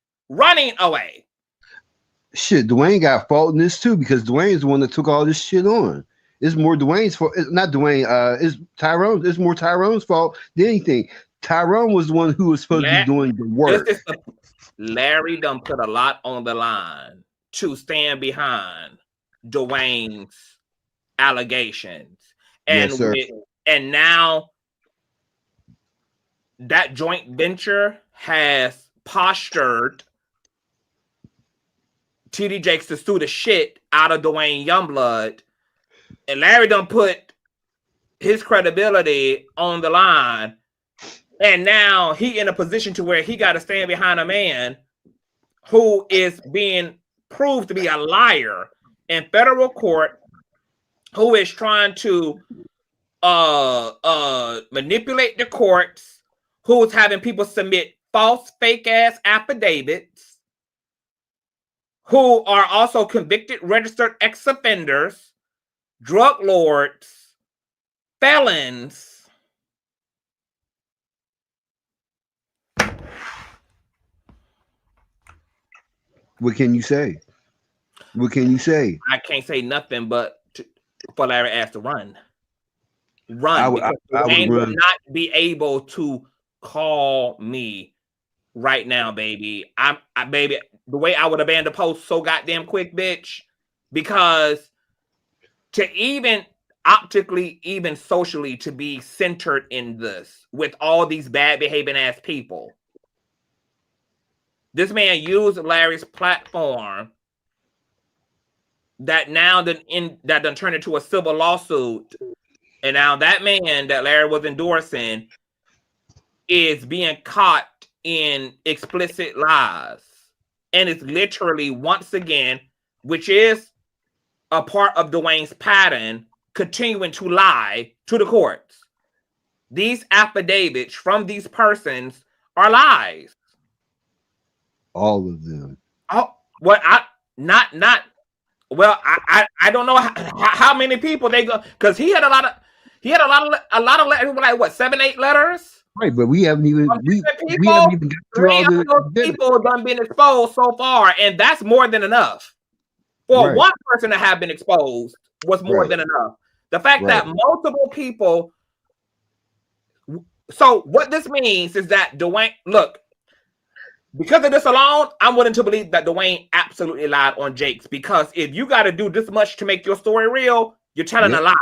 Shit, Dwayne got fault in this too, because Dwayne's the one that took all this shit on. It's more Dwayne's fault. It's not Dwayne. It's Tyrone. It's more Tyrone's fault than anything. Tyrone was the one who was supposed to be doing the work. Larry done put a lot on the line to stand behind Dwayne's allegations. And yes, sir. And now that joint venture has postured TD Jakes to sue the shit out of Dwayne Youngblood. And Larry done put his credibility on the line And now he in a position to where he got to stand behind a man who is being proved to be a liar in federal court, who is trying to manipulate the courts, who's having people submit false, fake ass affidavits, who are also convicted, registered ex-offenders, drug lords, felons. What can you say? What can you say? I can't say nothing but for Larry ass to run. I would Because Dwayne run. will not be able to call me right now, baby. Baby, the way I would abandon the post so goddamn quick, bitch, because to even optically, even socially, to be centered in this with all these bad behaving ass people. This man used Larry's platform that now done turned into a civil lawsuit. And now that man that Larry was endorsing is being caught in explicit lies. And it's literally, once again, which is a part of Dwayne's pattern, continuing to lie to the courts. These affidavits from these persons are lies. All of them. Oh, well, I don't know how many people they go, because he had a lot of letters, like what, 7, 8 letters? Right, but we haven't even we haven't even got through all Three of those people done been exposed so far, and that's more than enough. For one person to have been exposed was more than enough. The fact that multiple people. So what this means is that Dwayne, look, because of this alone, I'm willing to believe that Dwayne absolutely lied on Jakes, because if you got to do this much to make your story real, you're telling a lie.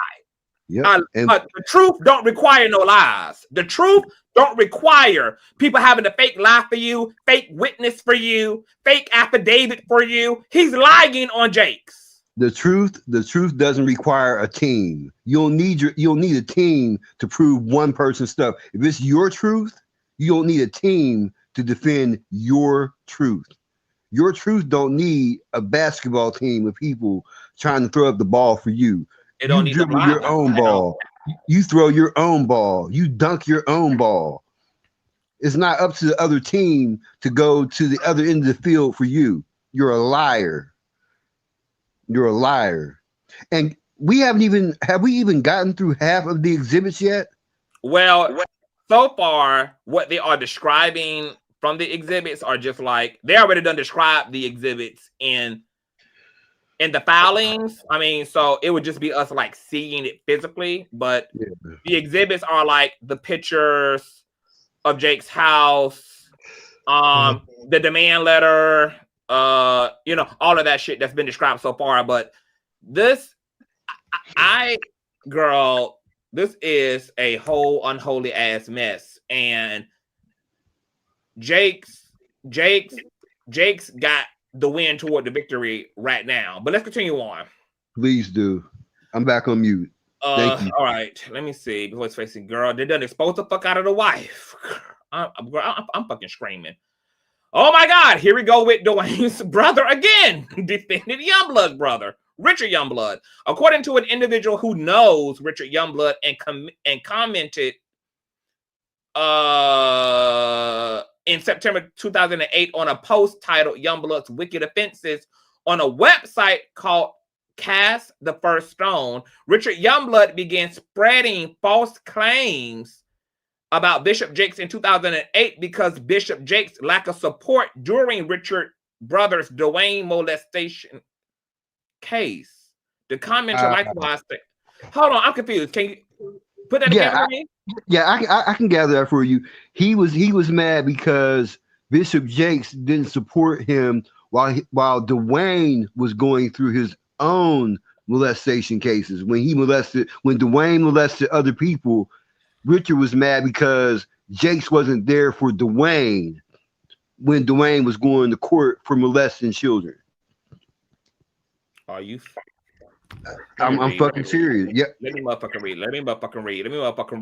But the truth don't require no lies. The truth don't require people having to fake lie for you, fake witness for you, fake affidavit for you. He's lying on Jakes. The truth doesn't require a team. You'll need a team to prove one person's stuff. If it's your truth, you don't need a team to defend your truth. Your truth don't need a basketball team of people trying to throw up the ball for you. It don't need dribble your own ball. You throw your own ball. You dunk your own ball. It's not up to the other team to go to the other end of the field for you. You're a liar. You're a liar. And have we even gotten through half of the exhibits yet? Well, so far, what they are describing from the exhibits are just like, they already done describe the exhibits in the filings. I mean, so it would just be us like seeing it physically, but the exhibits are like the pictures of Jake's house, the demand letter, all of that shit that's been described so far. But this, this is a whole unholy ass mess. And Jakes got the win toward the victory right now. But let's continue on. Please do. I'm back on mute. Thank you. All right. Let me see. Before it's facing, girl, they done exposed the fuck out of the wife. I'm fucking screaming. Oh my God. Here we go with Dwayne's brother again. Defended Youngblood brother, Richard Youngblood. According to an individual who knows Richard Youngblood and commented in September 2008 on a post titled Youngblood's Wicked Offenses on a website called Cast the First Stone, Richard Youngblood began spreading false claims about Bishop Jakes in 2008 because Bishop Jakes' lack of support during Richard brother's Dwayne molestation case. The commenter likewise said, hold on, I'm confused. Can you put that together for me? I can gather that for you. He was mad because Bishop Jakes didn't support him while Dwayne was going through his own molestation cases. When Dwayne molested other people, Richard was mad because Jakes wasn't there for Dwayne when Dwayne was going to court for molesting children. Are you? I'm fucking serious. Yeah. Let me motherfucking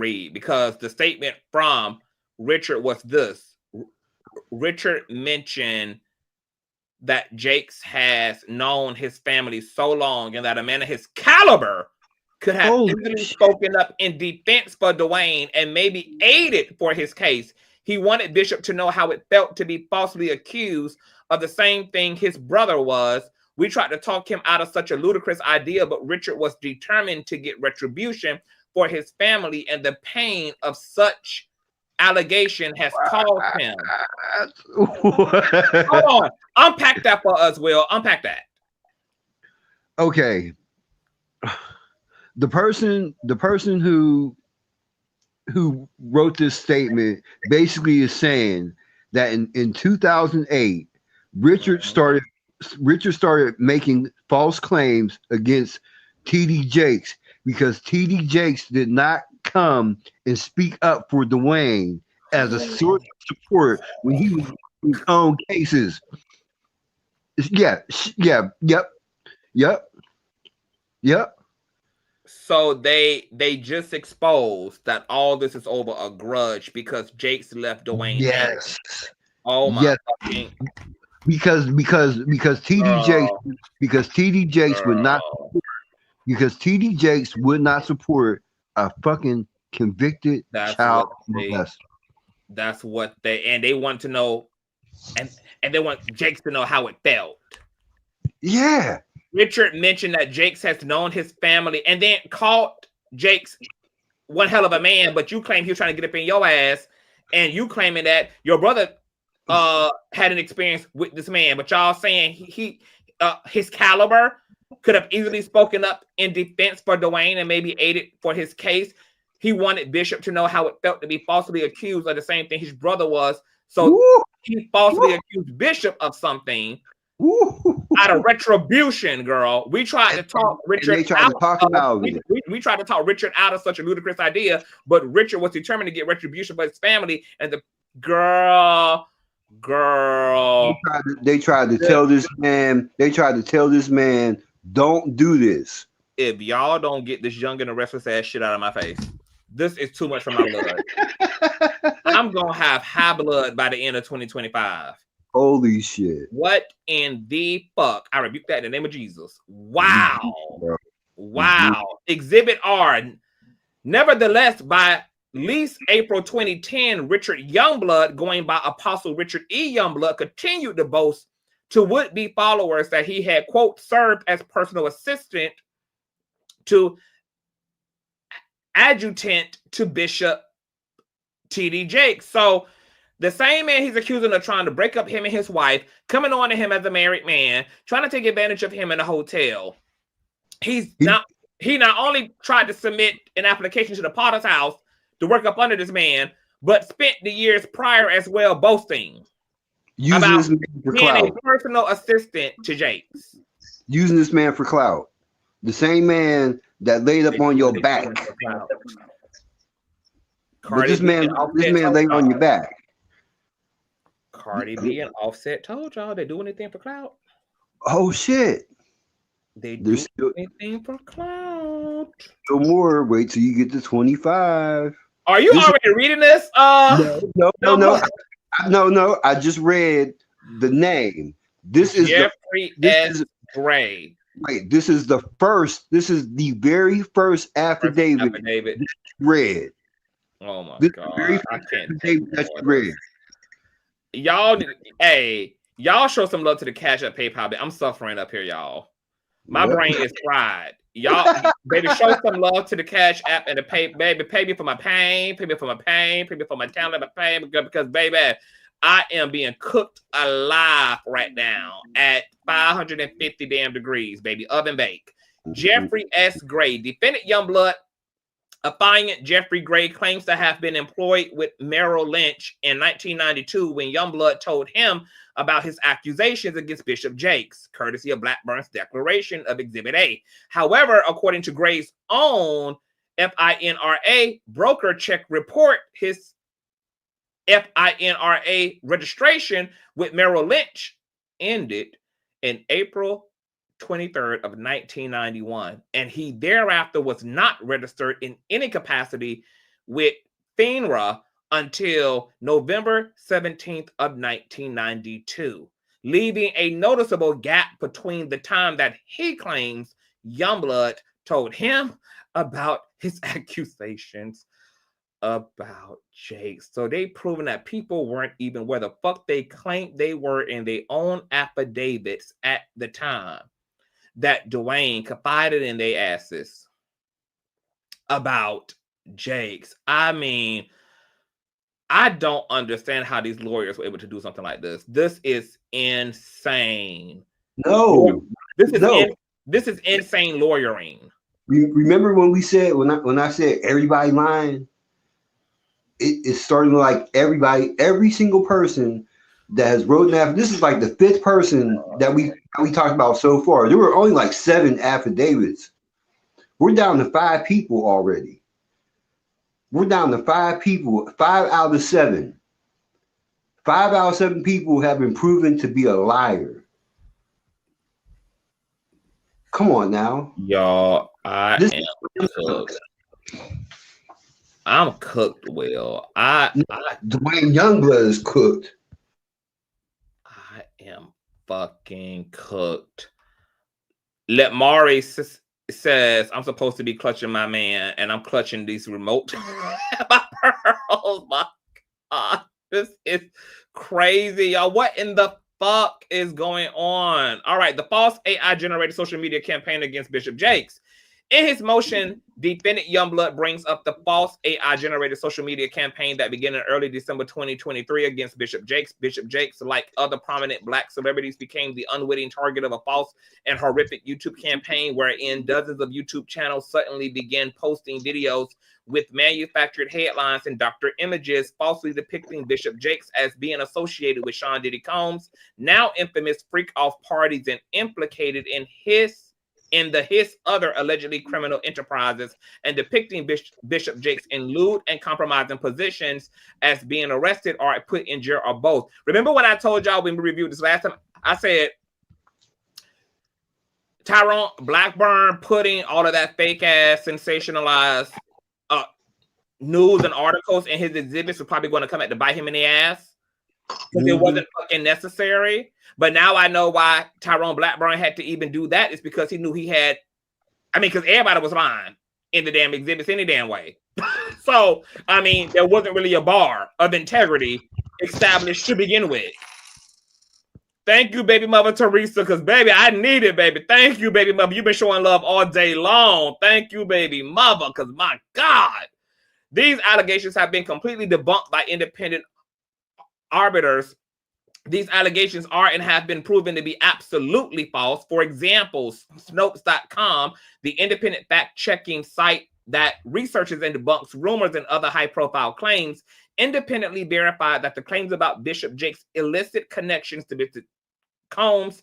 read. Because the statement from Richard was this. Richard mentioned that Jakes has known his family so long and that a man of his caliber could have easily spoken up in defense for Dwayne and maybe aided for his case. He wanted Bishop to know how it felt to be falsely accused of the same thing his brother was. We tried to talk him out of such a ludicrous idea, but Richard was determined to get retribution for his family, and the pain of such allegation has caused him. Hold on. Unpack that for us, Will. Unpack that. Okay. The person who wrote this statement basically is saying that in 2008, Richard started making false claims against T.D. Jakes because T.D. Jakes did not come and speak up for Dwayne as a source of support when he was in his own cases. Yep. So they just exposed that all this is over a grudge because Jakes left Dwayne. Yes. Oh my. Yes. Fucking... Because TD Jakes would not support a fucking convicted child molester. That's what they want to know, and they want Jakes to know how it felt. Yeah. Richard mentioned that Jakes has known his family and then called Jakes one hell of a man, but you claim he was trying to get up in your ass, and you claiming that your brother had an experience with this man, but y'all saying he his caliber could have easily spoken up in defense for Dwayne and maybe aided for his case. He wanted Bishop to know how it felt to be falsely accused of the same thing his brother was. So he falsely accused Bishop of something out of retribution, girl. We tried to talk Richard out. We tried to talk Richard out of such a ludicrous idea, but Richard was determined to get retribution for his family. And the girl. They tried to tell this man. They tried to tell this man, don't do this. If y'all don't get this young and restless ass shit out of my face, this is too much for my blood. I'm gonna have high blood by the end of 2025. Holy shit. What in the fuck? I rebuke that in the name of Jesus. Wow. Wow. Exhibit R. Nevertheless, by at least April 2010, Richard Youngblood, going by Apostle Richard E. Youngblood, continued to boast to would-be followers that he had, quote, served as personal assistant to adjutant to Bishop T.D. Jakes. So the same man he's accusing of trying to break up him and his wife, coming on to him as a married man, trying to take advantage of him in a hotel. He not only tried to submit an application to the Potter's house to work up under this man, but spent the years prior as well boasting using this man for being clout. a personal assistant to Jakes. Using this man for clout. The same man that laid up on your back. But this man laid on your back. Cardi B and Offset told y'all they do anything for clout. Oh shit. They do anything for clout. No more. Wait till you get to 25. Are you already reading this? No. I just read the name. This is Jeffrey S. Gray. Wait, this is the very first affidavit read. Oh my God. Very I can't that you read. Y'all show some love to the Cash App PayPal. I'm suffering up here, y'all. My brain is fried. Y'all, baby, show some love to the Cash App and the pay me for my pain, pay me for my talent, because baby, I am being cooked alive right now at 550 damn degrees, baby, oven bake. Jeffrey S. Gray, defendant Youngblood, affiant Jeffrey Gray, claims to have been employed with Merrill Lynch in 1992 when Youngblood told him about his accusations against Bishop Jakes, courtesy of Blackburn's declaration of Exhibit A. However, according to Gray's own FINRA broker check report, his FINRA registration with Merrill Lynch ended in April 23rd of 1991, and he thereafter was not registered in any capacity with FINRA until November 17th of 1992, leaving a noticeable gap between the time that he claims Youngblood told him about his accusations about Jakes. So they proven that people weren't even where the fuck they claimed they were in their own affidavits at the time that Dwayne confided in their asses about Jakes. I mean, I don't understand how these lawyers were able to do something like this. This is insane. No, This is no. This is insane lawyering. Remember when we said when I said everybody lying? It's starting to like every single person that has wrote an affidavit. This is like the fifth person that we talked about so far. There were only like 7 affidavits. We're down to 5 people already. We're down to 5 people, 5 out of 7. 5 out of 7 people have been proven to be a liar. Come on now. Y'all, I'm cooked, Will. Dwayne Youngblood is cooked. I am fucking cooked. Let Mari says I'm supposed to be clutching my man, and I'm clutching these remote my pearls. My God, this is crazy, y'all. What in the fuck is going on? All right, the false AI generated social media campaign against Bishop Jakes. In his motion, defendant Youngblood brings up the false AI-generated social media campaign that began in early December 2023 against Bishop Jakes. Bishop Jakes, like other prominent Black celebrities, became the unwitting target of a false and horrific YouTube campaign wherein dozens of YouTube channels suddenly began posting videos with manufactured headlines and doctored images falsely depicting Bishop Jakes as being associated with Sean Diddy Combs, now infamous freak-off parties and implicated in his other allegedly criminal enterprises, and depicting Bishop Jakes in lewd and compromising positions as being arrested or put in jail or both. Remember when I told y'all when we reviewed this last time, I said Tyrone Blackburn putting all of that fake ass sensationalized news and articles in his exhibits was probably going to come at to bite him in the ass because it wasn't fucking necessary. But now I know why Tyrone Blackburn had to even do that. It's because he knew he had, I mean, because everybody was lying in the damn exhibits any damn way. So, I mean, there wasn't really a bar of integrity established to begin with. Thank you, baby mother Teresa, because, baby, I need it, baby. Thank you, baby mother. You've been showing love all day long. Thank you, baby mother, because, my God, these allegations have been completely debunked by independent arbiters. These allegations are and have been proven to be absolutely false. For example, Snopes.com, the independent fact-checking site that researches and debunks rumors and other high-profile claims, independently verified that the claims about Bishop Jakes' illicit connections to Bishop Combs'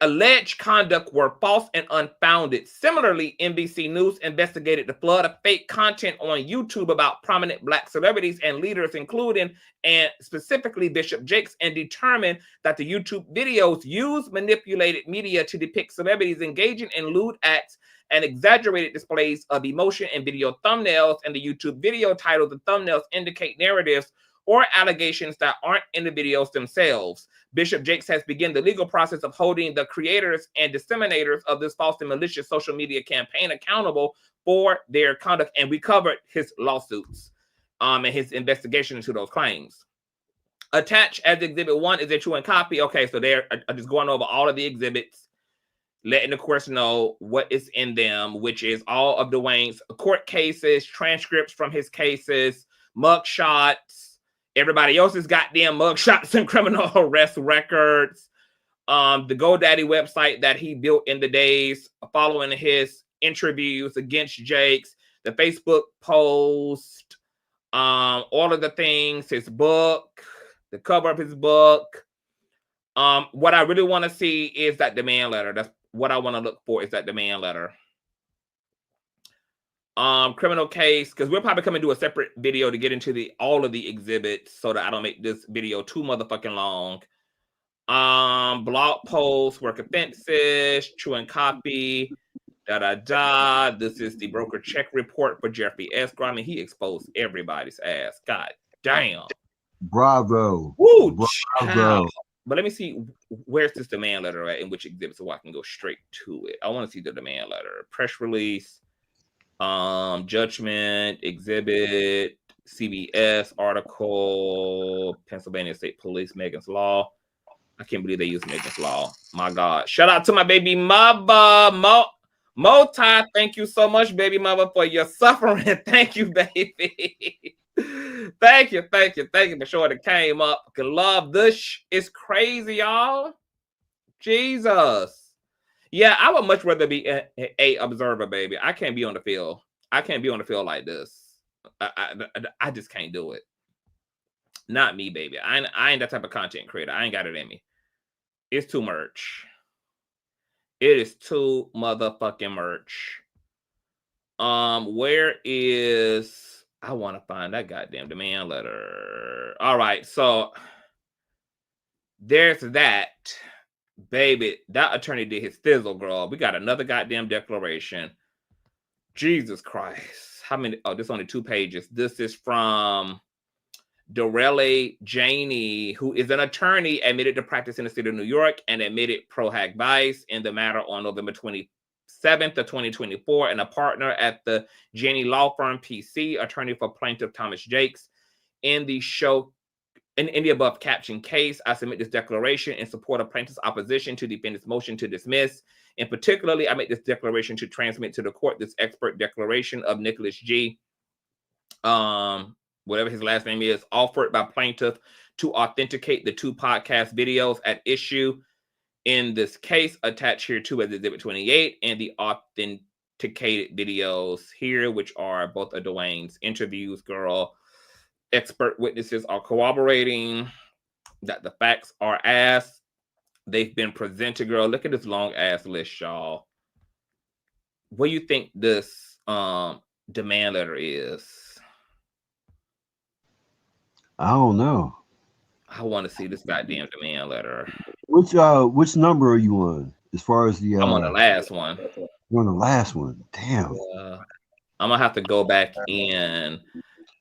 alleged conduct were false and unfounded. Similarly, NBC News investigated the flood of fake content on YouTube about prominent Black celebrities and leaders, including and specifically Bishop Jakes, and determined that the YouTube videos used manipulated media to depict celebrities engaging in lewd acts and exaggerated displays of emotion and video thumbnails, and the YouTube video titles and thumbnails indicate narratives or allegations that aren't in the videos themselves. Bishop Jakes has begun the legal process of holding the creators and disseminators of this false and malicious social media campaign accountable for their conduct. And we covered his lawsuits and his investigation into those claims. Attached as Exhibit 1 is a true and copy. Okay, so they're just going over all of the exhibits, letting the courts know what is in them, which is all of Dwayne's court cases, transcripts from his cases, mugshots, everybody else's goddamn mugshots and criminal arrest records, the GoDaddy website that he built in the days following his interviews against Jakes, the Facebook post, all of the things, his book, the cover of his book. What I really want to see is that demand letter. That's what I want to look for, is that demand letter. Criminal case, because we're probably coming to do a separate video to get into all of the exhibits so that I don't make this video too motherfucking long. Blog posts, work offenses, true and copy, This is the broker check report for Jeffrey Esquire. I mean, he exposed everybody's ass. God damn. Bravo. Woo, Bravo. But let me see, where's this demand letter at, in which exhibit, so I can go straight to it. I want to see the demand letter. Press release, judgment, exhibit, CBS article, Pennsylvania State Police, Megan's Law. I can't believe they use Megan's Law. My God. Shout out to my baby mother, Moti. Thank you so much, baby mother, for your suffering. Thank you, baby. Thank you for sure it came up. Love this is crazy, y'all. Jesus. Yeah, I would much rather be a observer, baby. I can't be on the field. I can't be on the field like this. I just can't do it. Not me, baby. I ain't that type of content creator. I ain't got it in me. It's too much. It is too motherfucking much. Where is, I want to find that goddamn demand letter. All right, so there's that. Baby, that attorney did his thizzle, girl. We got another goddamn declaration. Jesus Christ. How many? Oh, this is only 2 pages. This is from Dorelli Janey, who is an attorney admitted to practice in the state of New York and admitted pro hac vice in the matter on November 27th of 2024, and a partner at the Janey Law Firm PC, attorney for plaintiff Thomas Jakes. In the show, in the above captioned case, I submit this declaration in support of plaintiff's opposition to defendant's motion to dismiss. And particularly, I make this declaration to transmit to the court this expert declaration of Nicholas G., whatever his last name is, offered by plaintiff to authenticate the 2 podcast videos at issue in this case, attached here to as Exhibit 28, and the authenticated videos here, which are both of Dwayne's interviews, girl. Expert witnesses are corroborating that the facts are as they've been presented, girl. Look at this long ass list, y'all. What do you think this demand letter is? I don't know. I want to see this goddamn demand letter. Which number are you on? As far as the I'm on the last one. You're on the last one. Damn. I'm gonna have to go back in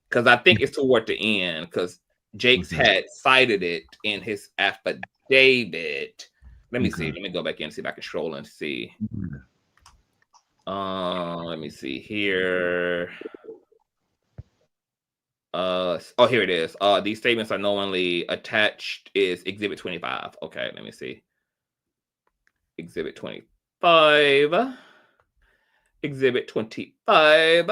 because I think it's toward the end, because Jakes had cited it in his affidavit. Let me see. Let me go back in and see if I can scroll and see. Let me see here. Oh, here it is. These statements are knowingly attached is Exhibit 25. Okay, let me see. Exhibit 25. Exhibit 25.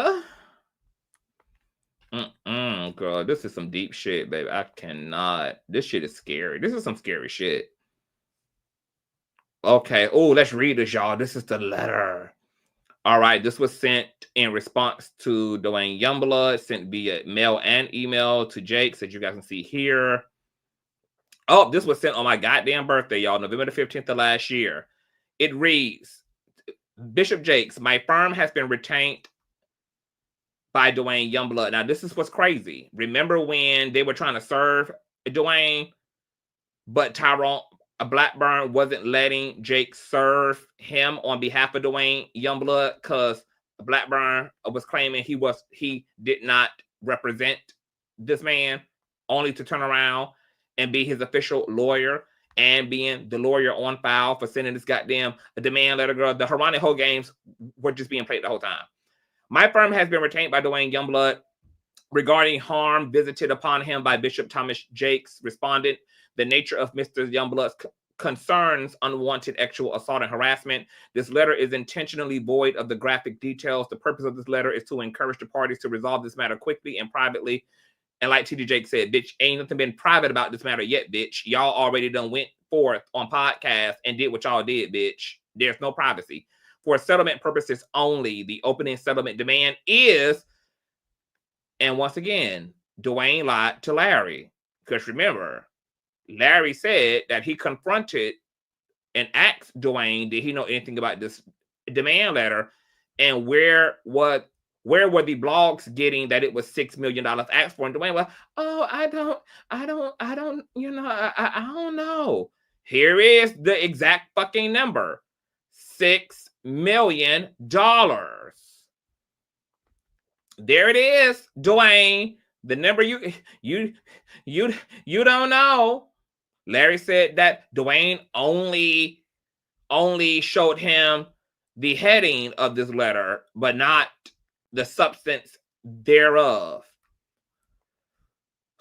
Girl, this is some deep shit, baby. I cannot. This shit is scary. This is some scary shit. Okay. Oh, let's read this, y'all. This is the letter. All right. This was sent in response to Dwayne Youngblood, sent via mail and email to Jakes, as you guys can see here. Oh, this was sent on my goddamn birthday, y'all, November the 15th of last year. It reads, Bishop Jakes, my firm has been retained by Dwayne Youngblood. Now, this is what's crazy. Remember when they were trying to serve Dwayne, but Tyrone, Blackburn wasn't letting Jake serve him on behalf of Dwayne Youngblood because Blackburn was claiming he did not represent this man, only to turn around and be his official lawyer and being the lawyer on file for sending this goddamn demand letter, girl. The Harani Ho games were just being played the whole time. My firm has been retained by Dwayne Youngblood regarding harm visited upon him by Bishop Thomas Jakes. Respondent, the nature of Mr. Youngblood's concerns unwanted sexual assault and harassment. This letter is intentionally void of the graphic details. The purpose of this letter is to encourage the parties to resolve this matter quickly and privately. And like TD Jake said, bitch, ain't nothing been private about this matter yet, bitch. Y'all already done went forth on podcast and did what y'all did, bitch. There's no privacy. For settlement purposes only, the opening settlement demand is, and once again, Dwayne lied to Larry. Because remember, Larry said that he confronted and asked Dwayne, did he know anything about this demand letter? And where were the blogs getting that it was $6 million asked for? And Dwayne was, oh, I don't, you know, I don't know. Here is the exact fucking number. $6 million. There it is, Dwayne. The number you don't know. Larry said that Dwayne only showed him the heading of this letter, but not the substance thereof.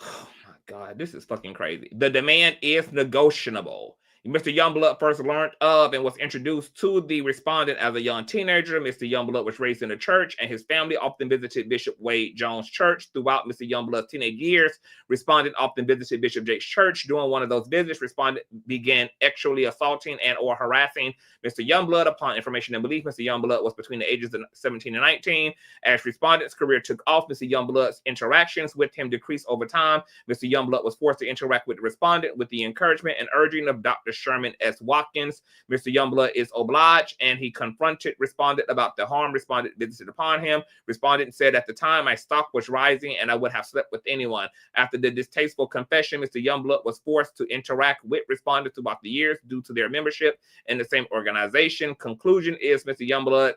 Oh my God, this is fucking crazy. The demand is negotiable. Mr. Youngblood first learned of and was introduced to the respondent as a young teenager. Mr. Youngblood was raised in the church, and his family often visited Bishop Wade Jones Church throughout Mr. Youngblood's teenage years. Respondent often visited Bishop Jakes Church. During one of those visits, respondent began actually assaulting and or harassing Mr. Youngblood. Upon information and belief, Mr. Youngblood was between the ages of 17 and 19. As respondent's career took off, Mr. Youngblood's interactions with him decreased over time. Mr. Youngblood was forced to interact with the respondent with the encouragement and urging of Dr. Sherman S. Watkins. Mr. Youngblood is obliged, and he confronted respondent about the harm respondent visited upon him. Respondent said, at the time, my stock was rising and I would have slept with anyone. After the distasteful confession, Mr. Youngblood was forced to interact with respondents throughout the years due to their membership in the same organization. Conclusion is Mr. Youngblood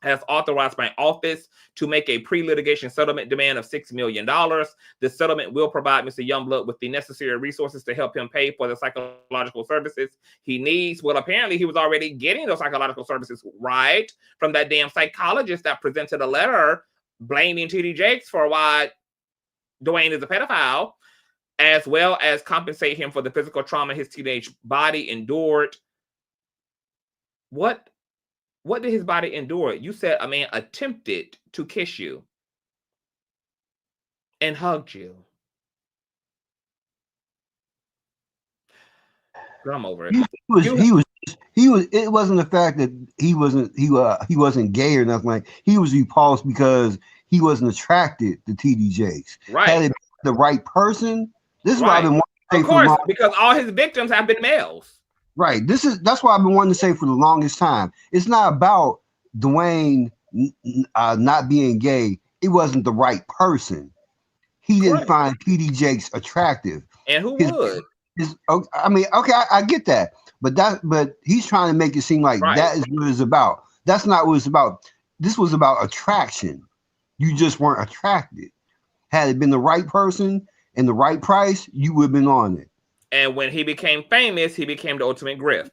has authorized my office to make a pre-litigation settlement demand of $6 million. The settlement will provide Mr. Youngblood with the necessary resources to help him pay for the psychological services he needs. Well, apparently he was already getting those psychological services, right, from that damn psychologist that presented a letter blaming TD Jakes for why Dwayne is a pedophile, as well as compensate him for the physical trauma his teenage body endured. What did his body endure? You said a man attempted to kiss you and hugged you. Girl, I'm over it. He was. It wasn't the fact that he wasn't gay or nothing like. He was repulsed because he wasn't attracted to TD Jakes. Right. Had it been the right person, this is why I've been wanting to say of course, because all his victims have been males. Right. That's why I've been wanting to say for the longest time. It's not about Dwayne not being gay. It wasn't the right person. He didn't find TD Jakes attractive. And who would? I mean, okay, I get that, but he's trying to make it seem like that is what it's about. That's not what it's about. This was about attraction. You just weren't attracted. Had it been the right person and the right price, you would have been on it. And when he became famous, he became the ultimate grift.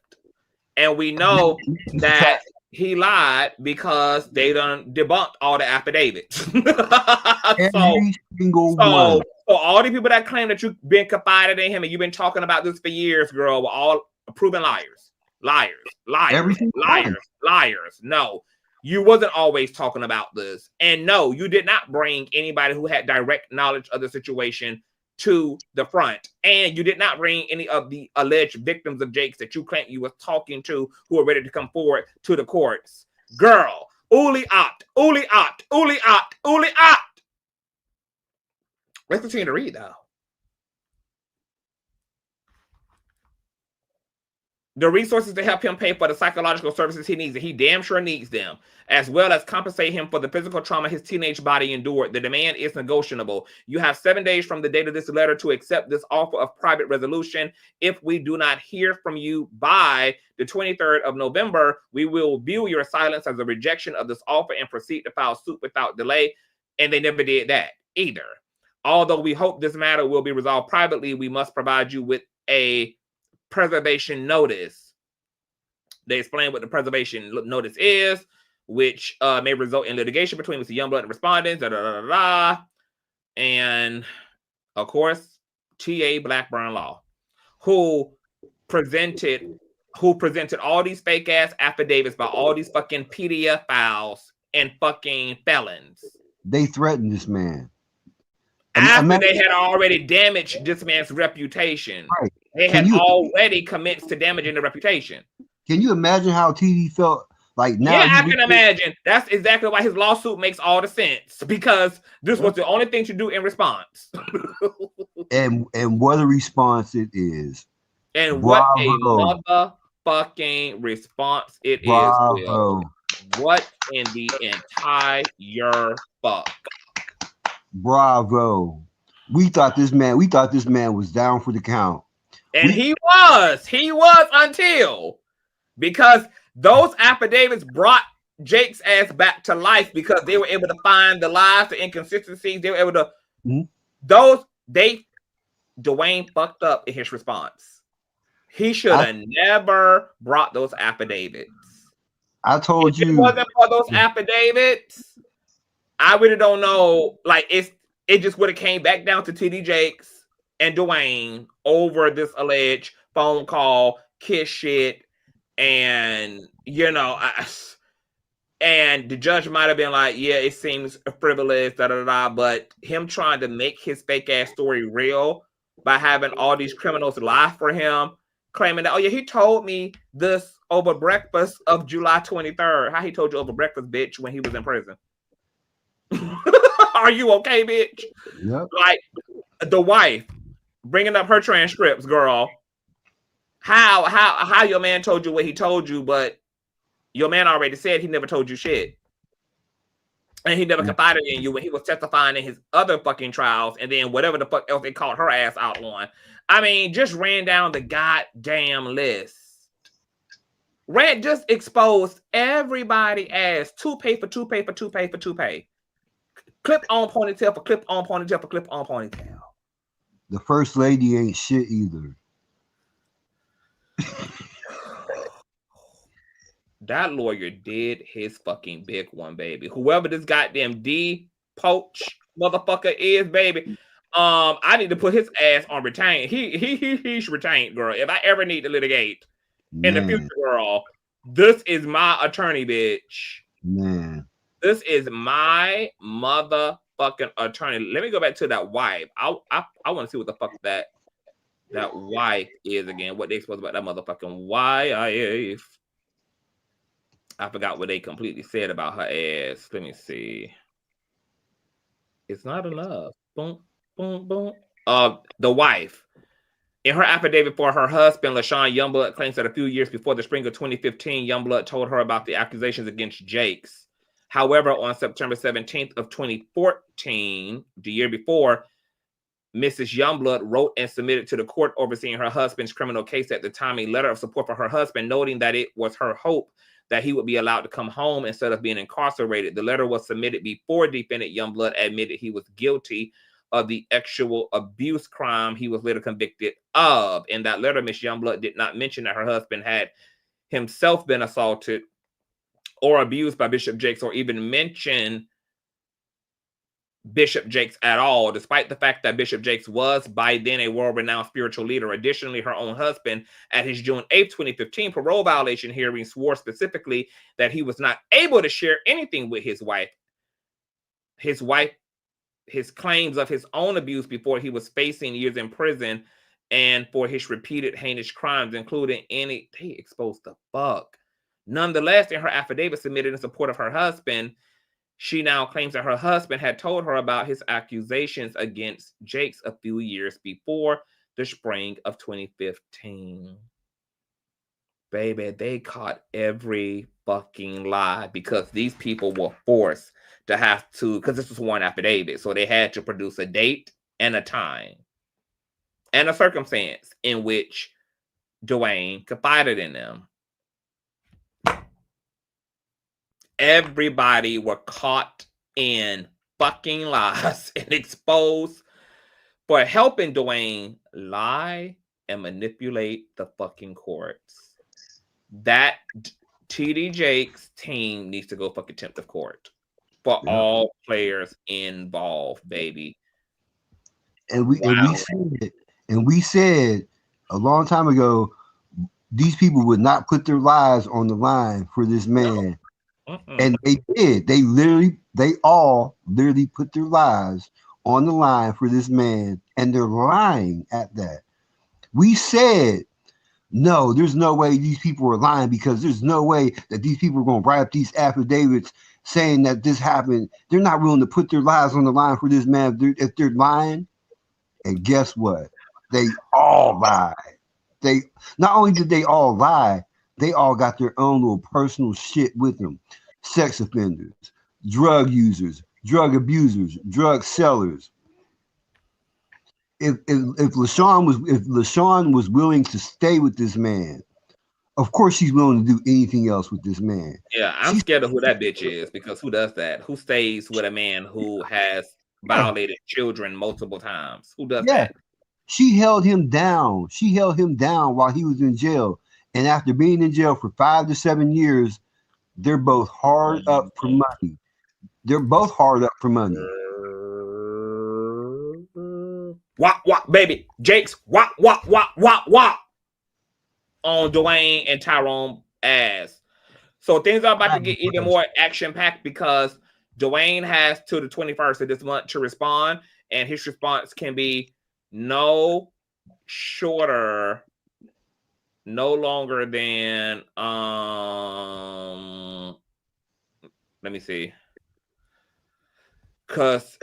And we know that he lied because they done debunked all the affidavits. Every single one. So all the people that claim that you've been confided in him and you've been talking about this for years, girl, were all proven liars. Liars. No, you wasn't always talking about this. And no, you did not bring anybody who had direct knowledge of the situation to the front, and you did not bring any of the alleged victims of Jakes that you claim you was talking to who are ready to come forward to the courts. Girl, Uli opt. Let's continue to read though. The resources to help him pay for the psychological services he needs, and he damn sure needs them, as well as compensate him for the physical trauma his teenage body endured. The demand is negotiable. You have 7 days from the date of this letter to accept this offer of private resolution. If we do not hear from you by the 23rd of November, we will view your silence as a rejection of this offer and proceed to file suit without delay. And they never did that either. Although we hope this matter will be resolved privately, we must provide you with a preservation notice. They explain what the preservation notice is, which may result in litigation between Mr. Youngblood and respondents, and of course, T.A. Blackburn Law, who presented all these fake ass affidavits by all these fucking PDF files and fucking felons. They threatened this man. After they had already damaged this man's reputation. Right. They had already commenced to damaging the reputation. Can you imagine how TD felt like now? Yeah, I can imagine. That's exactly why his lawsuit makes all the sense, because this was the only thing to do in response. and what a response it is. And what a motherfucking response it is. Will. What in the entire fuck? Bravo. We thought this man was down for the count. And he was until, because Those affidavits brought Jake's ass back to life because they were able to find the lies, the inconsistencies. They were able to. Dwayne fucked up in his response. He should have never brought those affidavits. I told if you. It wasn't for those affidavits. I really don't know. Like it just would have came back down to TD Jakes and Dwayne over this alleged phone call, kiss shit, and and the judge might have been like, yeah, it seems frivolous, but him trying to make his fake ass story real by having all these criminals lie for him, claiming that, oh yeah, he told me this over breakfast of July 23rd. How he told you over breakfast, bitch, when he was in prison? Are you okay, bitch? Yep. Like the wife bringing up her transcripts, girl. How your man told you what he told you, but your man already said he never told you shit. And he never confided in you when he was testifying in his other fucking trials, and then whatever the fuck else they called her ass out on. I mean, just ran down the goddamn list. Just exposed everybody as toupee for toupee for toupee for toupee. Clip on ponytail for clip on ponytail for clip on ponytail. The first lady ain't shit either. That lawyer did his fucking big one, baby. Whoever this goddamn D Poach motherfucker is, baby. I need to put his ass on retain. He's retained, girl. If I ever need to litigate in the future, girl, this is my attorney, bitch. Man. This is my motherfucking attorney. Let me go back to that wife. I want to see what the fuck that wife is again. What they supposed about that motherfucking wife. I forgot what they completely said about her ass. Let me see. It's not enough. Boom, boom, boom. The wife. In her affidavit for her husband, LaShawn Youngblood claims that a few years before the spring of 2015, Youngblood told her about the accusations against Jakes. However, on September 17th of 2014, the year before, Mrs. Youngblood wrote and submitted to the court overseeing her husband's criminal case at the time a letter of support for her husband, noting that it was her hope that he would be allowed to come home instead of being incarcerated. The letter was submitted before defendant Youngblood admitted he was guilty of the sexual abuse crime he was later convicted of. In that letter, Ms. Youngblood did not mention that her husband had himself been assaulted or abused by Bishop Jakes, or even mention Bishop Jakes at all, despite the fact that Bishop Jakes was by then a world-renowned spiritual leader. Additionally, her own husband, at his June 8th, 2015 parole violation hearing, swore specifically that he was not able to share anything with his wife. His claims of his own abuse before he was facing years in prison, and for his repeated heinous crimes, including they exposed the fuck. Nonetheless, in her affidavit submitted in support of her husband, she now claims that her husband had told her about his accusations against Jakes a few years before the spring of 2015. Baby, they caught every fucking lie because these people were forced to have to, because this was one affidavit, so they had to produce a date and a time and a circumstance in which Dwayne confided in them. Everybody were caught in fucking lies and exposed for helping Dwayne lie and manipulate the fucking courts. That TD Jakes team needs to go for contempt of court for all players involved, baby. And we said a long time ago, these people would not put their lives on the line for this man. And they did. They all literally put their lives on the line for this man, and they're lying at that. We said, no, there's no way these people are lying, because there's no way that these people are going to write up these affidavits saying that this happened. They're not willing to put their lives on the line for this man if they're lying. And guess what? They all lied. They not only did they all lie, they all got their own little personal shit with them. Sex offenders, drug users, drug abusers, drug sellers. If LaShawn was willing to stay with this man, Of course, she's willing to do anything else with this man. Yeah, I'm scared of who that bitch is because who does that? Who stays with a man who has violated children multiple times? Who does Yeah, that? she held him down. She held him down while he was in jail. And after being in jail for 5 to 7 years, they're both hard up for money. They're both hard up for money. Wop wop, baby. Jakes, wop wop wop wop wop on Dwayne and Tyrone ass. So things are about to get even more action packed because Dwayne has till the 21st of this month to respond, and his response can be no longer than let me see, because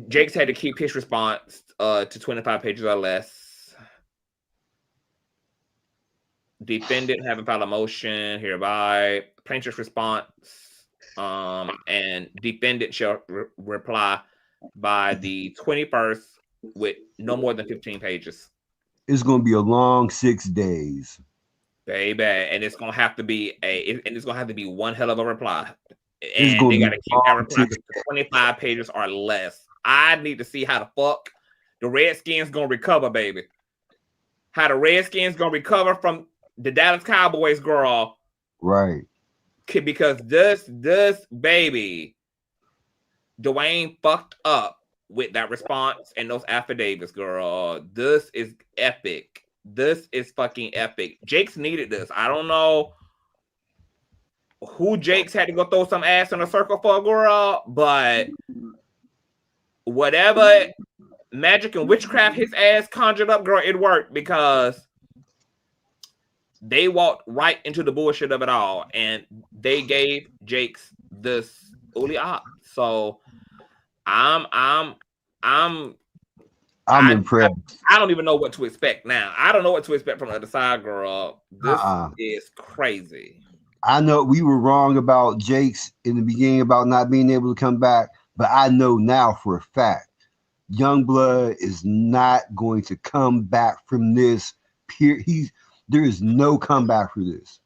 Jakes had to keep his response to 25 pages or less. Defendant having filed a motion hereby. Plaintiff's response and defendant shall reply by the 21st with no more than 15 pages. It's going to be a long 6 days. Baby, and it's gonna have to be one hell of a reply. And they gotta keep that reply to 25 pages or less. I need to see how the fuck the Redskins gonna recover, baby. How the Redskins gonna recover from the Dallas Cowboys, girl. Right. Because this baby, Dwayne fucked up with that response and those affidavits, girl. This is epic. This is fucking epic. Jakes needed this. I don't know who Jakes had to go throw some ass in a circle for, girl, but whatever magic and witchcraft his ass conjured up, girl, it worked because they walked right into the bullshit of it all, and they gave Jakes this Uli op. So I'm impressed. I don't even know what to expect now. I don't know what to expect from the other side, girl. This is crazy. I know we were wrong about Jakes in the beginning about not being able to come back, but I know now for a fact Youngblood is not going to come back from this. There is no comeback for this.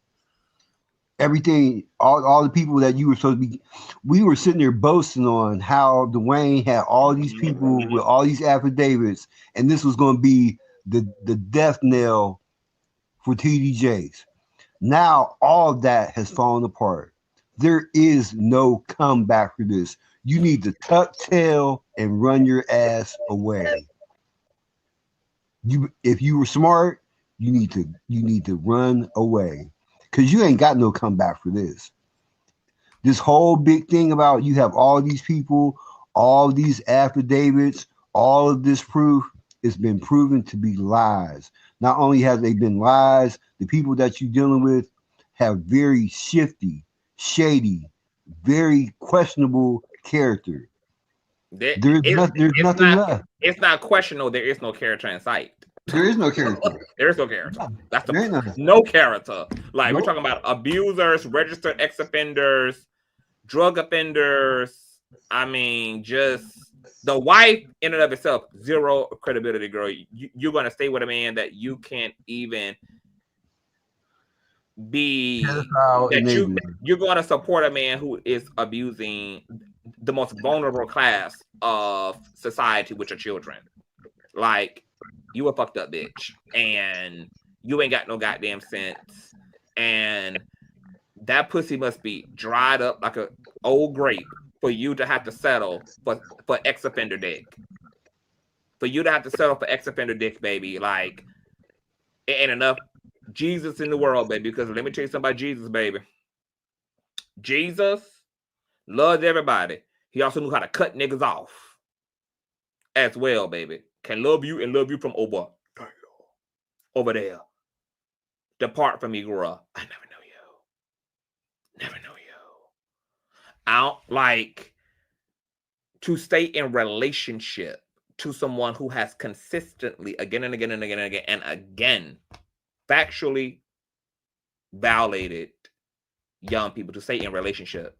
Everything, all the people that you were supposed to be, we were sitting there boasting on how Dwayne had all these people with all these affidavits, and this was going to be the death knell for TD Jakes. Now all of that has fallen apart. There is no comeback for this. You need to tuck tail and run your ass away. If you were smart, you need to run away. Because you ain't got no comeback for this. This whole big thing about you have all these people, all these affidavits, all of this proof, it's been proven to be lies. Not only have they been lies, the people that you're dealing with have very shifty, shady, very questionable character. There's nothing left. It's not questionable. There is no character in sight. There is no character. There is no character. That's no character. Like we're talking about abusers, registered ex-offenders, drug offenders. I mean, just the wife in and of itself, zero credibility, girl. You're gonna stay with a man that you can't even be. You're gonna support a man who is abusing the most vulnerable class of society, which are children. Like, you a fucked up bitch, and you ain't got no goddamn sense, and that pussy must be dried up like an old grape for you to have to settle for ex-offender dick. For you to have to settle for ex-offender dick, baby. Like, it ain't enough Jesus in the world, baby, because let me tell you something about Jesus, baby. Jesus loves everybody. He also knew how to cut niggas off as well, baby. Can love you and love you from over there. Depart from me, girl. I never know you. Never know you. I don't like to stay in relationship to someone who has consistently, again and again and again and again and again, factually violated young people. To stay in relationship.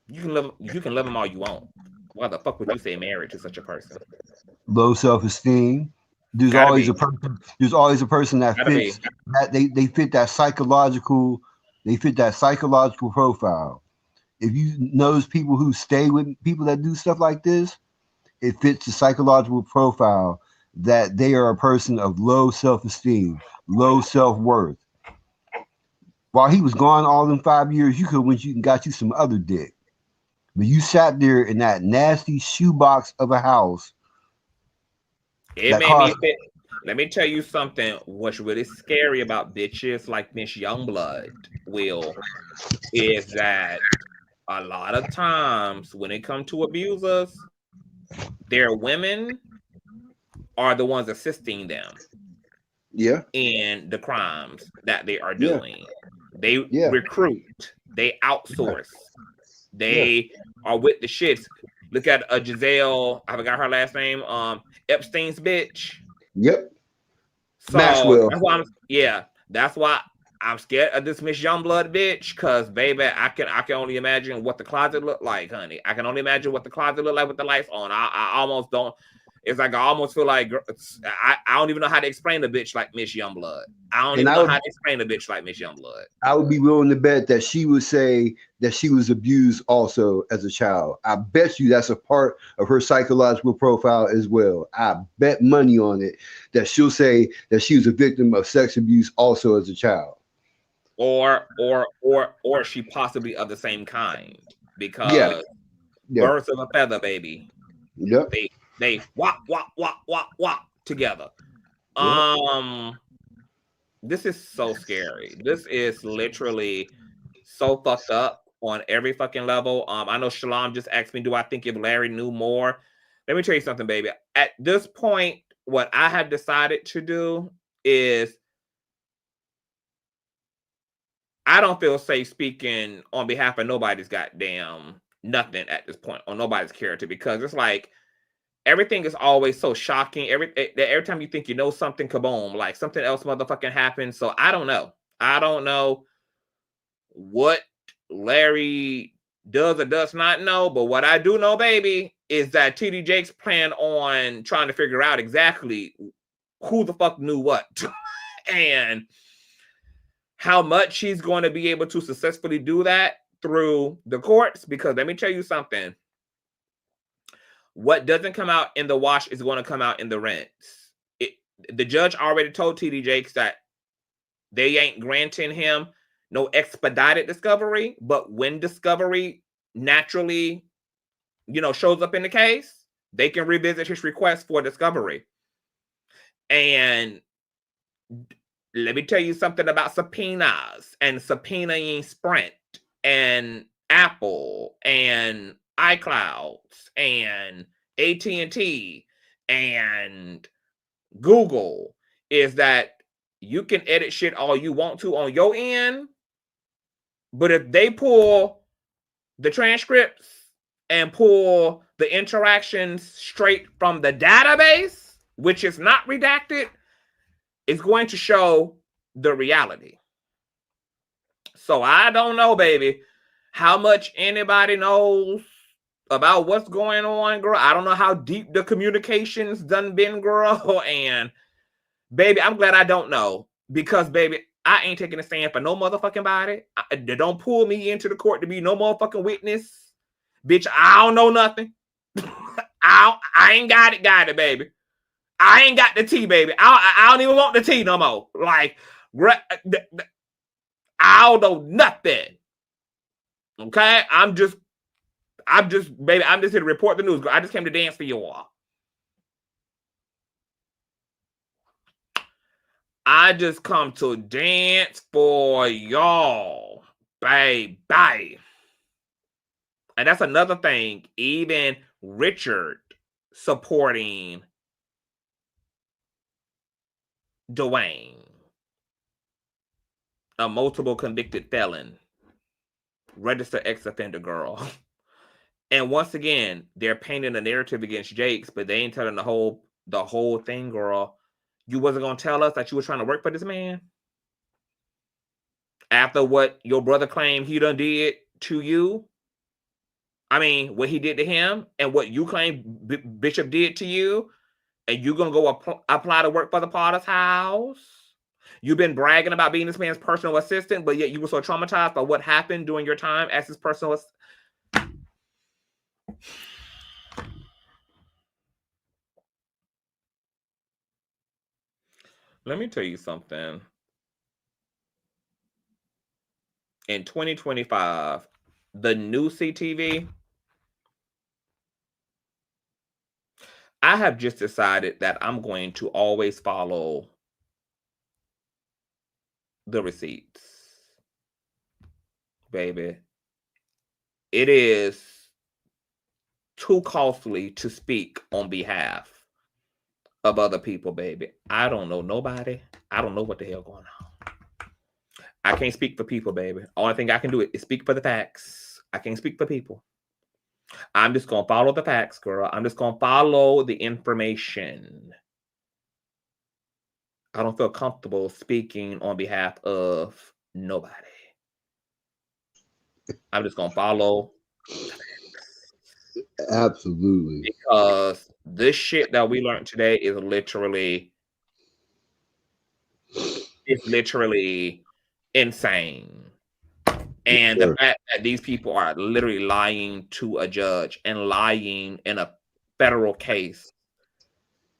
You can love them all you want. Why the fuck would you stay married to such a person? Low self-esteem. There's Gotta always be. a person. There's always a person that Gotta fits be. that they fit that psychological. They fit that psychological profile. If you notice people who stay with people that do stuff like this, it fits the psychological profile that they are a person of low self-esteem, low self-worth. While he was gone all in 5 years, you could have went you and got you some other dick. But you sat there in that nasty shoebox of a house. It That made me cost. fit. Let me tell you something. What's really scary about bitches like Miss Youngblood, Will, is that a lot of times when it comes to abusers, their women are the ones assisting them Yeah, in the crimes that they are yeah, doing. They yeah, recruit, they outsource, yeah. they are with the shits. Look at Giselle, I forgot her last name, Epstein's bitch. Yep. So Maxwell. that's why that's why I'm scared of this Miss Youngblood bitch, cause baby, I can only imagine what the closet look like, honey. I can only imagine what the closet look like with the lights on. I almost don't. It's like I almost feel like I don't even know how to explain a bitch like Miss Youngblood. I don't And even I know would how to explain a bitch like Miss Youngblood. I would be willing to bet that she would say that she was abused also as a child. I bet you that's a part of her psychological profile as well. I bet money on it that she'll say that she was a victim of sex abuse also as a child. Or she possibly of the same kind, Yeah, because yeah, birds of a feather, baby. yep, They wop together. yep. This is so scary. This is literally so fucked up on every fucking level. I know Shalom just asked me, do I think if Larry knew more? Let me tell you something, baby. At this point, what I have decided to do is I don't feel safe speaking on behalf of nobody's goddamn nothing at this point, on nobody's character, because it's like everything is always so shocking. Every time you think you know something, kaboom, like something else motherfucking happens. So I don't know. I don't know what Larry does or does not know, but what I do know, baby, is that TD Jakes plan on trying to figure out exactly who the fuck knew what and how much he's going to be able to successfully do that through the courts. Because let me tell you something. What doesn't come out in the wash is going to come out in the rents. The judge already told TD Jakes that they ain't granting him no expedited discovery, but when discovery naturally, shows up in the case, they can revisit his request for discovery. And let me tell you something about subpoenas and subpoenaing Sprint and Apple and iClouds and AT&T and Google, is that you can edit shit all you want to on your end, but if they pull the transcripts and pull the interactions straight from the database, which is not redacted, it's going to show the reality. So I don't know, baby, how much anybody knows about what's going on, girl. I don't know how deep the communications done been, girl. And baby, I'm glad I don't know, because baby, I ain't taking a stand for no motherfucking body. They don't pull me into the court to be no motherfucking witness. Bitch, I don't know nothing. I ain't got it, baby. I ain't got the tea, baby. I don't even want the tea no more. Like, I don't know nothing. Okay? I'm just, baby, I'm just here to report the news. I just came to dance for you all. I just come to dance for y'all, baby. And that's another thing. Even Richard supporting Dwayne, a multiple convicted felon, registered ex-offender girl. And once again, they're painting a narrative against Jakes, but they ain't telling the whole thing, girl. You wasn't gonna tell us that you were trying to work for this man after what your brother claimed he done did to you. I mean, what he did to him and what you claim Bishop did to you. and you're gonna go apply to work for the Potter's house. You've been bragging about being this man's personal assistant, but yet you were so traumatized by what happened during your time as his personal assistant. Let me tell you something. In 2025, the new CTV, I have just decided that I'm going to always follow the receipts. Baby, it is too costly to speak on behalf of other people, baby. I don't know nobody. I don't know what the hell going on. I can't speak for people, baby. Only thing I can do is speak for the facts. I can't speak for people. I'm just going to follow the facts, girl. I'm just going to follow the information. I don't feel comfortable speaking on behalf of nobody. I'm just going to follow the facts. Absolutely. Because this shit that we learned today is literally insane. And the fact that these people are literally lying to a judge and lying in a federal case,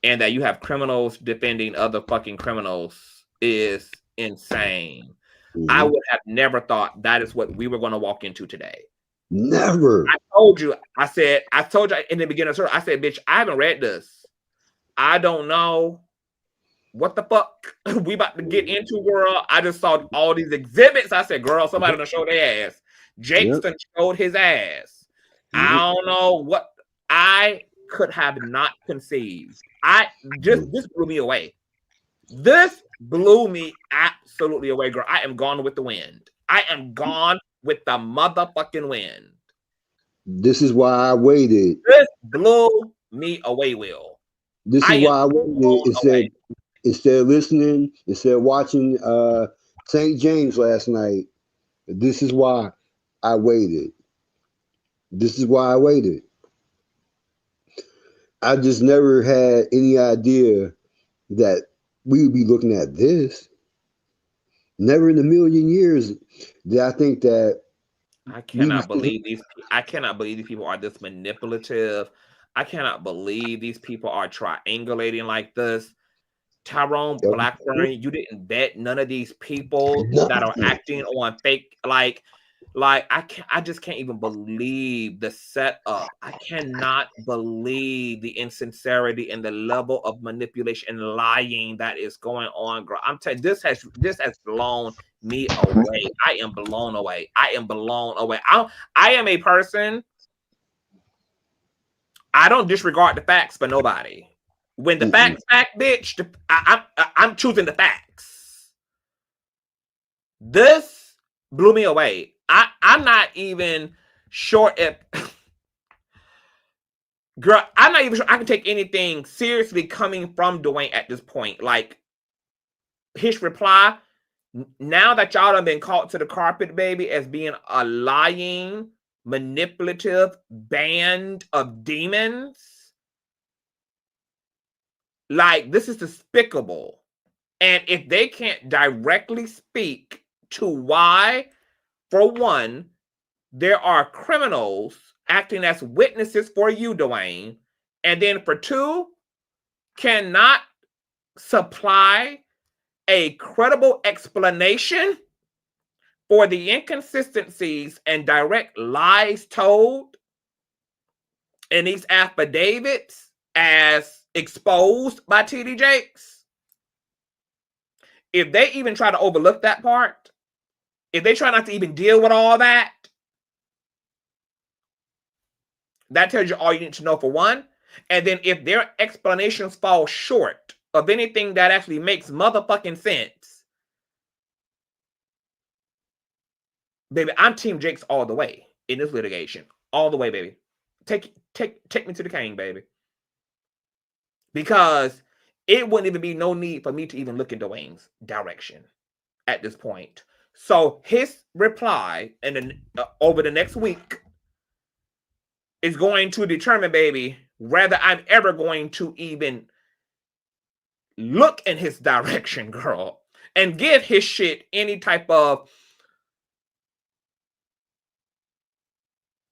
and that you have criminals defending other fucking criminals is insane. Mm-hmm. I would have never thought that is what we were going to walk into today. Never. I told you in the beginning of the story, I said, bitch, I haven't read this. I don't know what the fuck we about to get into, girl. I just saw all these exhibits. I said, girl, somebody gonna show their ass. Jakes done showed his ass. I don't know what I could have not conceived. This blew me away. This blew me absolutely away, girl. I am gone with the wind. I am gone with the motherfucking wind. This is why I waited. This blew me away, Will. This is why I waited. Instead of listening, instead of watching St. James last night, this is why I waited. This is why I waited. I just never had any idea that we would be looking at this. Never in a million years did I think that. I cannot believe these people are this manipulative. I cannot believe these people are triangulating like this. Tyrone, Blackburn, you didn't vet none of these people that are acting on fake, like I just can't even believe the setup. I cannot believe the insincerity and the level of manipulation and lying that is going on, girl. I'm telling you, this has blown me away. I am blown away. I am blown away. I am a person. I don't disregard the facts for nobody. When the facts fact, bitch, I'm choosing the facts. This blew me away. I'm not even sure if, girl, I'm not even sure I can take anything seriously coming from Dwayne at this point. Like, his reply, now that y'all done been caught to the carpet, baby, as being a lying, manipulative band of demons, like, this is despicable. And if they can't directly speak to why, for one, there are criminals acting as witnesses for you, Dwayne, and then for two, cannot supply a credible explanation for the inconsistencies and direct lies told in these affidavits as exposed by TD Jakes, if they even try to overlook that part, if they try not to even deal with all that, that tells you all you need to know for one. And then if their explanations fall short of anything that actually makes motherfucking sense, baby, I'm Team Jakes all the way in this litigation. All the way, baby. Take me to the king, baby. Because it wouldn't even be no need for me to even look in Dwayne's direction at this point. So his reply over the next week is going to determine, baby, whether I'm ever going to even look in his direction, girl, and give his shit any type of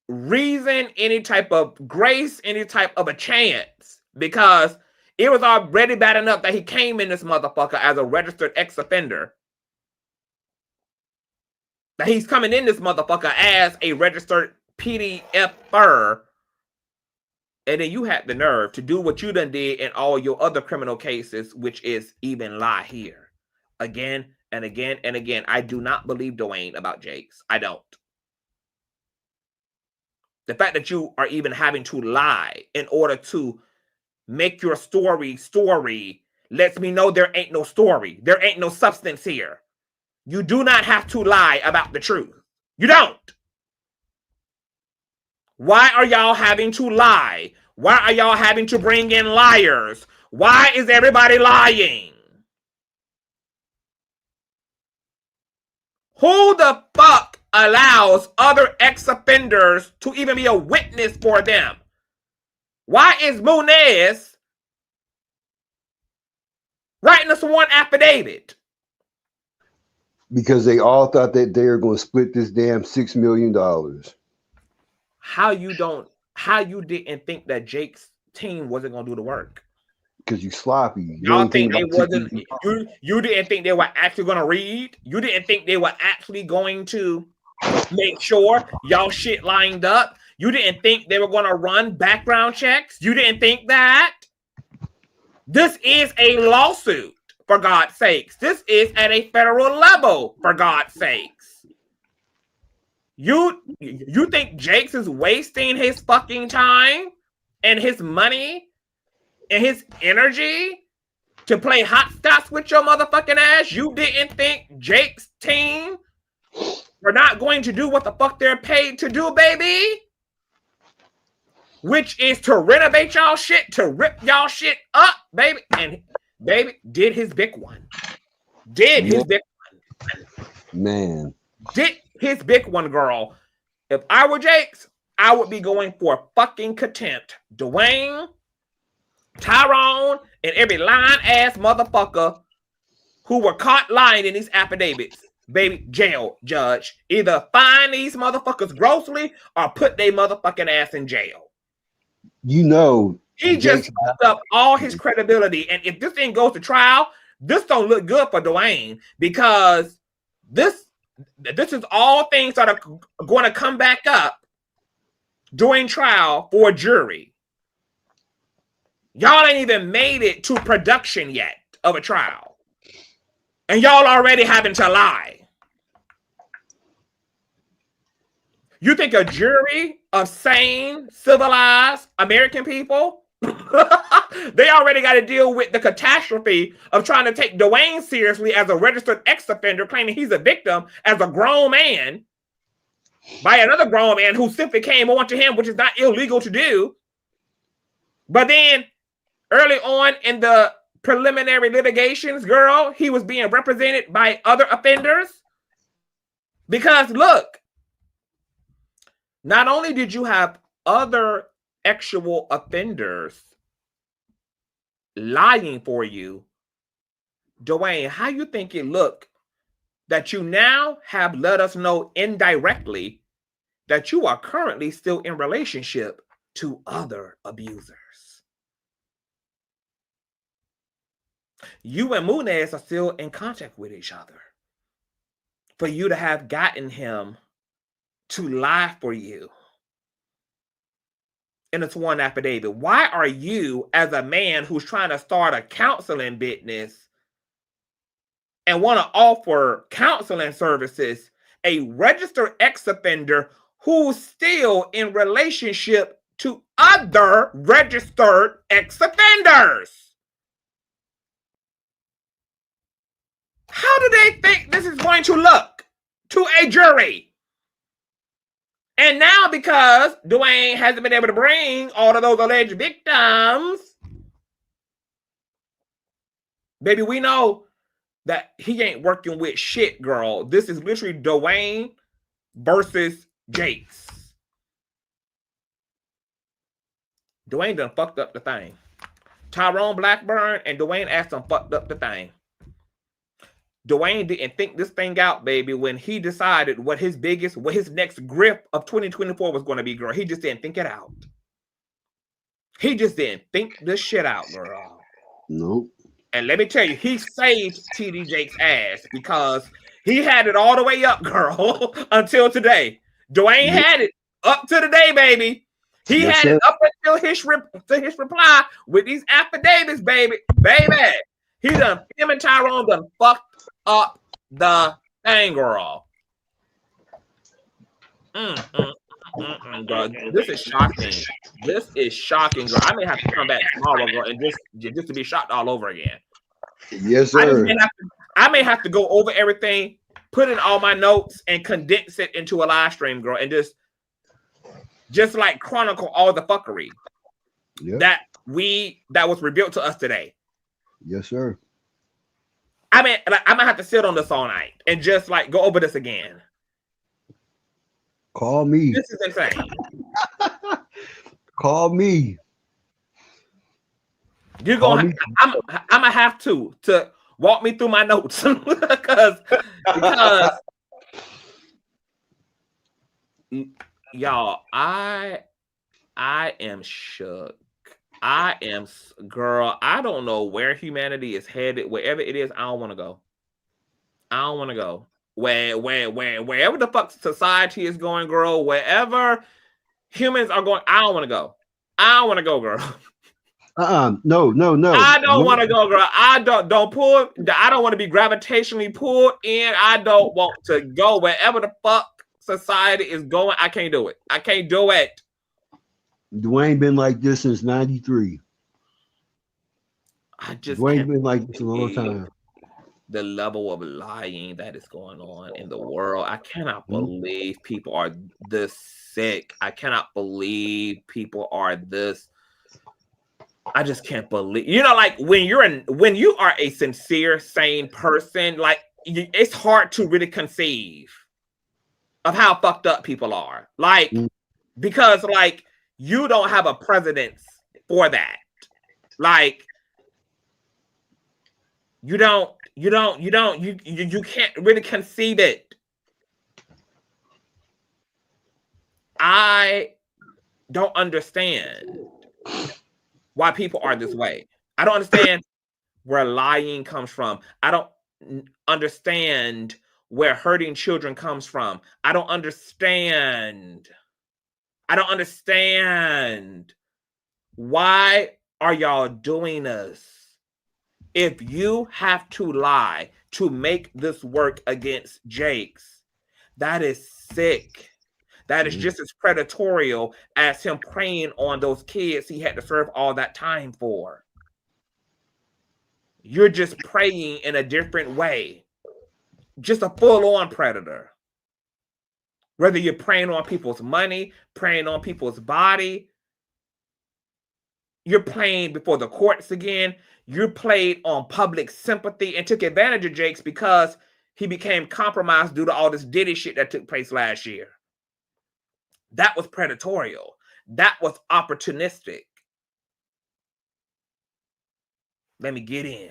reason, any type of grace, any type of a chance, because it was already bad enough that he came in this motherfucker as a registered ex-offender. That he's coming in this motherfucker as a registered PDFer. And then you had the nerve to do what you done did in all your other criminal cases, which is even lie here. Again and again and again. I do not believe Dwayne about Jakes. I don't. The fact that you are even having to lie in order to make your story lets me know there ain't no story. There ain't no substance here. You do not have to lie about the truth. You don't. Why are y'all having to lie? Why are y'all having to bring in liars? Why is everybody lying? Who the fuck allows other ex-offenders to even be a witness for them? Why is Munez writing a sworn affidavit? Because they all thought that they were going to split this damn $6 million. How you didn't think that Jake's team wasn't going to do the work? Because you sloppy. Y'all think they wasn't, you didn't think they were actually going to read? You didn't think they were actually going to make sure y'all shit lined up? You didn't think they were going to run background checks? You didn't think that? This is a lawsuit, for God's sakes. This is at a federal level, for God's sakes. You think Jakes is wasting his fucking time and his money and his energy to play hopscotch with your motherfucking ass? You didn't think Jake's team were not going to do what the fuck they're paid to do, baby? Which is to renovate y'all shit, to rip y'all shit up, baby. And baby did his big one. Did his big one. Man. Did his big one, girl. If I were Jakes, I would be going for fucking contempt. Dwayne, Tyrone, and every lying-ass motherfucker who were caught lying in these affidavits. Baby, jail, judge. Either fine these motherfuckers grossly or put their motherfucking ass in jail. You know, he just fucked up all his credibility. And if this thing goes to trial, this don't look good for Dwayne, because this is all things that are going to come back up during trial for a jury. Y'all ain't even made it to production yet of a trial. And y'all already having to lie. You think a jury of sane, civilized American people, they already got to deal with the catastrophe of trying to take Dwayne seriously as a registered ex-offender, claiming he's a victim as a grown man by another grown man who simply came on to him, which is not illegal to do. But then early on in the preliminary litigations, girl, he was being represented by other offenders. Because look, not only did you have other actual offenders lying for you, Dwayne, how you think it looked that you now have let us know indirectly that you are currently still in relationship to other abusers? You and Munez are still in contact with each other. For you to have gotten him to lie for you in a sworn affidavit. Why are you, as a man who's trying to start a counseling business and want to offer counseling services, a registered ex-offender who's still in relationship to other registered ex-offenders? How do they think this is going to look to a jury? And now, because Dwayne hasn't been able to bring all of those alleged victims, baby, we know that he ain't working with shit, girl. This is literally Dwayne versus Jakes. Dwayne done fucked up the thing. Tyrone, Blackburn, and Dwayne Ashton fucked up the thing. Dwayne didn't think this thing out, baby, when he decided what his next grip of 2024 was going to be, girl. He just didn't think it out. He just didn't think this shit out, girl. Nope. And let me tell you, he saved TD Jakes' ass because he had it all the way up, girl, until today. Dwayne had it up to the day, baby. He had it up until his reply with these affidavits, baby. He done, him and Tyrone done fucked up the thing, girl. Girl. This is shocking. This is shocking, girl. I may have to come back tomorrow, girl, and just to be shocked all over again. Yes, sir. I may have to go over everything, put in all my notes, and condense it into a live stream, girl, and just like chronicle all the fuckery that was revealed to us today. Yes, sir. I mean, like, I'm gonna have to sit on this all night and just like go over this again. Call me. This is insane. Call me. You're gonna. I'm gonna have to walk me through my notes because y'all, I am shook. Girl, I don't know where humanity is headed. Wherever it is, I don't want to go. Wherever the fuck society is going, girl, wherever humans are going, I don't want to go. I don't want to go, girl. No. I don't want to go, girl. I don't want to be gravitationally pulled in. I don't want to go wherever the fuck society is going. I can't do it. I can't do it. Dwayne been like this since '93. Dwayne been like this a long time. The level of lying that is going on in the world. I cannot believe people are this sick. I cannot believe people are this. I just can't believe. You know, like when you are a sincere, sane person, like it's hard to really conceive of how fucked up people are. Like because like you don't have a precedence for that. Like you can't really conceive it. I don't understand why people are this way. I don't understand where lying comes from. I don't understand where hurting children comes from. I don't understand. Why are y'all doing this? If you have to lie to make this work against Jakes, that is sick. That is just as predatorial as him preying on those kids he had to serve all that time for. You're just preying in a different way. Just a full-on predator. Whether you're preying on people's money, preying on people's body, you're playing before the courts again. You played on public sympathy and took advantage of Jakes because he became compromised due to all this Diddy shit that took place last year. That was predatorial. That was opportunistic. Let me get in.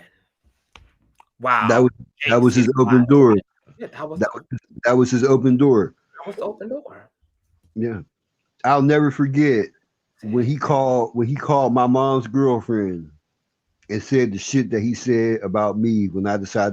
Wow. That was his open door. Yeah, that was his open door. That was the open door. Yeah. I'll never forget when he called my mom's girlfriend and said the shit that he said about me when I decided to